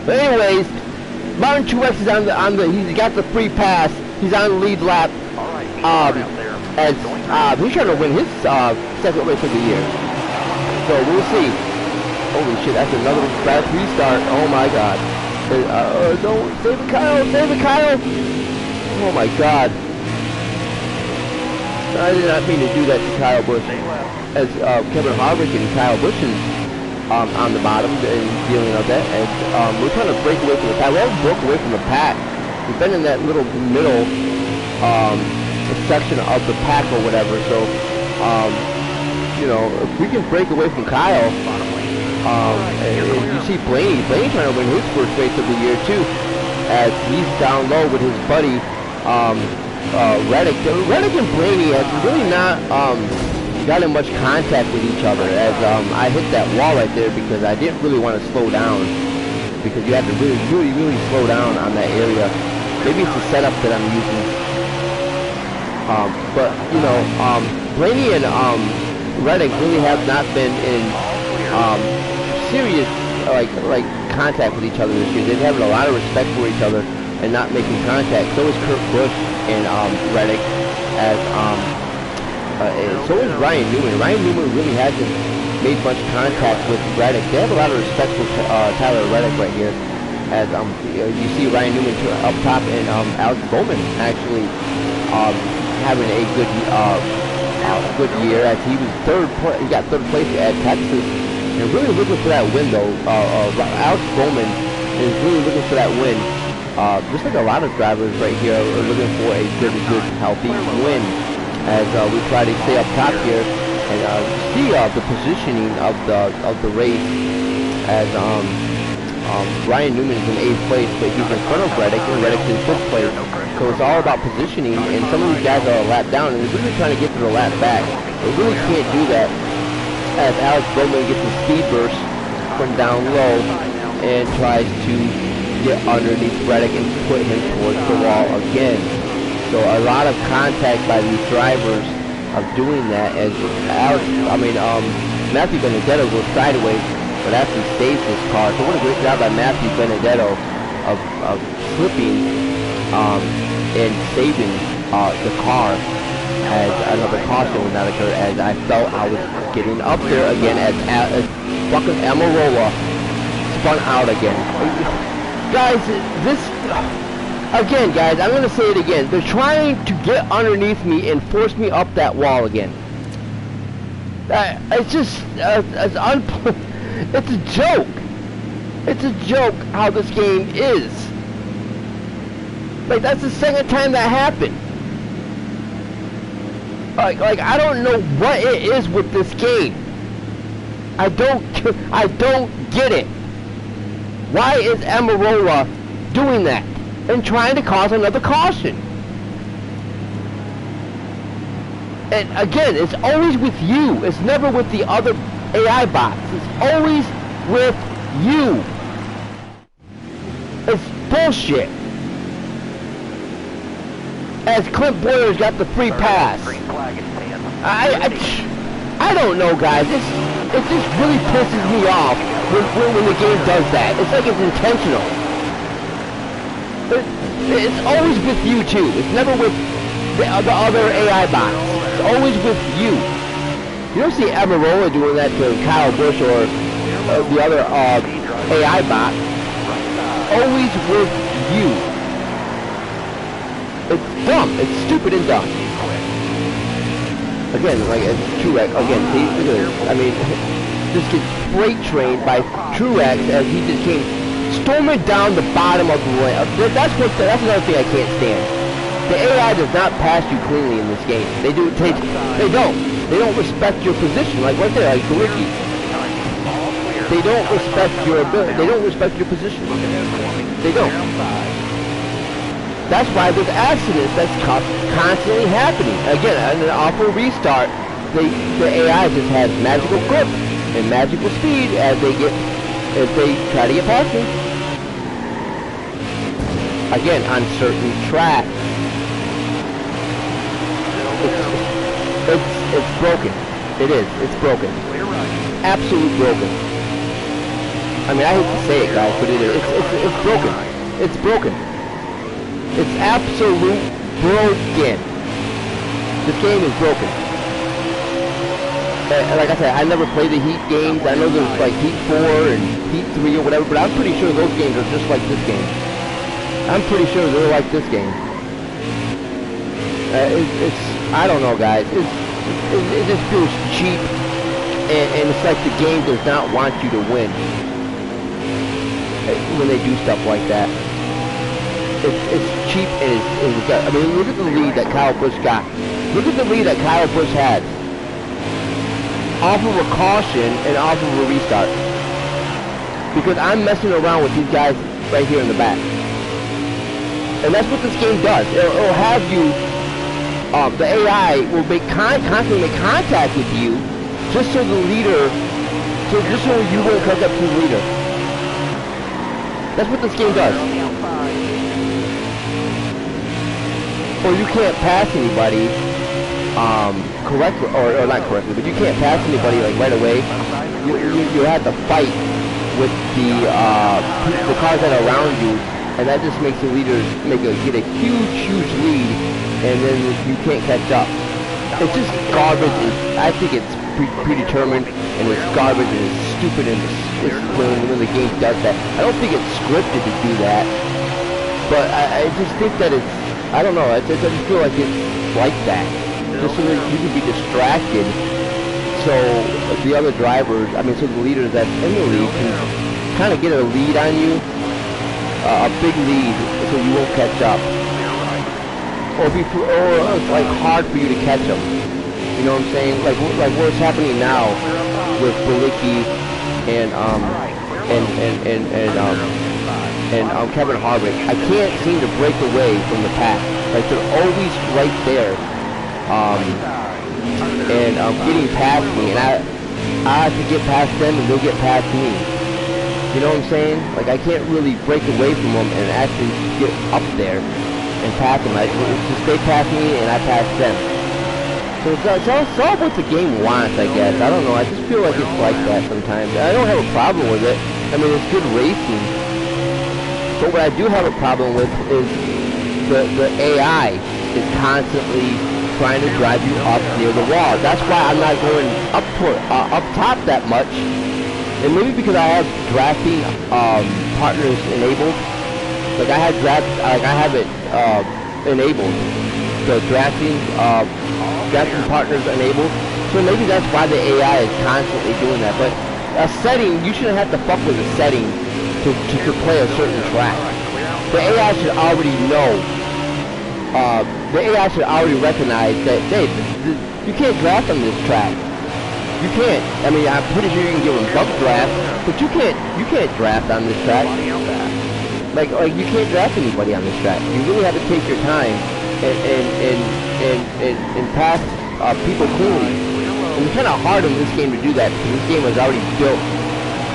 But anyways, Martin Truex is on the he's got the free pass. He's on the lead lap. As he's trying to win his second race of the year. So we'll see. Holy shit, that's another fast restart. Oh my god. Don't save it, Kyle, save it, Kyle. Oh my god. I did not mean to do that to Kyle Busch. As Kevin Harvick and Kyle Busch is on the bottom and dealing with that. And we're trying to break away from the pack. We haven't broke away from the pack. We've been in that little middle section of the pack or whatever. So, you know, if we can break away from Kyle, and you see Blaney trying to win his first race of the year too, as he's down low with his buddy Reddick. Reddick and Blaney have really not gotten much contact with each other, as I hit that wall right there because I didn't really want to slow down, because you have to really slow down on that area. Maybe it's the setup that I'm using. But you know, Blaney and Reddick really have not been in serious like contact with each other this year. They're having a lot of respect for each other and not making contact. So is Kurt Busch and Reddick, as so is Ryan Newman. Ryan Newman really hasn't made much contact with Reddick. They have a lot of respect for Tyler Reddick right here, as you see Ryan Newman up top, and Alex Bowman actually having a good year, as he was he got third place at Texas, and really looking for that win though. Alex Bowman is really looking for that win. Just like a lot of drivers right here are looking for a good healthy win, as we try to stay up top here and see the positioning of the race, as Ryan Newman is in 8th place, but he's in front of Reddick, and Reddick's in 5th place. So it's all about positioning, and some of these guys are a lap down, and they're really trying to get to the lap back. They really can't do that, as Alex Bowman gets a speed burst from down low and tries to get underneath Reddick and put him towards the wall again. So a lot of contact by these drivers of doing that, as Matthew Benedetto goes sideways, but actually saves his car. So what a great job by Matthew Benedetto of slipping and saving the car, as another caution would not occur, as I felt I was getting up there again, as fucking Amarola spun out again. Guys, again, guys, I'm going to say it again. They're trying to get underneath me and force me up that wall again. It's just, it's a joke. It's a joke how this game is. Like, that's the second time that happened. Like I don't know what it is with this game. I don't get it. Why is Amarola doing that and trying to cause another caution? And again, it's always with you. It's never with the other AI bots. It's always with you. It's bullshit. As Clint Boyer's got the free pass. I don't know, guys. It just really pisses me off when the game does that. It's like it's intentional. It's always with you too. It's never with the other AI bots. It's always with you. You don't see Amarola doing that to Kyle Busch or the other AI bot. Always with you. It's dumb. It's stupid and dumb. Again, like Truex. Again, see, look at this. I mean, just gets freight trained by Truex, as he just came storming down the bottom of the lane. That's another thing I can't stand. The AI does not pass you cleanly in this game. They don't. They don't respect your position. Like right there, like Bladesxonly. They don't respect your ability. They don't respect your position. They don't. That's why there's accidents that's constantly happening. Again, off a restart, the AI just has magical grip and magical speed as they try to get past me. Again, on certain tracks. It's broken. It is. It's broken. Absolute broken. I mean, I hate to say it, guys, but it is. It's broken. It's broken. It's absolute broken. This game is broken. Like I said, I never played the Heat games. I know there's like Heat 4 and Heat 3 or whatever, but I'm pretty sure those games are just like this game. I'm pretty sure they're like this game. I don't know, guys. It just feels cheap, and it's like the game does not want you to win when they do stuff like that. It's cheap and it's I mean, look at the lead that Kyle Busch got. Look at the lead that Kyle Busch had. Off of a caution and off of a restart. Because I'm messing around with these guys right here in the back. And that's what this game does. It'll have you, the AI will constantly make contact with you just so the leader, just so you won't catch up to the leader. That's what this game does. Or you can't pass anybody correctly, or not correctly, but you can't pass anybody like right away. You have to fight with the cars that are around you, and that just makes the leaders get a huge lead, and then you can't catch up. It's just garbage. I think it's predetermined, and it's garbage, and it's stupid, and it's when the game does that. I don't think it's scripted to do that, but I just think that it's, I don't know, I just feel like it's like that, just so that you can be distracted, so the other drivers, I mean, so the leaders that's in the lead can kind of get a lead on you, a big lead, so you won't catch up, or it's like hard for you to catch them. You know what I'm saying? Like what's happening now with Bladesxonly and Kevin Harvick. I can't seem to break away from the pack. Like they're always right there, and getting past me, and I have to get past them, and they'll get past me. You know what I'm saying? Like I can't really break away from them and actually get up there and pass them. It's just they pass me and I pass them. So it's all what the game wants, I guess. I don't know. I just feel like it's like that sometimes. I don't have a problem with it. I mean, it's good racing. But what I do have a problem with is the AI is constantly trying to drive you up near the wall. That's why I'm not going up top that much. And maybe because I have drafting partners enabled. Like I have it enabled. The drafting partners enabled. So maybe that's why the AI is constantly doing that. But a setting, you shouldn't have to fuck with a setting to play a certain track. The AI should already know. The AI should already recognize that, hey, you can't draft on this track. You can't. I mean, I'm pretty sure you can give them bug draft, but you can't draft on this track. Like you can't draft anybody on this track. You really have to take your time and pass people cleanly. And it's kind of hard in this game to do that because this game was already built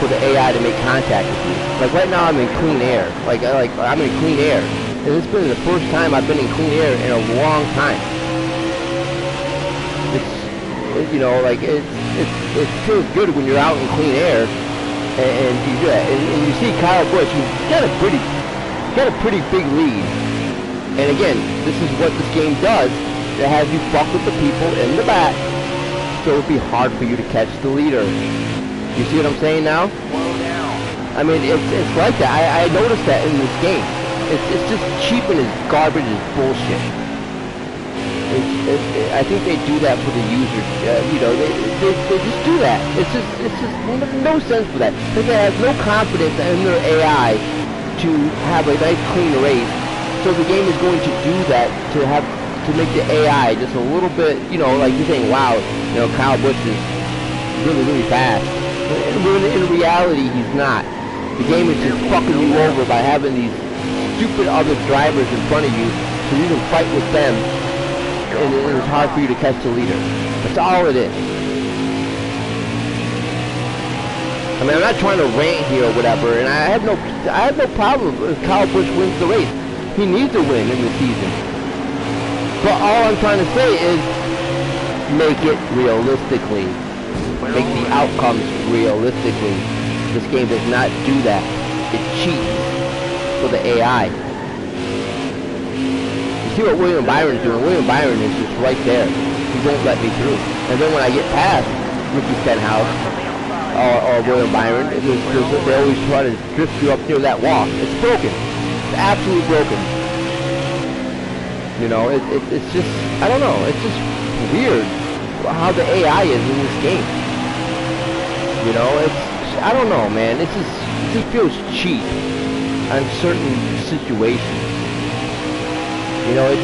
for the AI to make contact with you. Like right now, I'm in clean air. Like I'm in clean air, and this has been the first time I've been in clean air in a long time. You know, like it feels good when you're out in clean air, and you do that. And you see Kyle Busch, he's got a pretty big lead. And again, this is what this game does. It has you fuck with the people in the back, so it'll be hard for you to catch the leader. You see what I'm saying now? I mean, it's like that. I noticed that in this game. It's just cheap and it's garbage, it's bullshit. I think they do that for the user. You know, they just do that. It's just no sense for that. Because they have no confidence in their AI to have a nice clean race. So the game is going to do that to make the AI just a little bit, you know, like you're saying, wow, you know, Kyle Busch is really fast. When in reality, he's not. The game is just fucking you over by having these stupid other drivers in front of you, so you can fight with them, and it's hard for you to catch the leader. That's all it is. I mean, I'm not trying to rant here or whatever, and I have no problem if Kyle Busch wins the race. He needs to win in the season. But all I'm trying to say is make it realistically. Make the outcomes realistically. This game does not do that. It cheats for the AI. You see what William Byron's doing? William Byron is just right there. He won't let me through. And then when I get past Ricky Stenhouse or William Byron, they always try to drift you up near that wall. It's broken. It's absolutely broken. You know, it's just, I don't know, it's just weird how the AI is in this game. You know, I don't know, man, it just feels cheap on certain situations. You know, it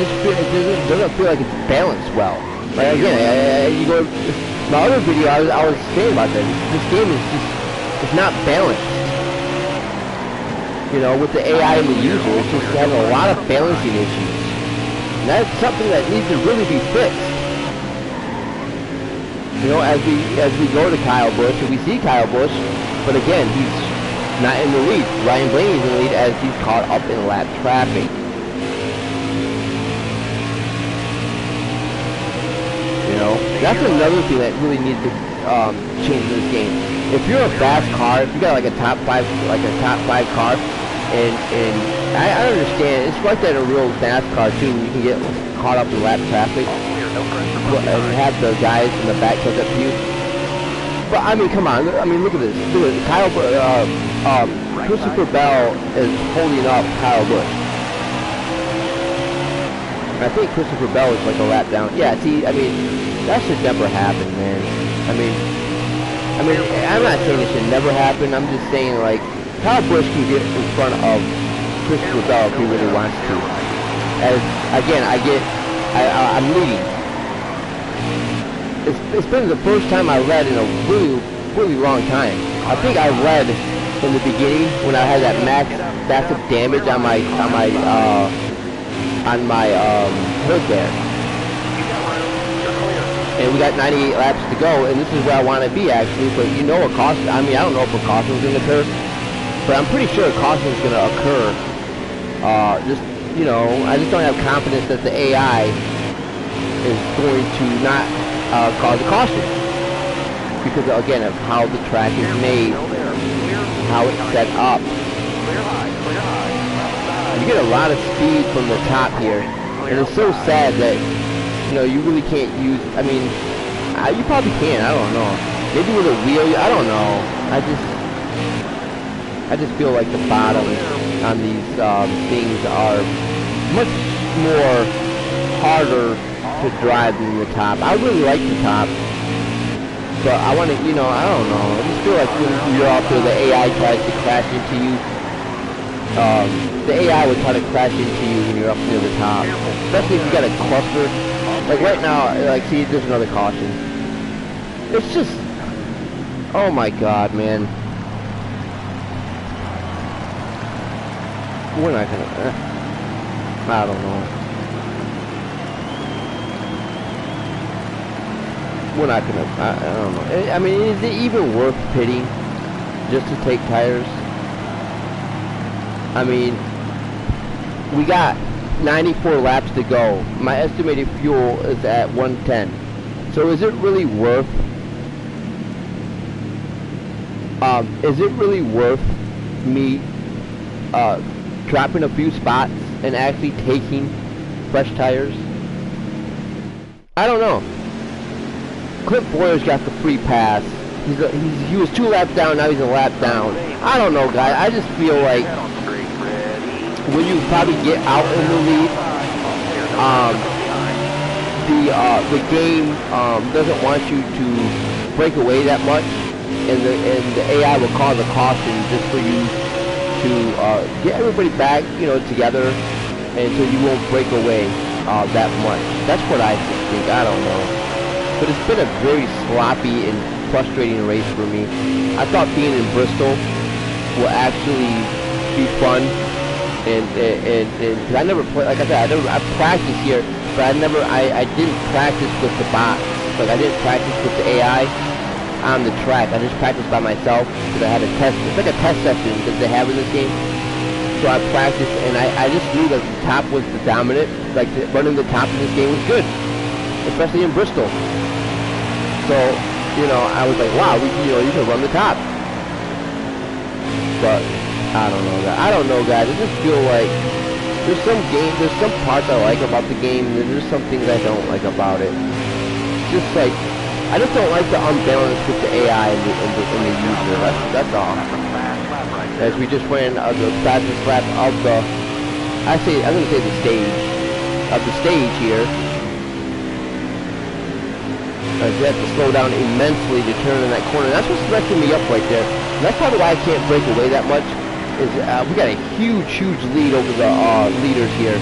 doesn't feel like it's balanced well. Like again, you go, my other video I was saying about that, this game is just, it's not balanced. You know, with the AI and the user, it's just having a lot of balancing issues. And that's something that needs to really be fixed. You know, as we go to Kyle Busch, and we see Kyle Busch, but again, he's not in the lead. Ryan Blaney's in the lead as he's caught up in lap traffic. You know, that's another thing that really needs to change in this game. If you're a fast car, if you got like a top five car, and I understand, it's like that in a real NASCAR too, you can get caught up in lap traffic and have the guys in the back catch up to you. But I mean, come on, I mean, look at this. Christopher Bell is holding up Kyle Busch. I think Christopher Bell is like a lap down. Yeah, see, I mean, that should never happen, man. I mean, I'm not saying it should never happen. I'm just saying, like, Kyle Busch can get in front of Christopher Bell if he really wants to. As again, I'm leading. It's been the first time I led in a really long time. I think I led in the beginning when I had that massive damage on my hood there. And we got 98 laps to go, and this is where I want to be actually. But you know, I don't know if a caution is going to occur, but I'm pretty sure a caution is going to occur. Just, you know, I just don't have confidence that the AI is going to not cause a caution, because again of how the track is made, how it's set up. You get a lot of speed from the top here, and it's so sad that, you know, you really can't use, I mean, you probably can, I don't know. Maybe with a wheel, I don't know. I just feel like the bottoms on these things are much more harder to drive than the top. I really like the top, but I want to, you know, I don't know. I just feel like when you're out there, the AI tries to crash into you. The AI would try to crash into you when you're up near the top, especially if you got a cluster. Like right now, like, see, there's another caution. It's just, oh my god, man. We're not gonna, I don't know. We're not gonna, I don't know. I mean, is it even worth pitting just to take tires? I mean, we got 94 laps to go. My estimated fuel is at 110. So is it really worth, me dropping a few spots and actually taking fresh tires? I don't know. Cliff Boyer's got the free pass. He was 2 laps down, now he's a lap down. I don't know, guys. I just feel like when you probably get out in the lead, the game doesn't want you to break away that much, and the AI will cause a caution just for you to get everybody back, you know, together, and so you won't break away that much. That's what I think. I don't know, but it's been a very sloppy and frustrating race for me. I thought being in Bristol will actually be fun, and cause I never play, like I said, I practiced here, but I didn't practice with the bots. Like I didn't practice with the AI on the track. I just practiced by myself because I had a test. It's like a test session that they have in this game. So I practiced, and I just knew that the top was the dominant. Like running the top in this game was good, especially in Bristol. So you know, I was like, wow, you can run the top. But I don't know, guys. I don't know, guys. I just feel like there's some parts I like about the game, and there's some things I don't like about it. Just like, I just don't like the unbalance with the AI and the user. That's all. As we just ran the fastest lap of the, I'm gonna say the stage here. You have to slow down immensely to turn in that corner. That's what's messing me up right there. And that's probably why I can't break away that much. Is we got a huge lead over the leaders here.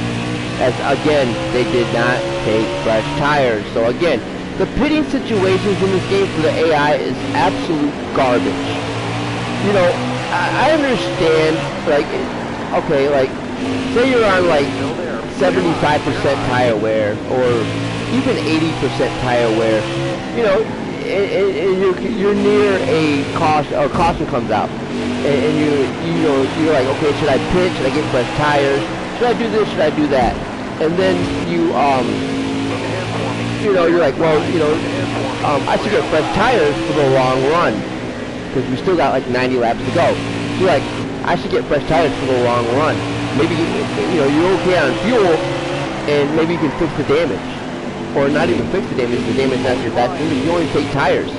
As again, they did not take fresh tires. So again, the pitting situations in this game for the AI is absolute garbage. You know, I understand, like, okay, like, say you're on like 75% tire wear or even 80% tire wear. You know, and you're near a caution comes out, and you're like, okay, should I pit? Should I get fresh tires? Should I do this? Should I do that? And then you're like, well, I should get fresh tires for the long run because we still got like 90 laps to go. So you're like, I should get fresh tires for the long run. Maybe you're okay on fuel, and maybe you can fix the damage. Or not even fix the damage not your best. You only take tires.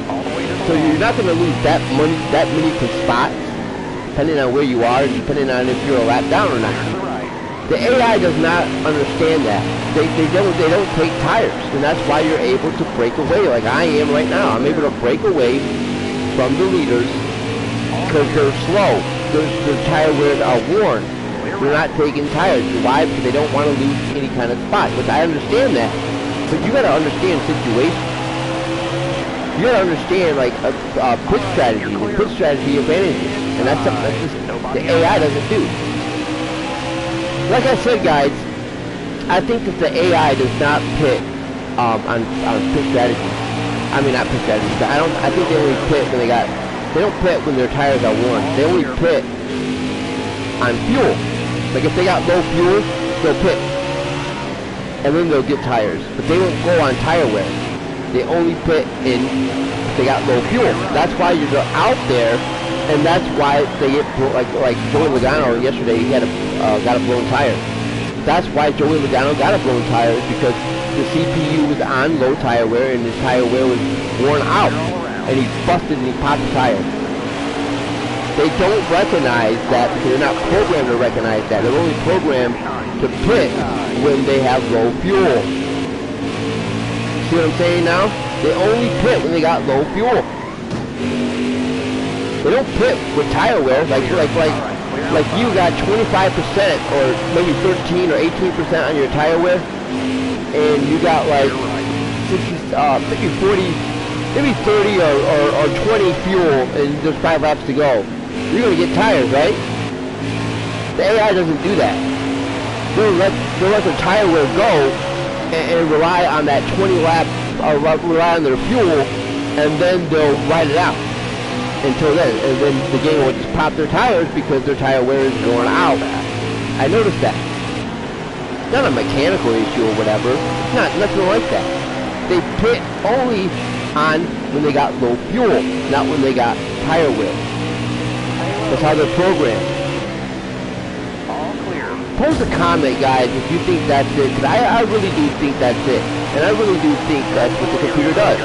So you're not going to lose that many spots, depending on where you are, depending on if you're a lap down or not. The AI does not understand that. They don't take tires, and that's why you're able to break away like I am right now. I'm able to break away from the leaders because they're slow. Their tire wears are worn. They're not taking tires. Why? Because they don't want to lose any kind of spot, which I understand that. But you gotta understand situations. You gotta understand like pit strategy and pit strategy advantages, and that's something that just the AI doesn't do. Like I said, guys, I think that the AI does not pit on pit strategy. I mean, not pit strategy, but I think they only pit when they don't pit when their tires are worn. They only pit on fuel. Like if they got low fuel, they'll pit. And then they'll get tires, but they won't go on tire wear. They only pit in if they got low fuel. That's why you're out there, and that's why they get like Joey Logano yesterday. He had got a blown tire. That's why Joey Logano got a blown tire, because the CPU was on low tire wear, and his tire wear was worn out, and he busted and he popped the tire. They don't recognize that because they're not programmed to recognize that. They're only programmed to pit when they have low fuel. See what I'm saying now? They only pit when they got low fuel. They don't pit with tire wear. Like you got 25% or maybe 13 or 18% on your tire wear, and you got like 60, maybe 40, maybe 30 or 20 fuel, and there's 5 laps to go. You're gonna get tires, right? The AI doesn't do that. They'll let their tire wear go and rely on that 20 lap, rely on their fuel, and then they'll ride it out until then. And then the game will just pop their tires because their tire wear is going out. I noticed that. It's not a mechanical issue or whatever. It's not nothing like that. They pit only on when they got low fuel, not when they got tire wear. That's how they're programmed. Post a comment, guys, if you think that's it, because I really do think that's it, and I really do think that's what the computer does.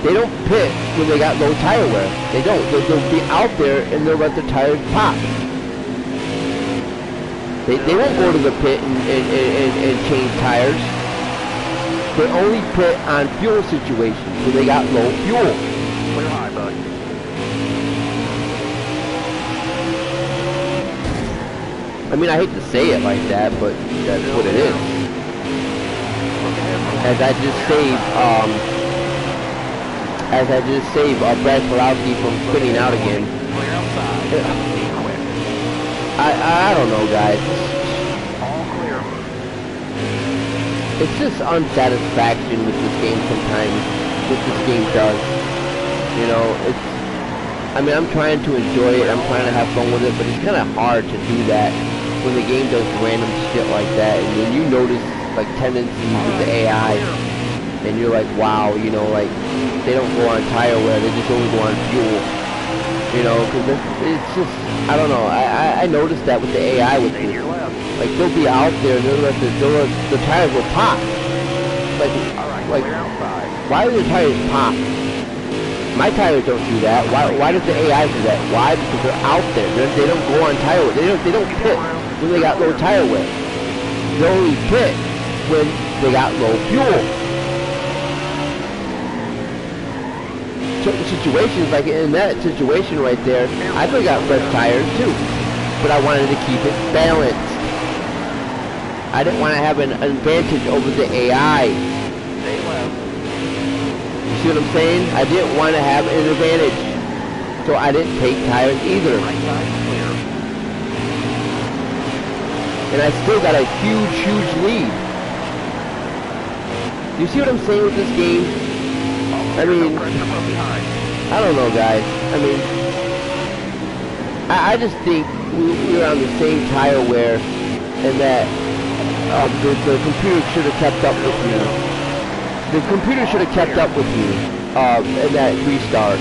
They don't pit when they got low tire wear. They don't. They'll be out there and they'll let their tires pop. They won't go to the pit and change tires. They only pit on fuel situations when they got low fuel. Clear high, bud. I mean, I hate to say it like that, but that's what it is. As I just saved Bladesxonly from spinning out again. Clear outside. Be quick. I don't know, guys. All clear. It's just unsatisfaction with this game sometimes. What this game does. You know, I mean, I'm trying to enjoy it. I'm trying to have fun with it, but it's kind of hard to do that when the game does random shit like that, and then you notice like tendencies with the AI, and you're like, wow, you know, like they don't go on tire wear, they just only go on fuel. You know, because it's just, I don't know. I noticed that with the AI with this. Like they'll be out there and the tires will pop. Like why do the tires pop? My tires don't do that. Why does the AI do that? Why? Because they're out there. They don't go on tire wear. They don't pit when they got low tire wear. They only pit when they got low fuel. Certain situations, like in that situation right there, I could have got fresh tires too, but I wanted to keep it balanced. I didn't want to have an advantage over the AI. You see what I'm saying? I didn't want to have an advantage, so I didn't take tires either. And I still got a huge lead. You see what I'm saying with this game? I mean, I don't know, guys. I mean, I just think we're on the same tire wear, and that the computer should have kept up with me. The computer should have kept up with me in that restart.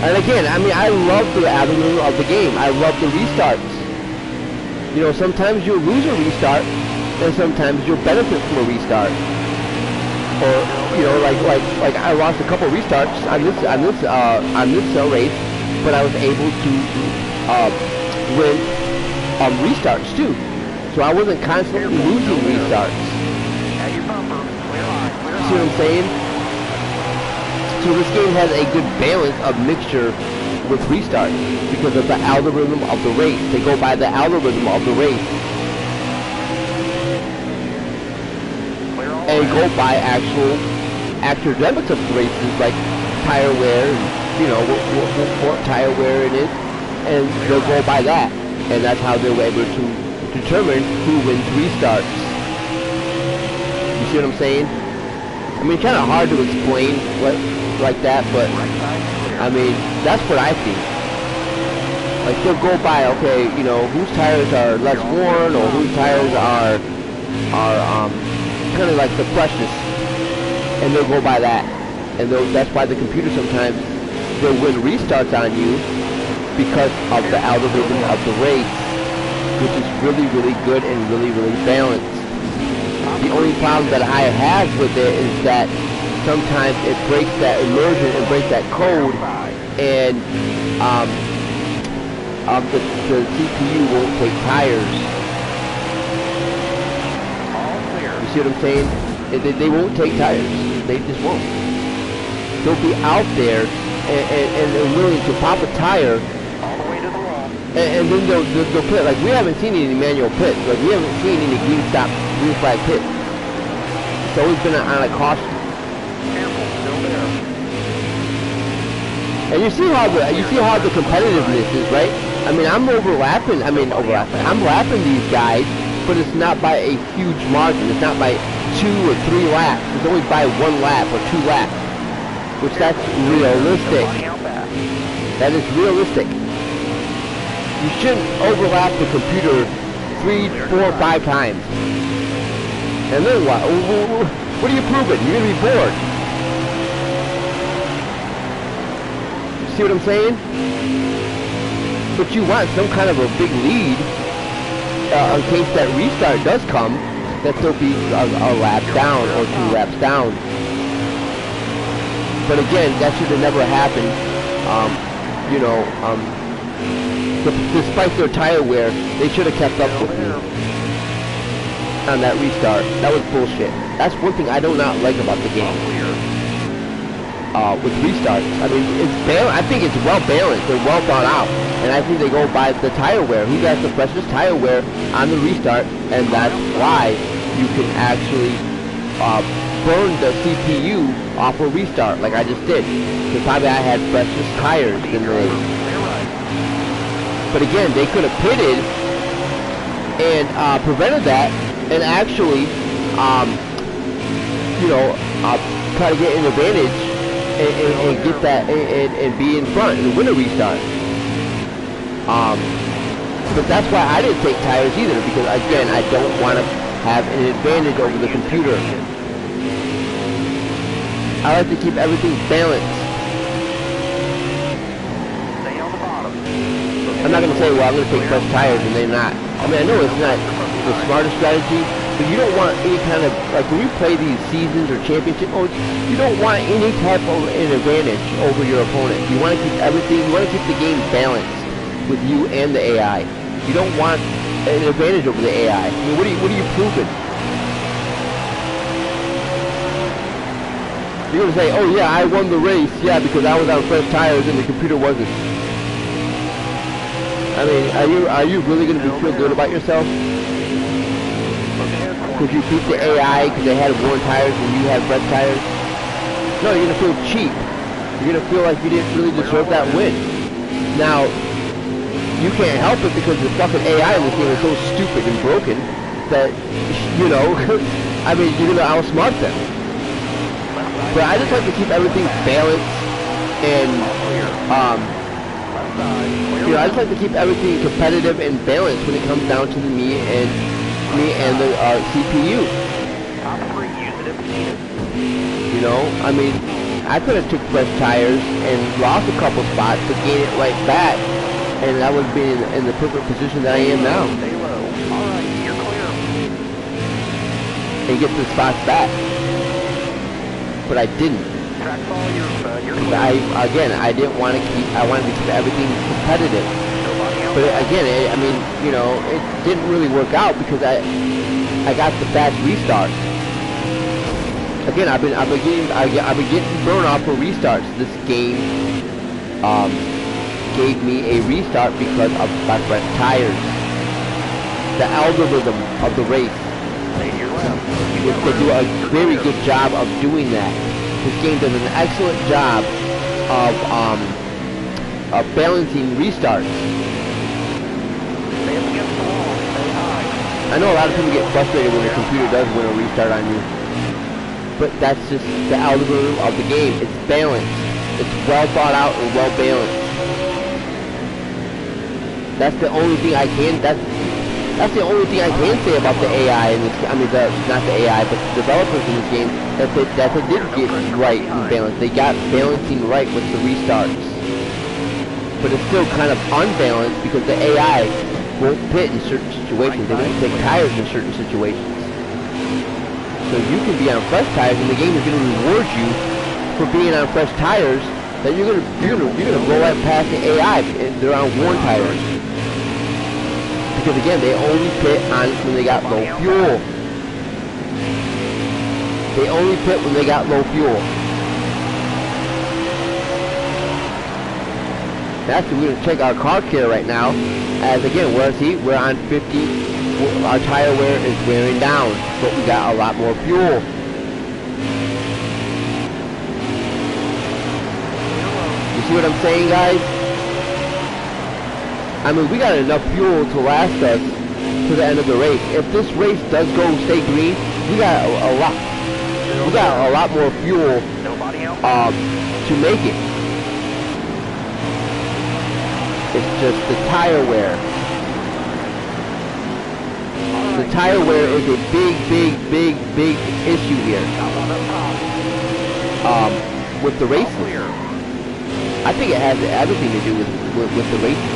And again, I mean, I love the avenue of the game. I love the restarts. You know, sometimes you'll lose a restart, and sometimes you'll benefit from a restart. Or, you know, like I lost a couple restarts on this race, but I was able to win restarts too. So I wasn't constantly losing restarts. See what I'm saying? So this game has a good balance of mixture with restarts because of the algorithm of the race. They go by the algorithm of the race. And go by actual academics of the races, like tire wear, and, you know, what tire wear it is, and they'll go by that. And that's how they were able to determine who wins restarts. You see what I'm saying? I mean, it's kind of hard to explain like that, but I mean, that's what I think. Like, they'll go by, okay, you know, whose tires are less worn, or whose tires are kind of like the freshness, and they'll go by that. And that's why the computer sometimes, they'll win restarts on you because of the algorithm of the race, which is really good and really balanced. The only problem that I have with it is that sometimes it breaks that immersion and breaks that code, and the CPU won't take tires. You see what I'm saying? They won't take tires. They just won't. They'll be out there and they're willing to pop a tire, and then they'll pit. Like, we haven't seen any manual pits. Like, we haven't seen any green flag pits. It's always been on a caution. And you see how the competitiveness is, right? I mean, I'm lapping these guys, but it's not by a huge margin. It's not by 2 or 3 laps. It's only by 1 lap or 2 laps, which that's realistic. That is realistic. You shouldn't overlap the computer 3, 4, 5 times. And then what? What are you proving? You're gonna be bored. See what I'm saying? But you want some kind of a big lead in case that restart does come, that there'll be a lap down or 2 laps down. But again, that should have never happened. You know, Despite their tire wear, they should have kept up with me on that restart. That was bullshit. That's one thing I do not like about the game. With restarts, I mean, I think it's well balanced. They're well thought out, and I think they go by the tire wear. Who got the freshest tire wear on the restart, and that's why you can actually burn the CPU off a restart, like I just did. Because probably I had freshest tires than they. But again, they could have pitted and prevented that, and actually, try to get an advantage and get that and be in front and win a restart. But that's why I didn't take tires either, because again, I don't want to have an advantage over the computer. I like to keep everything balanced. Stay on the bottom. I'm not going to say, well, I'm going to take fresh tires, and they're not. I mean, I know it's not the smartest strategy, but you don't want any kind of, like when you play these seasons or championship modes, you don't want any type of an advantage over your opponent. You want to keep everything, you want to keep the game balanced with you and the AI. You don't want an advantage over the AI. I mean, what are you proving? You're going to say, oh yeah, I won the race, yeah, because I was on fresh tires and the computer wasn't. I mean, are you really going to feel good about yourself? Because you beat the AI because they had worn tires and you had fresh tires? No, you're going to feel cheap. You're going to feel like you didn't really deserve that win. Now, you can't help it because the fucking AI in this game is so stupid and broken that, I mean, you're going to outsmart them. But I just like to keep everything balanced and, I just like to keep everything competitive and balanced when it comes down to me and the CPU. I mean, I could have took fresh tires and lost a couple spots to gain it right back, and I would be in the perfect position that I am now. Stay low. All right, you're clear. And get the spots back. But I didn't. Track all yours, bud. You're clear. I didn't want to I wanted to keep everything competitive. But again, I mean, it didn't really work out because I got the fast restart. Again, I've been getting burned off for restarts. This game gave me a restart because of my fresh tires. The algorithm of the race. Stay to your left. They do a very good job of doing that. This game does an excellent job of balancing restarts. Stay up against the wall. Stay high. I know a lot of people get frustrated when the computer does win a restart on you. But that's just the algorithm of the game. It's balanced. It's well thought out and well balanced. That's the only thing I can. That's the only thing I can say about the AI in this. I mean, not the AI, but the developers in this game. That they did get right and balanced. They got balancing right with the restarts. But it's still kind of unbalanced because the AI won't pit in certain situations. They won't take tires in certain situations. So you can be on fresh tires, and the game is going to reward you for being on fresh tires. That you're gonna go right past the AI if they're on worn tires. Because again, they only pit on when they got low fuel. They only pit when they got low fuel. Actually, we're gonna check our car care right now. As again, we're on 50. Our tire wear is wearing down, but we got a lot more fuel. You see what I'm saying, guys? I mean, we got enough fuel to last us to the end of the race. If this race does stay green, we got a lot more fuel to make it. It's just the tire wear. The tire wear is a big issue here. With the races. I think it has everything to do with the races.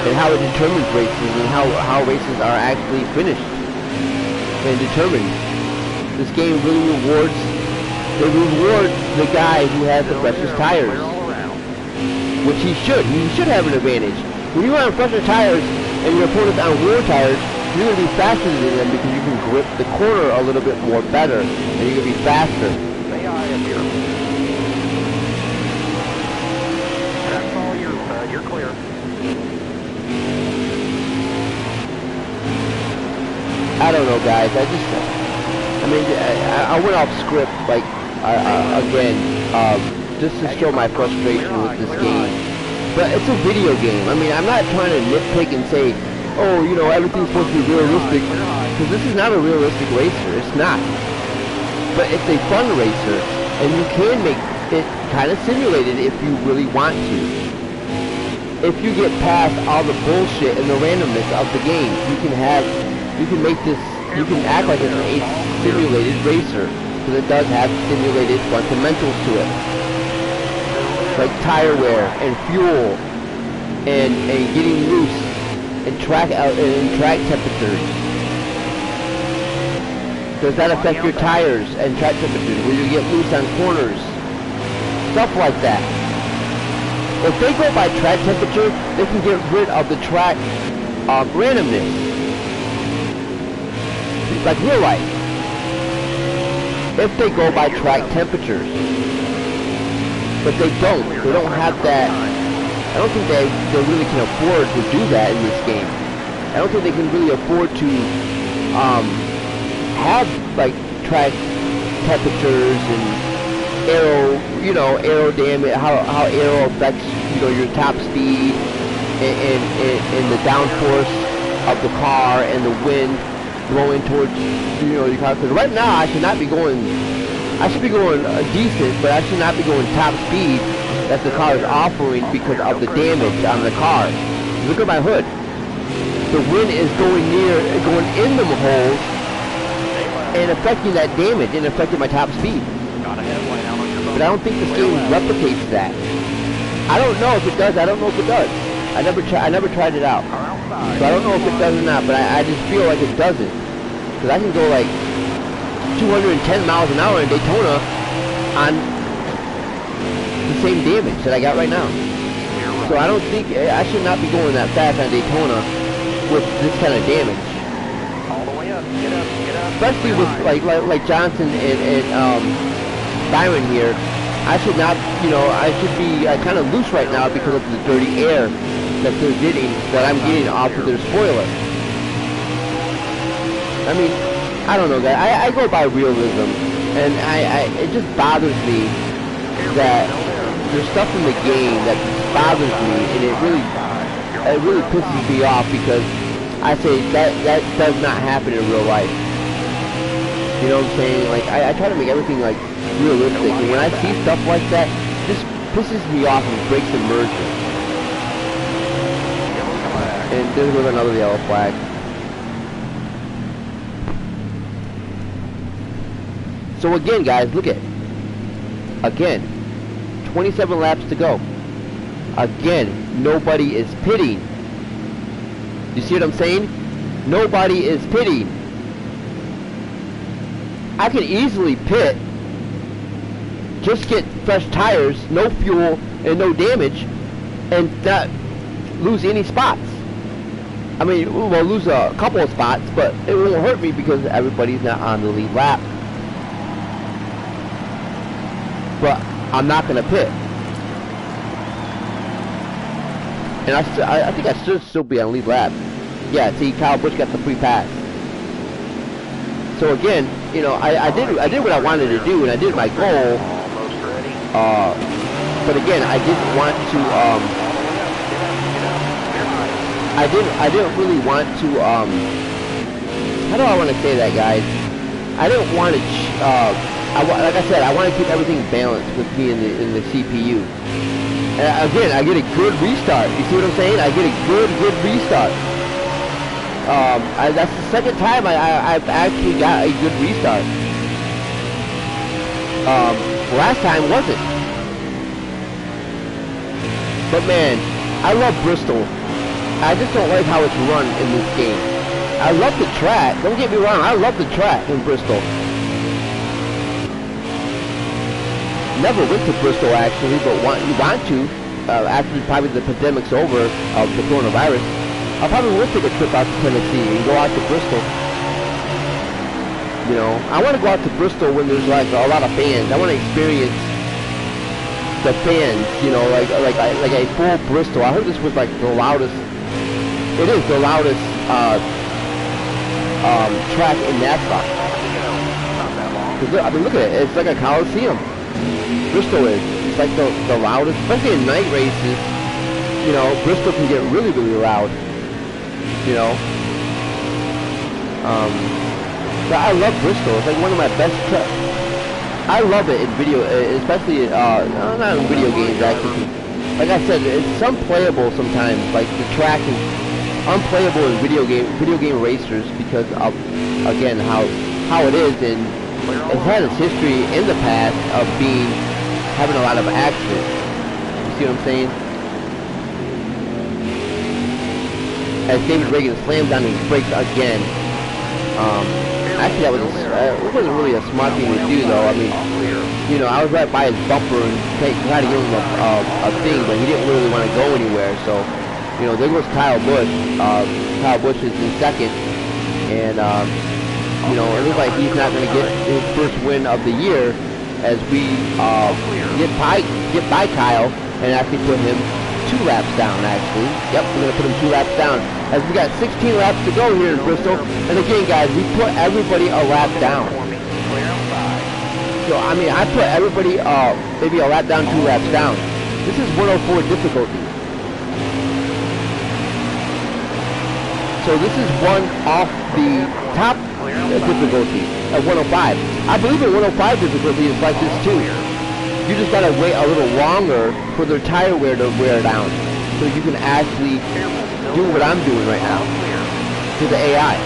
And how it determines races and how races are actually finished and determined. This game really rewards the guy who has the freshest tires. which he should. He should have an advantage. When you're on fresher tires and your opponent's on war tires, you're going to be faster than them because you can grip the corner a little bit more better, and you're going to be faster. Stay high up here. That's all yours, bud. You're clear. I don't know, guys. I mean, I went off script, like, again, just to show my frustration with this game. But it's a video game. I mean, I'm not trying to nitpick and say, oh, you know, everything's supposed to be realistic, because this is not a realistic racer. It's not. But it's a fun racer, and you can make it kind of simulated if you really want to. If you get past all the bullshit and the randomness of the game, you can make this, you can act like it's a simulated racer, because it does have simulated fundamentals to it. Like tire wear and fuel and getting loose and track temperatures. Does that affect your tires and track temperatures? Will you get loose on corners? Stuff like that. If they go by track temperature, they can get rid of the track randomness. Like real life. If they go by track temperatures. But they don't have that. I don't think they really can afford to do that in this game. I don't think they can really afford to have like track temperatures and aero damage, how aero affects, you know, your top speed and the downforce of the car and the wind blowing towards, you know, your car. Because right now I should not be going. I should be going decent, but I should not be going top speed that the car is offering because of the damage on the car. Look at my hood. The wind is going in the holes and affecting that damage and affecting my top speed. But I don't think this game replicates that. I don't know if it does. I don't know if it does. I never tried it out. So I don't know if it does or not, but I just feel like it doesn't. Because I can go like 210 miles an hour in Daytona on the same damage that I got right now. So I don't think, I should not be going that fast on Daytona with this kind of damage. All the way up. Get up. Especially with like Johnson and Byron here. I should not, you know, I should be kind of loose right now because of the dirty air that I'm getting off of their spoiler. I mean, I don't know, guys. I go by realism, and it just bothers me that there's stuff in the game that bothers me, and it really pisses me off because I say that does not happen in real life. You know what I'm saying? Like I try to make everything like realistic, and when I see stuff like that, it just pisses me off and breaks immersion. And there goes another yellow flag. So again, guys, look at it. Again, 27 laps to go. Again, nobody is pitting. You see what I'm saying? Nobody is pitting. I could easily pit, just get fresh tires, no fuel, and no damage, and not lose any spots. I mean, we'll lose a couple of spots, but it won't hurt me because everybody's not on the lead lap. But I'm not going to pit. And I think I should still be on lead lap. Yeah, see, Kyle Busch got the free pass. So again, you know, I did what I wanted to do, and I did my goal. But again, I didn't want to. I didn't really want to. How do I want to say that, guys? I didn't want to. Like I said, I want to keep everything balanced with me in the CPU. And again, I get a good restart. You see what I'm saying? I get a good restart. That's the second time I've actually got a good restart. Last time wasn't. But man, I love Bristol. I just don't like how it's run in this game. I love the track. Don't get me wrong. I love the track in Bristol. Never went to Bristol actually, but want to. after probably the pandemic's over of the coronavirus, I probably will take a trip out to Tennessee and go out to Bristol. You know, I want to go out to Bristol when there's like a lot of fans. I want to experience the fans. You know, like a full Bristol. I heard this was like the loudest. It is the loudest track in Nascar. I mean, look at it. It's like a coliseum. Bristol is. It's like the loudest, especially in night races. You know, Bristol can get really, really loud. You know. But I love Bristol. It's like one of my best tracks. I love it in video, especially not in video games actually. Like I said, it's unplayable sometimes. Like the track is unplayable in video game racers because of, again, how it is, and it's had its history in the past of having a lot of accidents. You see what I'm saying? As David Reagan slams on his brakes again. Actually, it wasn't really a smart thing to do, though. I mean, you know, I was right by his bumper and tried to give him a thing, but he didn't really want to go anywhere. So, you know, there goes Kyle Busch. Kyle Busch is in second, and you know, it looks like he's not going to get his first win of the year as we get by Kyle and actually put him 2 laps down. Actually, yep, we're going to put him 2 laps down. As we got 16 laps to go here in Bristol, and again, guys, we put everybody a lap down. So, I mean, I put everybody maybe a lap down, 2 laps down. This is 104 difficulty. So this is one off the top difficulty at 105. I believe at 105 difficulty is like this too. You just gotta wait a little longer for their tire wear to wear down, so you can actually do what I'm doing right now to the AI.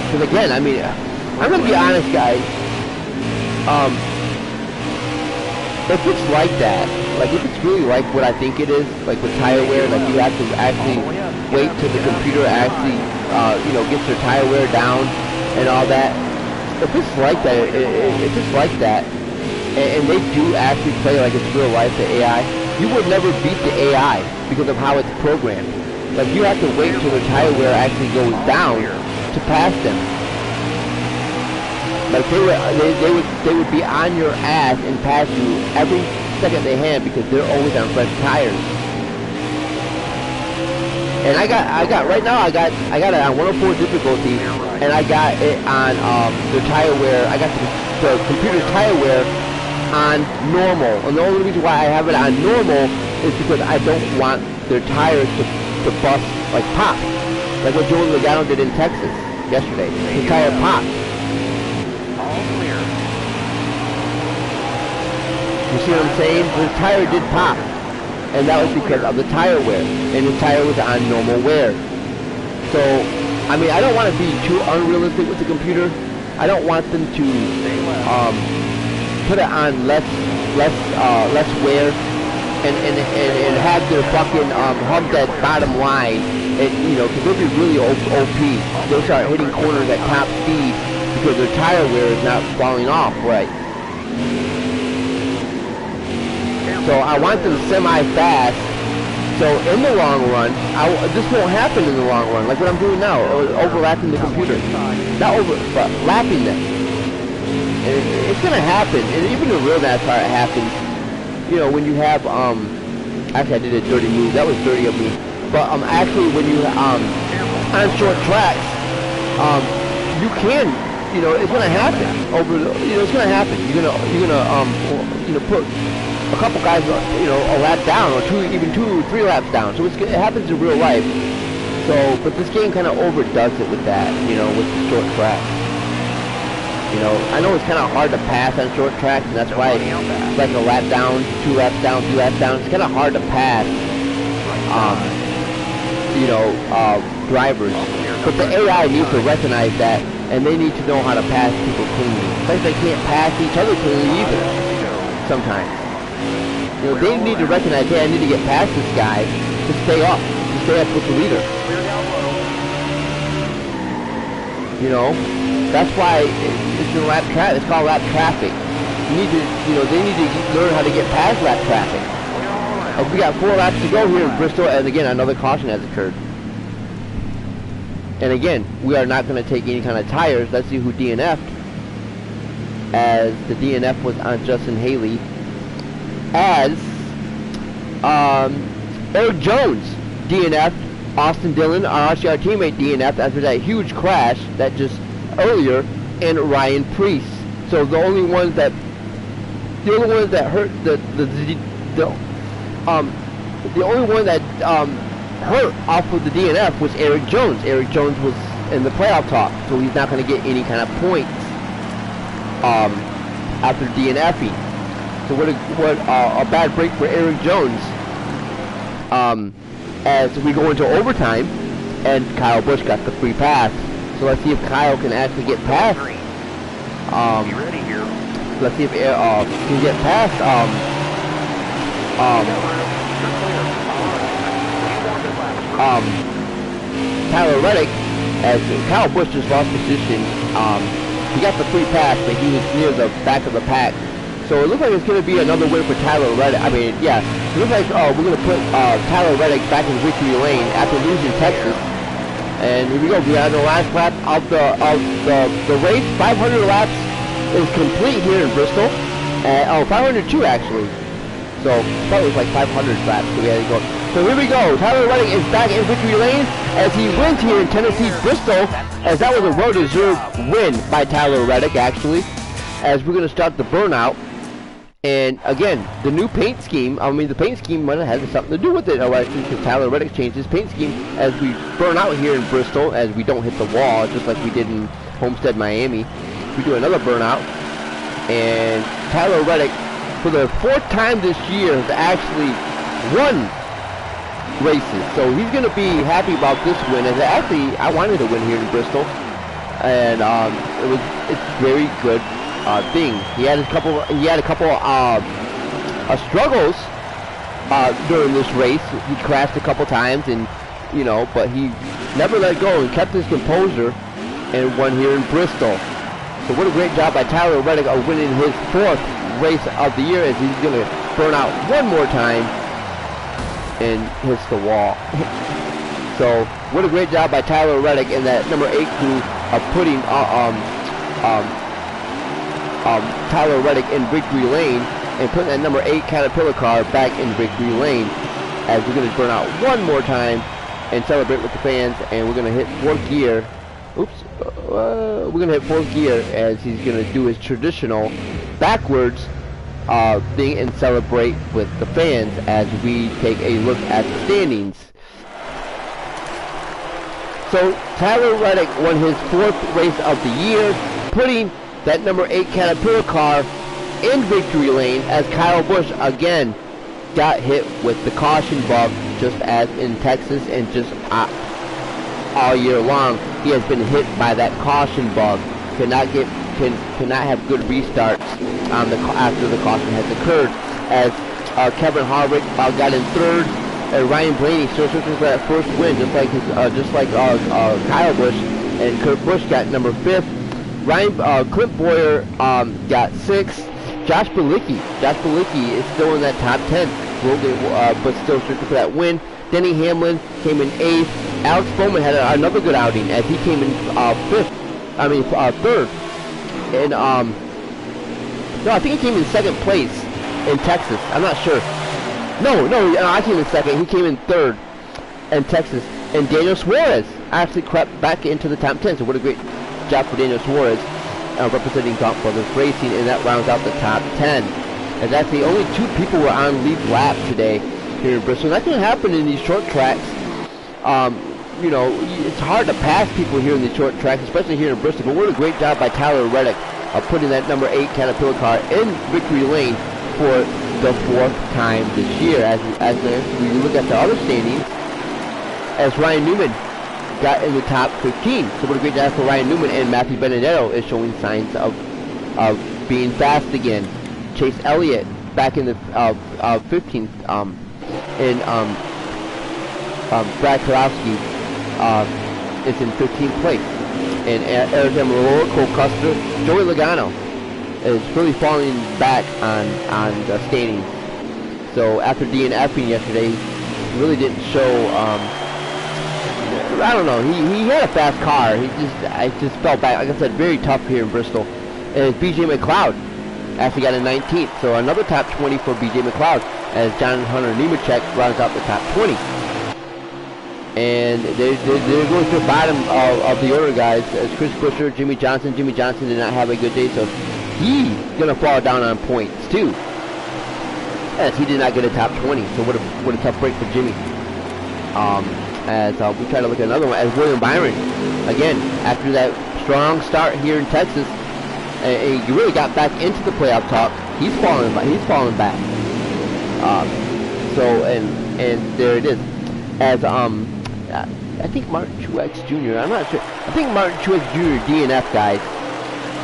Because again, I mean, I'm gonna be honest, guys. If it's like that, like if it's really like what I think it is, like with tire wear, like you have to actually wait till the computer actually, you know, gets their tire wear down and all that. If it's like that, if it's like that, and they do actually play like it's real life, the AI, you would never beat the AI because of how it's programmed. Like you have to wait until the tire wear actually goes down to pass them. Like they would be on your ass and pass you every second they have because they're always on fresh tires. And I got right now I got it on 104 difficulty, and I got it on the tire wear. I got the computer tire wear on normal, and the only reason why I have it on normal is because I don't want their tires to bust, like pop, like what Joey Logano did in Texas yesterday. His tire popped. You see what I'm saying? His tire did pop, and that was because of the tire wear, and his tire was on normal wear. So, I mean, I don't want to be too unrealistic with the computer. I don't want them to put it on less wear and have their fucking hug that bottom line, and you know, because they'll be really OP. They'll start hitting corners at top speed because their tire wear is not falling off right. So I want them semi-fast. So in the long run, this won't happen in the long run. Like what I'm doing now, overlapping the computer, not but lapping them. And it's gonna happen. And even in real NASCAR, it happens. You know, when you have actually I did a dirty move. That was dirty of me. But actually, when you on short tracks, you can. You know, it's gonna happen it's gonna happen. You're gonna put a couple guys, you know, a lap down, or even 2 or 3 laps down. So it happens in real life. So, but this game kind of overdoes it with that, you know, with the short tracks. You know, I know it's kind of hard to pass on short tracks, and that's why it's like a lap down, 2 laps down, 3 laps down. It's kind of hard to pass, you know, drivers. But the AI needs to recognize that, and they need to know how to pass people cleanly. Like they can't pass each other cleanly either, sometimes. You know, they need to recognize, hey, I need to get past this guy to stay up with the leader. You know, that's why it's in lap traffic. It's called lap traffic. they need to learn how to get past lap traffic. As we got 4 laps to go here in Bristol, and again, another caution has occurred. And again, we are not going to take any kind of tires. Let's see who DNF'd. As the DNF was on Justin Haley. As Eric Jones DNF'd. Austin Dillon, our RCR teammate, DNF'd after that huge crash that just earlier, and Ryan Priest. So the only ones that hurt the only one that hurt off of the DNF was Eric Jones. Eric Jones was in the playoff talk, so he's not going to get any kind of points after DNFing. So what a bad break for Eric Jones. As we go into overtime, and Kyle Busch got the free pass. So let's see if Kyle can actually get past. Let's see if he can get past Tyler Reddick, as Kyle Busch just lost position. He got the free pass, but he was near the back of the pack. So it looks like it's going to be another win for Tyler Reddick. I mean, yeah, it looks like we're going to put Tyler Reddick back in victory lane after losing Texas. And here we go. We are on the last lap of the race. 500 laps is complete here in Bristol. 502 actually. So probably was like 500 laps. So we had to go. So here we go. Tyler Reddick is back in victory lane as he wins here in Tennessee, Bristol. As that was a well-deserved win by Tyler Reddick actually. As we're going to start the burnout. And again, the new paint scheme, I mean the paint scheme might have had something to do with it, because Tyler Reddick changed his paint scheme as we burn out here in Bristol, as we don't hit the wall, just like we did in Homestead, Miami. We do another burnout, and Tyler Reddick, for the 4th time this year, has actually won races. So he's going to be happy about this win, as actually, I wanted to win here in Bristol, and it's very good. Thing. He had a couple struggles during this race. He crashed a couple times, and but he never let go and kept his composure and won here in Bristol. So what a great job by Tyler Reddick of winning his 4th race of the year, as he's going to burn out one more time and hits the wall. So what a great job by Tyler Reddick and that number 8 crew of putting Tyler Reddick in victory lane and putting that number 8 Caterpillar car back in victory lane, as we're going to burn out one more time and celebrate with the fans. And we're going to hit 4th gear. We're going to hit 4th gear as he's going to do his traditional backwards thing and celebrate with the fans as we take a look at the standings. So Tyler Reddick won his 4th race of the year, putting that number 8 Caterpillar car in victory lane, as Kyle Busch again got hit with the caution bug, just as in Texas, and just all year long he has been hit by that caution bug. Cannot have good restarts after the caution has occurred. As Kevin Harvick got in 3rd, and Ryan Blaney still searching for that 1st win, just like Kyle Busch, and Kurt Busch got number 5th. Clint Boyer got 6th. Josh Bilicki is still in that top 10, but still searching for that win. Denny Hamlin came in 8th. Alex Bowman had another good outing as he came in 3rd. And no, I think he came in 2nd place in Texas. I'm not sure. No, I came in 2nd. He came in 3rd in Texas. And Daniel Suarez actually crept back into the top 10. So what a great job for Daniel Suarez representing Gaunt Brothers Racing, and that rounds out the top 10. And that's the only 2 people were on lead lap today here in Bristol. And that's going to happen in these short tracks. It's hard to pass people here in the short tracks, especially here in Bristol. But what a great job by Tyler Reddick of putting that number 8 Caterpillar car in victory lane for the 4th time this year. As we look at the other standings, as Ryan Newman got in the top 15. So what a great job for Ryan Newman, and Matthew Benedetto is showing signs of being fast again. Chase Elliott back in the 15th, and Brad Karowski is in 15th place. And Eric Amarola, Cole Custer, Joey Logano is really falling back on the standings. So after DNFing yesterday, he really didn't show. I don't know. He had a fast car. I just felt back. Like I said, very tough here in Bristol. And BJ McLeod actually got a 19th. So another top 20 for BJ McLeod as John Hunter Nemechek rounds out the top 20. And they're going to the bottom of the order, guys. As Chris Buescher, Jimmy Johnson. Jimmy Johnson did not have a good day, so he's going to fall down on points too, as he did not get a top 20. So what a tough break for Jimmy. As we try to look at another one, as William Byron, again, after that strong start here in Texas, and he really got back into the playoff talk. He's falling back. So and there it is. As I think Martin Truex Jr. I'm not sure. I think Martin Truex Jr. DNF, guys,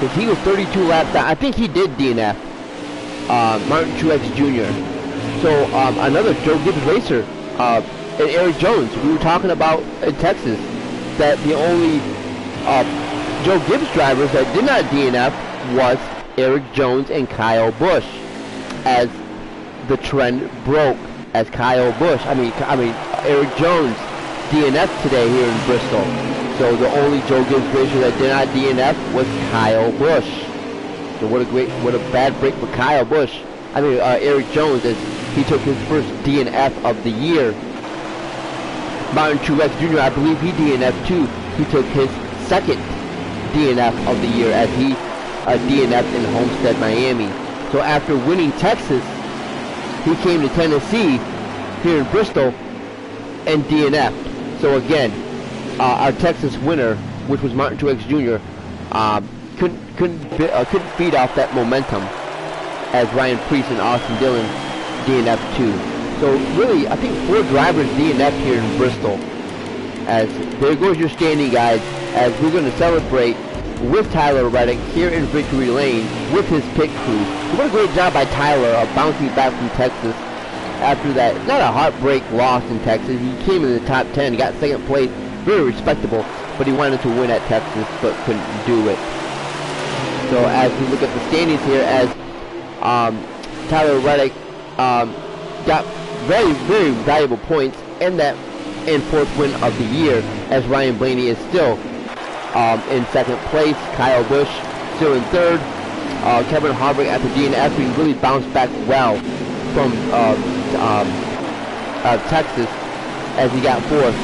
because he was 32 laps down. I think he did DNF. Martin Truex Jr. So another Joe Gibbs racer. And Eric Jones, we were talking about in Texas that the only Joe Gibbs drivers that did not DNF was Eric Jones and Kyle Busch, as the trend broke. As Kyle Busch, I mean Eric Jones DNF today here in Bristol. So the only Joe Gibbs racer that did not DNF was Kyle Busch. So what a bad break for Kyle Busch. I mean Eric Jones, as he took his first DNF of the year. Martin Truex Jr., I believe he DNF'd too. He took his second DNF of the year as he DNF'd in Homestead, Miami. So after winning Texas, he came to Tennessee here in Bristol and DNF'd. So again, our Texas winner, which was Martin Truex Jr., couldn't feed off that momentum as Ryan Preece and Austin Dillon DNF'd too. So really, I think 4 drivers DNF'd here in Bristol. As there goes your standing, guys, as we're going to celebrate with Tyler Reddick here in Victory Lane with his pit crew. So what a great job by Tyler of bouncing back from Texas after that, not a heartbreak loss in Texas. He came in the top 10, got second place, very respectable, but he wanted to win at Texas but couldn't do it. So as we look at the standings here, as Tyler Reddick got very, very valuable points in that and 4th win of the year, as Ryan Blaney is still in 2nd place. Kyle Busch still in 3rd. Kevin Harvick after DNF, he really bounced back well from Texas as he got 4th,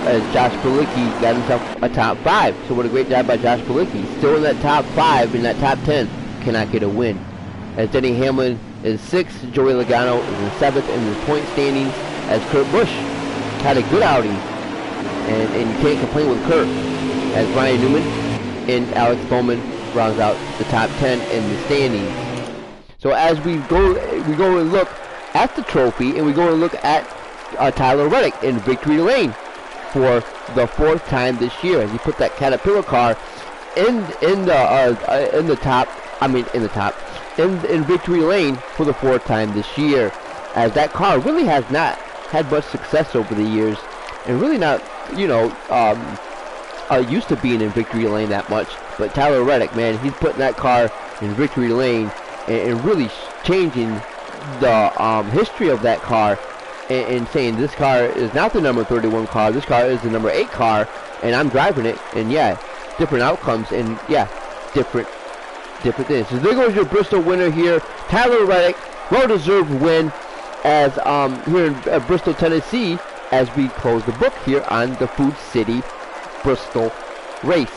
as Josh Bilicki got himself a top 5. So what a great job by Josh Bilicki. Still in that top 5, in that top 10, cannot get a win. As Denny Hamlin is 6th, Joey Logano is in 7th in the point standings, as Kurt Busch had a good outing, and you can't complain with Kurt, as Ryan Newman and Alex Bowman rounds out the top 10 in the standings. So as we go and look at the trophy, and we go and look at Tyler Reddick in Victory Lane for the 4th time this year, as he put that Caterpillar car in Victory Lane for the 4th time this year, as that car really has not had much success over the years, and really not, used to being in Victory Lane that much. But Tyler Reddick, man, he's putting that car in Victory Lane and really changing the history of that car, and saying this car is not the number 31 car, this car is the number 8 car, and I'm driving it, and yeah, different outcomes, and yeah, different things. So there goes your Bristol winner here, Tyler Reddick. Well-deserved win as here in Bristol, Tennessee, as we close the book here on the Food City Bristol race.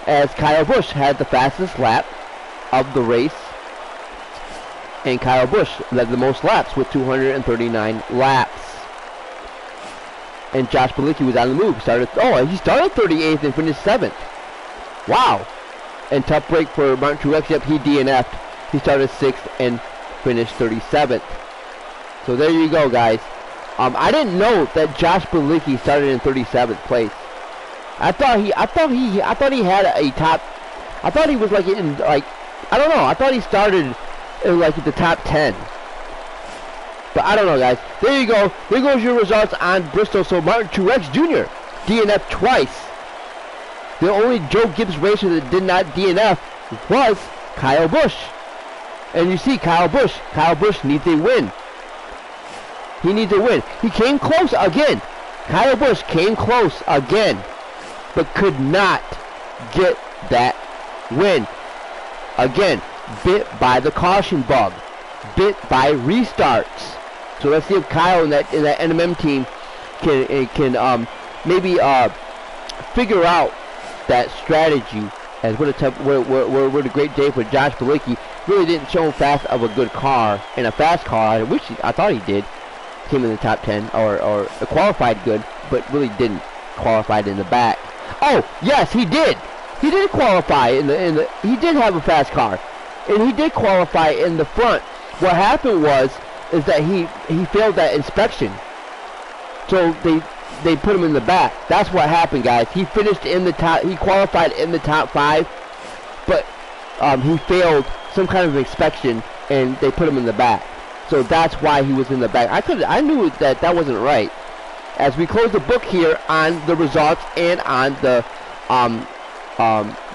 As Kyle Busch had the fastest lap of the race, and Kyle Busch led the most laps with 239 laps. And Josh Bilicki was on the move. He started 38th and finished 7th. Wow. And tough break for Martin Truex. Yep, he DNF'd. He started 6th and finished 37th. So there you go, guys. I didn't know that Josh Bilicki started in 37th place. I thought he had a top. I thought he was like in I don't know. I thought he started in like the top 10. But I don't know, guys. There you go. There goes your results on Bristol. So Martin Truex Jr. DNF twice. The only Joe Gibbs racer that did not DNF was Kyle Busch. And you see Kyle Busch needs a win. He needs a win. He came close again. Kyle Busch came close again, but could not get that win. Again, bit by the caution bug, bit by restarts. So let's see if Kyle and that NMM team can maybe figure out that strategy. As what a great day for Josh Bilicki. Really didn't show fast of a good car and a fast car. I thought he did. Came in the top 10 or qualified good, but really didn't qualify in the back. Oh yes, he did. He did qualify he did have a fast car, and he did qualify in the front. What happened is that he failed that inspection, so they put him in the back. That's what happened, guys. He finished in the top. He qualified in the top 5, but he failed some kind of inspection, and they put him in the back. So that's why he was in the back. I knew that wasn't right. As we close the book here on the results and on the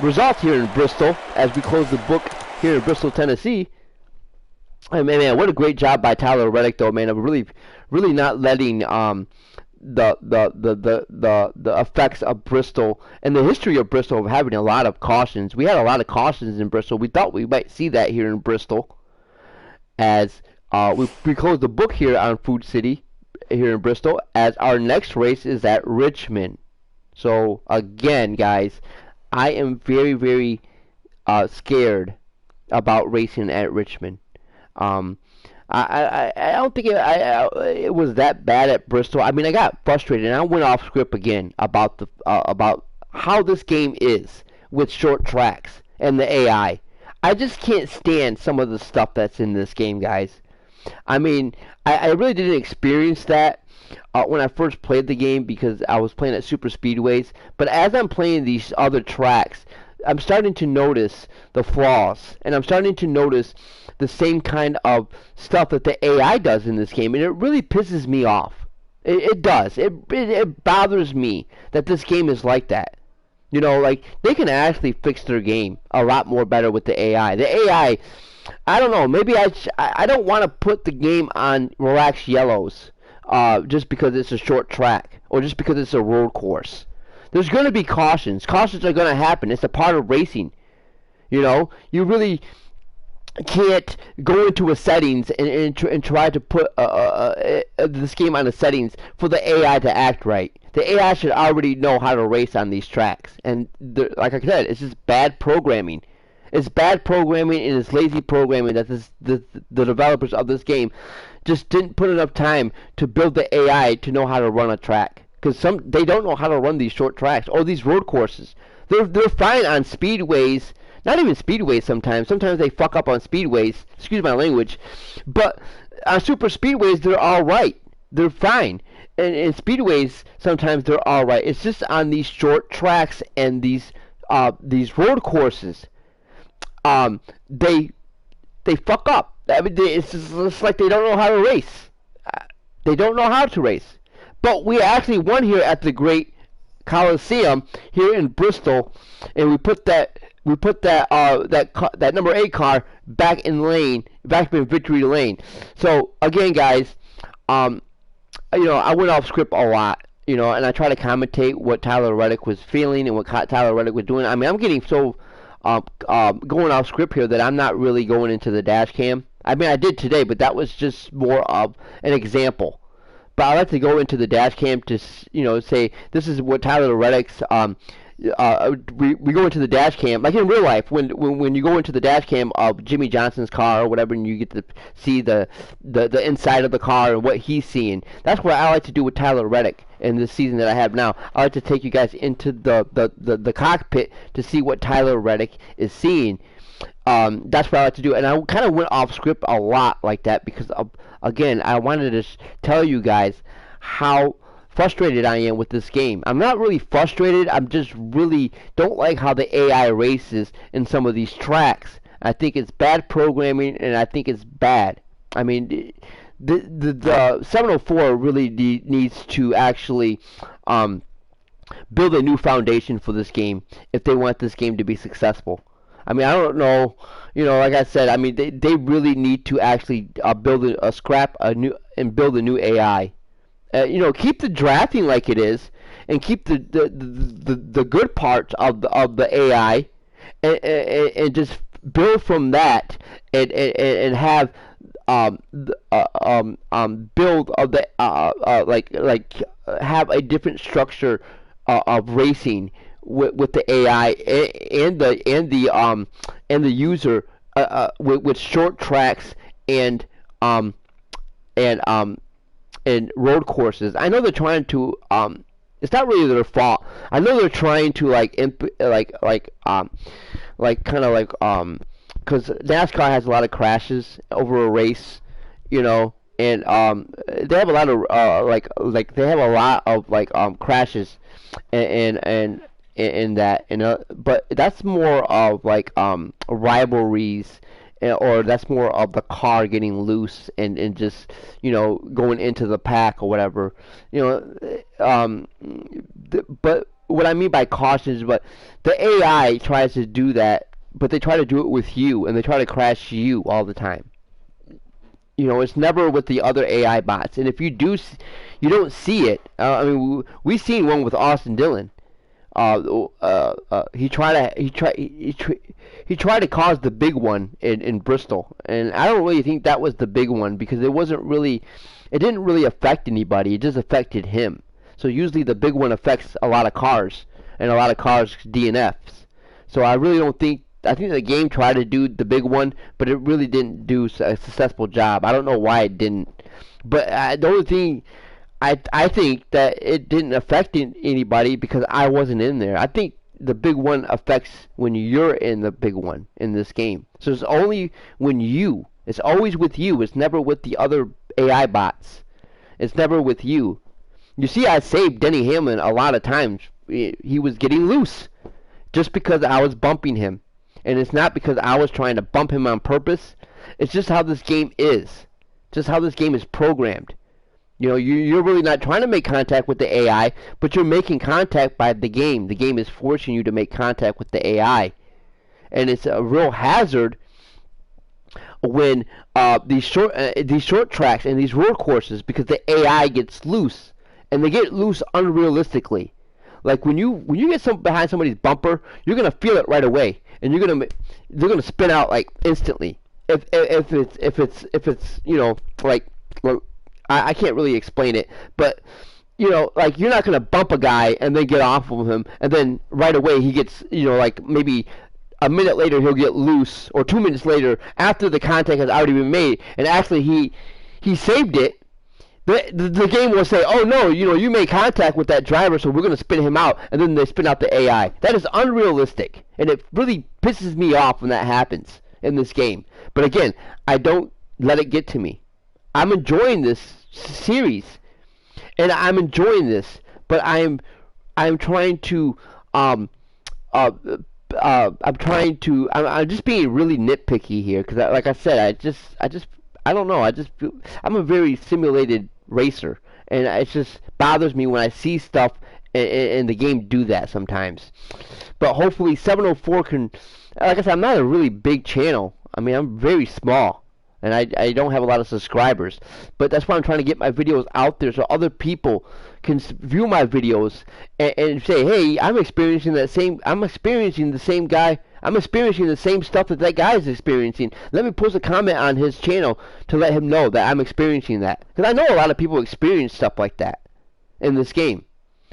results here in Bristol, as we close the book here in Bristol, Tennessee. I mean, man, what a great job by Tyler Reddick, though, man, of really not letting the effects of Bristol and the history of Bristol of having a lot of cautions. We had a lot of cautions in Bristol. We thought we might see that here in Bristol, as we close the book here on Food City here in Bristol, as our next race is at Richmond. So again, guys, I am very, very scared about racing at Richmond. I don't think it was that bad at Bristol. I mean, I got frustrated, and I went off script again about how this game is with short tracks and the AI. I just can't stand some of the stuff that's in this game, guys. I mean, I really didn't experience that when I first played the game, because I was playing at super speedways. But as I'm playing these other tracks, I'm starting to notice the flaws, and I'm starting to notice the same kind of stuff that the AI does in this game, and it really pisses me off. It does. It bothers me that this game is like that. You know, like, they can actually fix their game a lot more better with the AI. The AI, I don't know, maybe I don't want to put the game on relaxed yellows just because it's a short track, or just because it's a road course. There's going to be cautions. Cautions are going to happen. It's a part of racing. You know, you really can't go into a settings and try to put this game on the settings for the AI to act right. The AI should already know how to race on these tracks. And like I said, it's just bad programming. It's bad programming, and it's lazy programming that the developers of this game just didn't put enough time to build the AI to know how to run a track. Because they don't know how to run these short tracks or these road courses. They're fine on speedways. Not even speedways sometimes. Sometimes they fuck up on speedways. Excuse my language. But on super speedways, they're all right. They're fine. And in speedways, sometimes they're all right. It's just on these short tracks and these road courses, they fuck up. I mean, it's like they don't know how to race. They don't know how to race. But we actually won here at the Great Coliseum here in Bristol, and we put that number 8 car back in victory lane. So again, guys, you know, I went off script a lot, you know, and I try to commentate what Tyler Reddick was feeling and what Tyler Reddick was doing. I mean, I'm getting so going off script here that I'm not really going into the dash cam. I mean, I did today, but that was just more of an example. But I like to go into the dash cam to, you know, say this is what Tyler Reddick's. We go into the dash cam, like in real life, when you go into the dash cam of Jimmy Johnson's car or whatever, and you get to see the inside of the car and what he's seeing. That's what I like to do with Tyler Reddick in this season that I have now. I like to take you guys into the cockpit to see what Tyler Reddick is seeing. That's what I like to do, and I kind of went off script a lot like that because again, I wanted to tell you guys how frustrated I am with this game. I'm not really frustrated. I'm just really don't like how the AI races in some of these tracks. I think it's bad programming, and I think it's bad. I mean, the 704 really needs to actually build a new foundation for this game if they want this game to be successful. I mean, I don't know. Like I said, I mean, they really need to actually build a new AI. Keep the drafting like it is, and keep the good parts of the AI, and just build from that, and have build of the have a different structure of racing with the AI and the user, with short tracks and um and um and road courses. I know they're trying to it's not really their fault. I know they're trying to kind of because NASCAR has a lot of crashes over a race, and they have a lot of they have a lot of crashes, and that, but that's more of rivalries, or that's more of the car getting loose, and just going into the pack or whatever, but what I mean by caution is, but the AI tries to do that, but they try to do it with you, and they try to crash you all the time. It's never with the other AI bots, and if you do, you don't see it. I mean, we seen one with Austin Dillon. He tried to cause the big one in Bristol, and I don't really think that was the big one, because it didn't really affect anybody. It just affected him. So usually the big one affects a lot of cars, and a lot of cars DNFs. So I really don't think. I think the game tried to do the big one, but it really didn't do a successful job. I don't know why it didn't. But the only thing, I think that it didn't affect anybody because I wasn't in there. I think the big one affects when you're in the big one in this game. So it's only it's always with you. It's never with the other AI bots. It's never with you. You see, I saved Denny Hamlin a lot of times. He was getting loose just because I was bumping him. And it's not because I was trying to bump him on purpose. It's just how this game is. Just how this game is programmed. You're really not trying to make contact with the AI, but you're making contact by the game. The game is forcing you to make contact with the AI. And it's a real hazard when these short tracks and these road courses, because the AI gets loose. And they get loose unrealistically. Like when you get behind somebody's bumper, you're gonna feel it right away, and they're gonna spin out instantly. If it's I can't really explain it, but you're not gonna bump a guy and then get off of him, and then right away he gets maybe a minute later he'll get loose, or 2 minutes later after the contact has already been made, and actually he saved it. The game will say, oh no, you made contact with that driver, so we're going to spin him out, and then they spin out the AI. That is unrealistic, and it really pisses me off when that happens in this game. But again, I don't let it get to me. I'm enjoying this series, and I'm enjoying this, but I'm trying to I'm just being really nitpicky here, because like I said, I don't know. I just feel I'm a very simulated racer, and it just bothers me when I see stuff in the game do that sometimes. But hopefully 704 can, like I said, I'm not a really big channel. I mean, I'm very small, and I don't have a lot of subscribers. But that's why I'm trying to get my videos out there, so other people can view my videos and say, hey, I'm experiencing the same stuff that guy is experiencing. Let me post a comment on his channel to let him know that I'm experiencing that. Because I know a lot of people experience stuff like that in this game.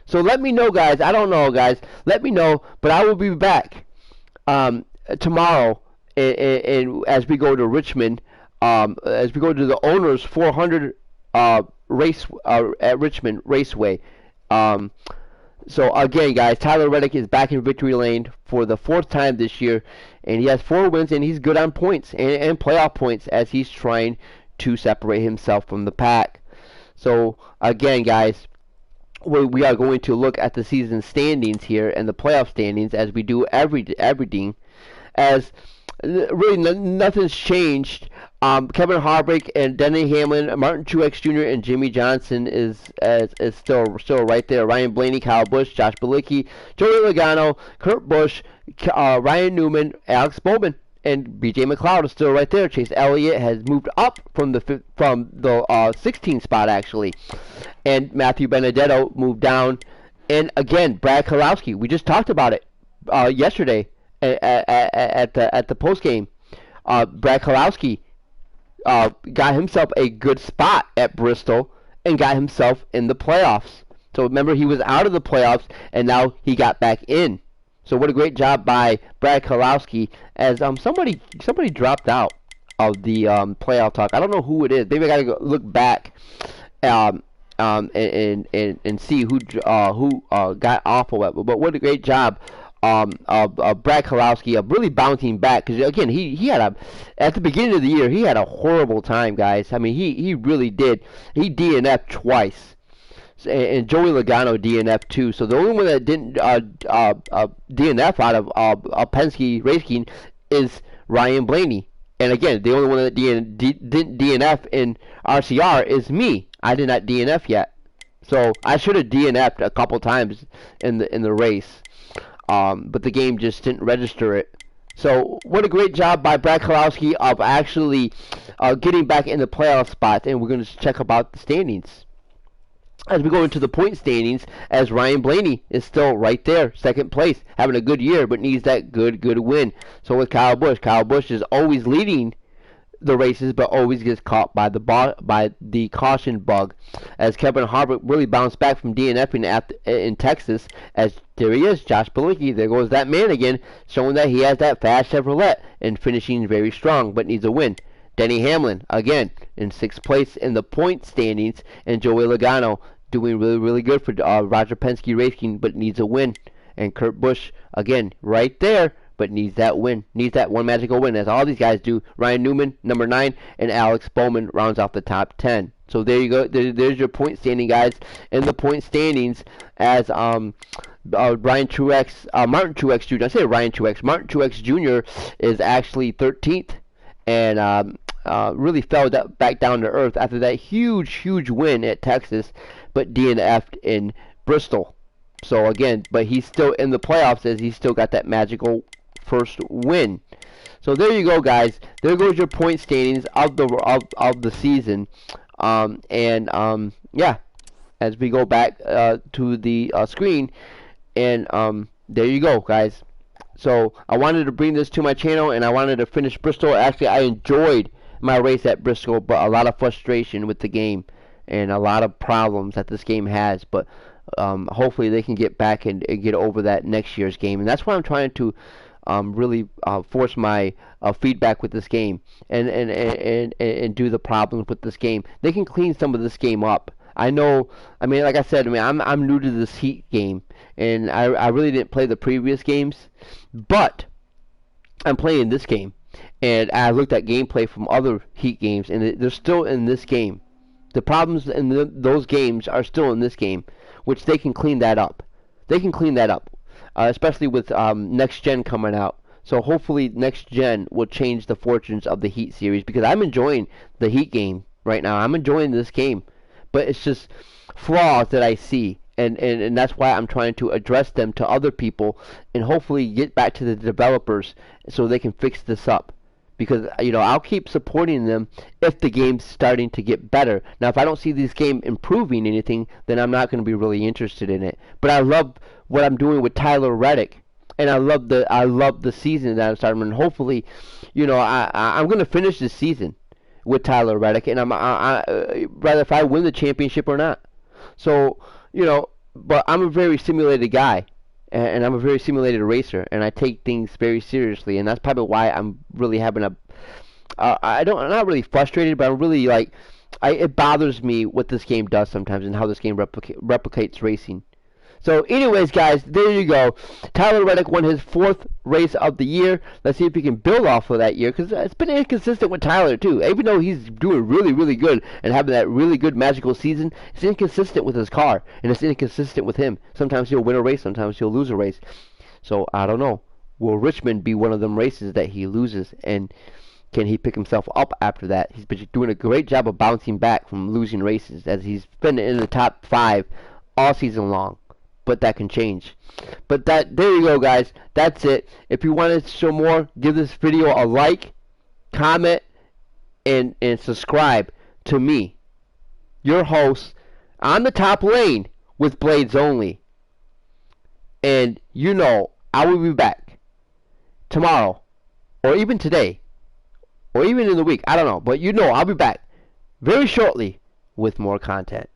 So let me know, guys. I don't know, guys. Let me know. But I will be back tomorrow, and as we go to Richmond, as we go to the Owners 400 race at Richmond Raceway. So again, guys, Tyler Reddick is back in victory lane for the 4th time this year, and he has 4 wins, and he's good on points and playoff points as he's trying to separate himself from the pack. So again, guys, we are going to look at the season standings here and the playoff standings as we do everything, as really nothing's changed. Kevin Harvick and Denny Hamlin, Martin Truex Jr. and Jimmy Johnson is still right there. Ryan Blaney, Kyle Busch, Josh Bilicki, Joey Logano, Kurt Busch, Ryan Newman, Alex Bowman, and B.J. McLeod is still right there. Chase Elliott has moved up from the 16th spot actually, and Matthew Benedetto moved down. And again, Brad Keselowski. We just talked about it yesterday at the post game. Brad Keselowski got himself a good spot at Bristol and got himself in the playoffs. So remember, he was out of the playoffs, and now he got back in. So what a great job by Brad Keselowski, as somebody dropped out of the playoff talk. I don't know who it is. Maybe I gotta go look back and see who got off of it. But what a great job of Brad Keselowski of really bouncing back, because again he had at the beginning of the year he had a horrible time, guys. I mean he really did. He DNF'd twice. And Joey Logano DNF too. So the only one that didn't DNF out of Penske Racing is Ryan Blaney. And again, the only one that didn't DNF in RCR is me. I did not DNF yet. So I should have DNF'd a couple times in the race. But the game just didn't register it. So what a great job by Brad Keselowski of actually getting back in the playoff spot. And we're going to check about the standings as we go into the point standings, as Ryan Blaney is still right there, second place, having a good year, but needs that good win. So with Kyle Busch is always leading the races, but always gets caught by the caution bug. As Kevin Harvick really bounced back from DNFing in Texas, as there he is, Josh Bilicki. There goes that man again, showing that he has that fast Chevrolet and finishing very strong, but needs a win. Denny Hamlin, again, in 6th place in the point standings, and Joey Logano doing really good for Roger Penske Racing, but needs a win. And Kurt Busch, again, right there, but needs that win. Needs that one magical win, as all these guys do. Ryan Newman, number 9, and Alex Bowman rounds off the top 10. So there you go. There's your point standing, guys. In the point standings, as Martin Truex Jr. I say Ryan Truex. Martin Truex Jr. is actually 13th. And really fell back down to earth after that huge win at Texas, but DNF'd in Bristol. So again, but he's still in the playoffs, as he's still got that magical first win. So there you go, guys. There goes your point standings of the season. Yeah, as we go back to the screen, and there you go, guys. So I wanted to bring this to my channel, and I wanted to finish Bristol. Actually, I enjoyed my race at Bristol, but a lot of frustration with the game and a lot of problems that this game has. But hopefully they can get back and get over that next year's game. And that's why I'm trying to really force my feedback with this game and do the problems with this game. They can clean some of this game up. I know. I mean, like I said, I'm new to this Heat game, and I really didn't play the previous games, but I'm playing this game, and I looked at gameplay from other Heat games, and they're still in this game. The problems in those games are still in this game, which they can clean that up. They can clean that up, especially with next gen coming out. So hopefully next gen will change the fortunes of the Heat series, because I'm enjoying the Heat game right now. I'm enjoying this game. But it's just flaws that I see, and that's why I'm trying to address them to other people, and hopefully get back to the developers so they can fix this up. Because I'll keep supporting them if the game's starting to get better. Now, if I don't see this game improving anything, then I'm not going to be really interested in it. But I love what I'm doing with Tyler Reddick, and I love the season that I'm starting. And hopefully, I'm going to finish this season with Tyler Reddick, and I rather if I win the championship or not. So, but I'm a very simulated guy, and I'm a very simulated racer, and I take things very seriously, and that's probably why I'm really having I'm not really frustrated, but I'm really it bothers me what this game does sometimes and how this game replicates racing. So anyways, guys, there you go. Tyler Reddick won his 4th race of the year. Let's see if he can build off of that year, because it's been inconsistent with Tyler, too. Even though he's doing really good and having that really good magical season, it's inconsistent with his car, and it's inconsistent with him. Sometimes he'll win a race, sometimes he'll lose a race. So, I don't know. Will Richmond be one of them races that he loses, and can he pick himself up after that? He's been doing a great job of bouncing back from losing races, as he's been in the top 5 all season long. but that can change. But there you go, guys. That's it. If you want to show more, give this video a like, comment, and subscribe to me, your host, on the top lane with Bladesxonly. And you know, I will be back tomorrow, or even today, or even in the week. I don't know, but you know, I'll be back very shortly with more content.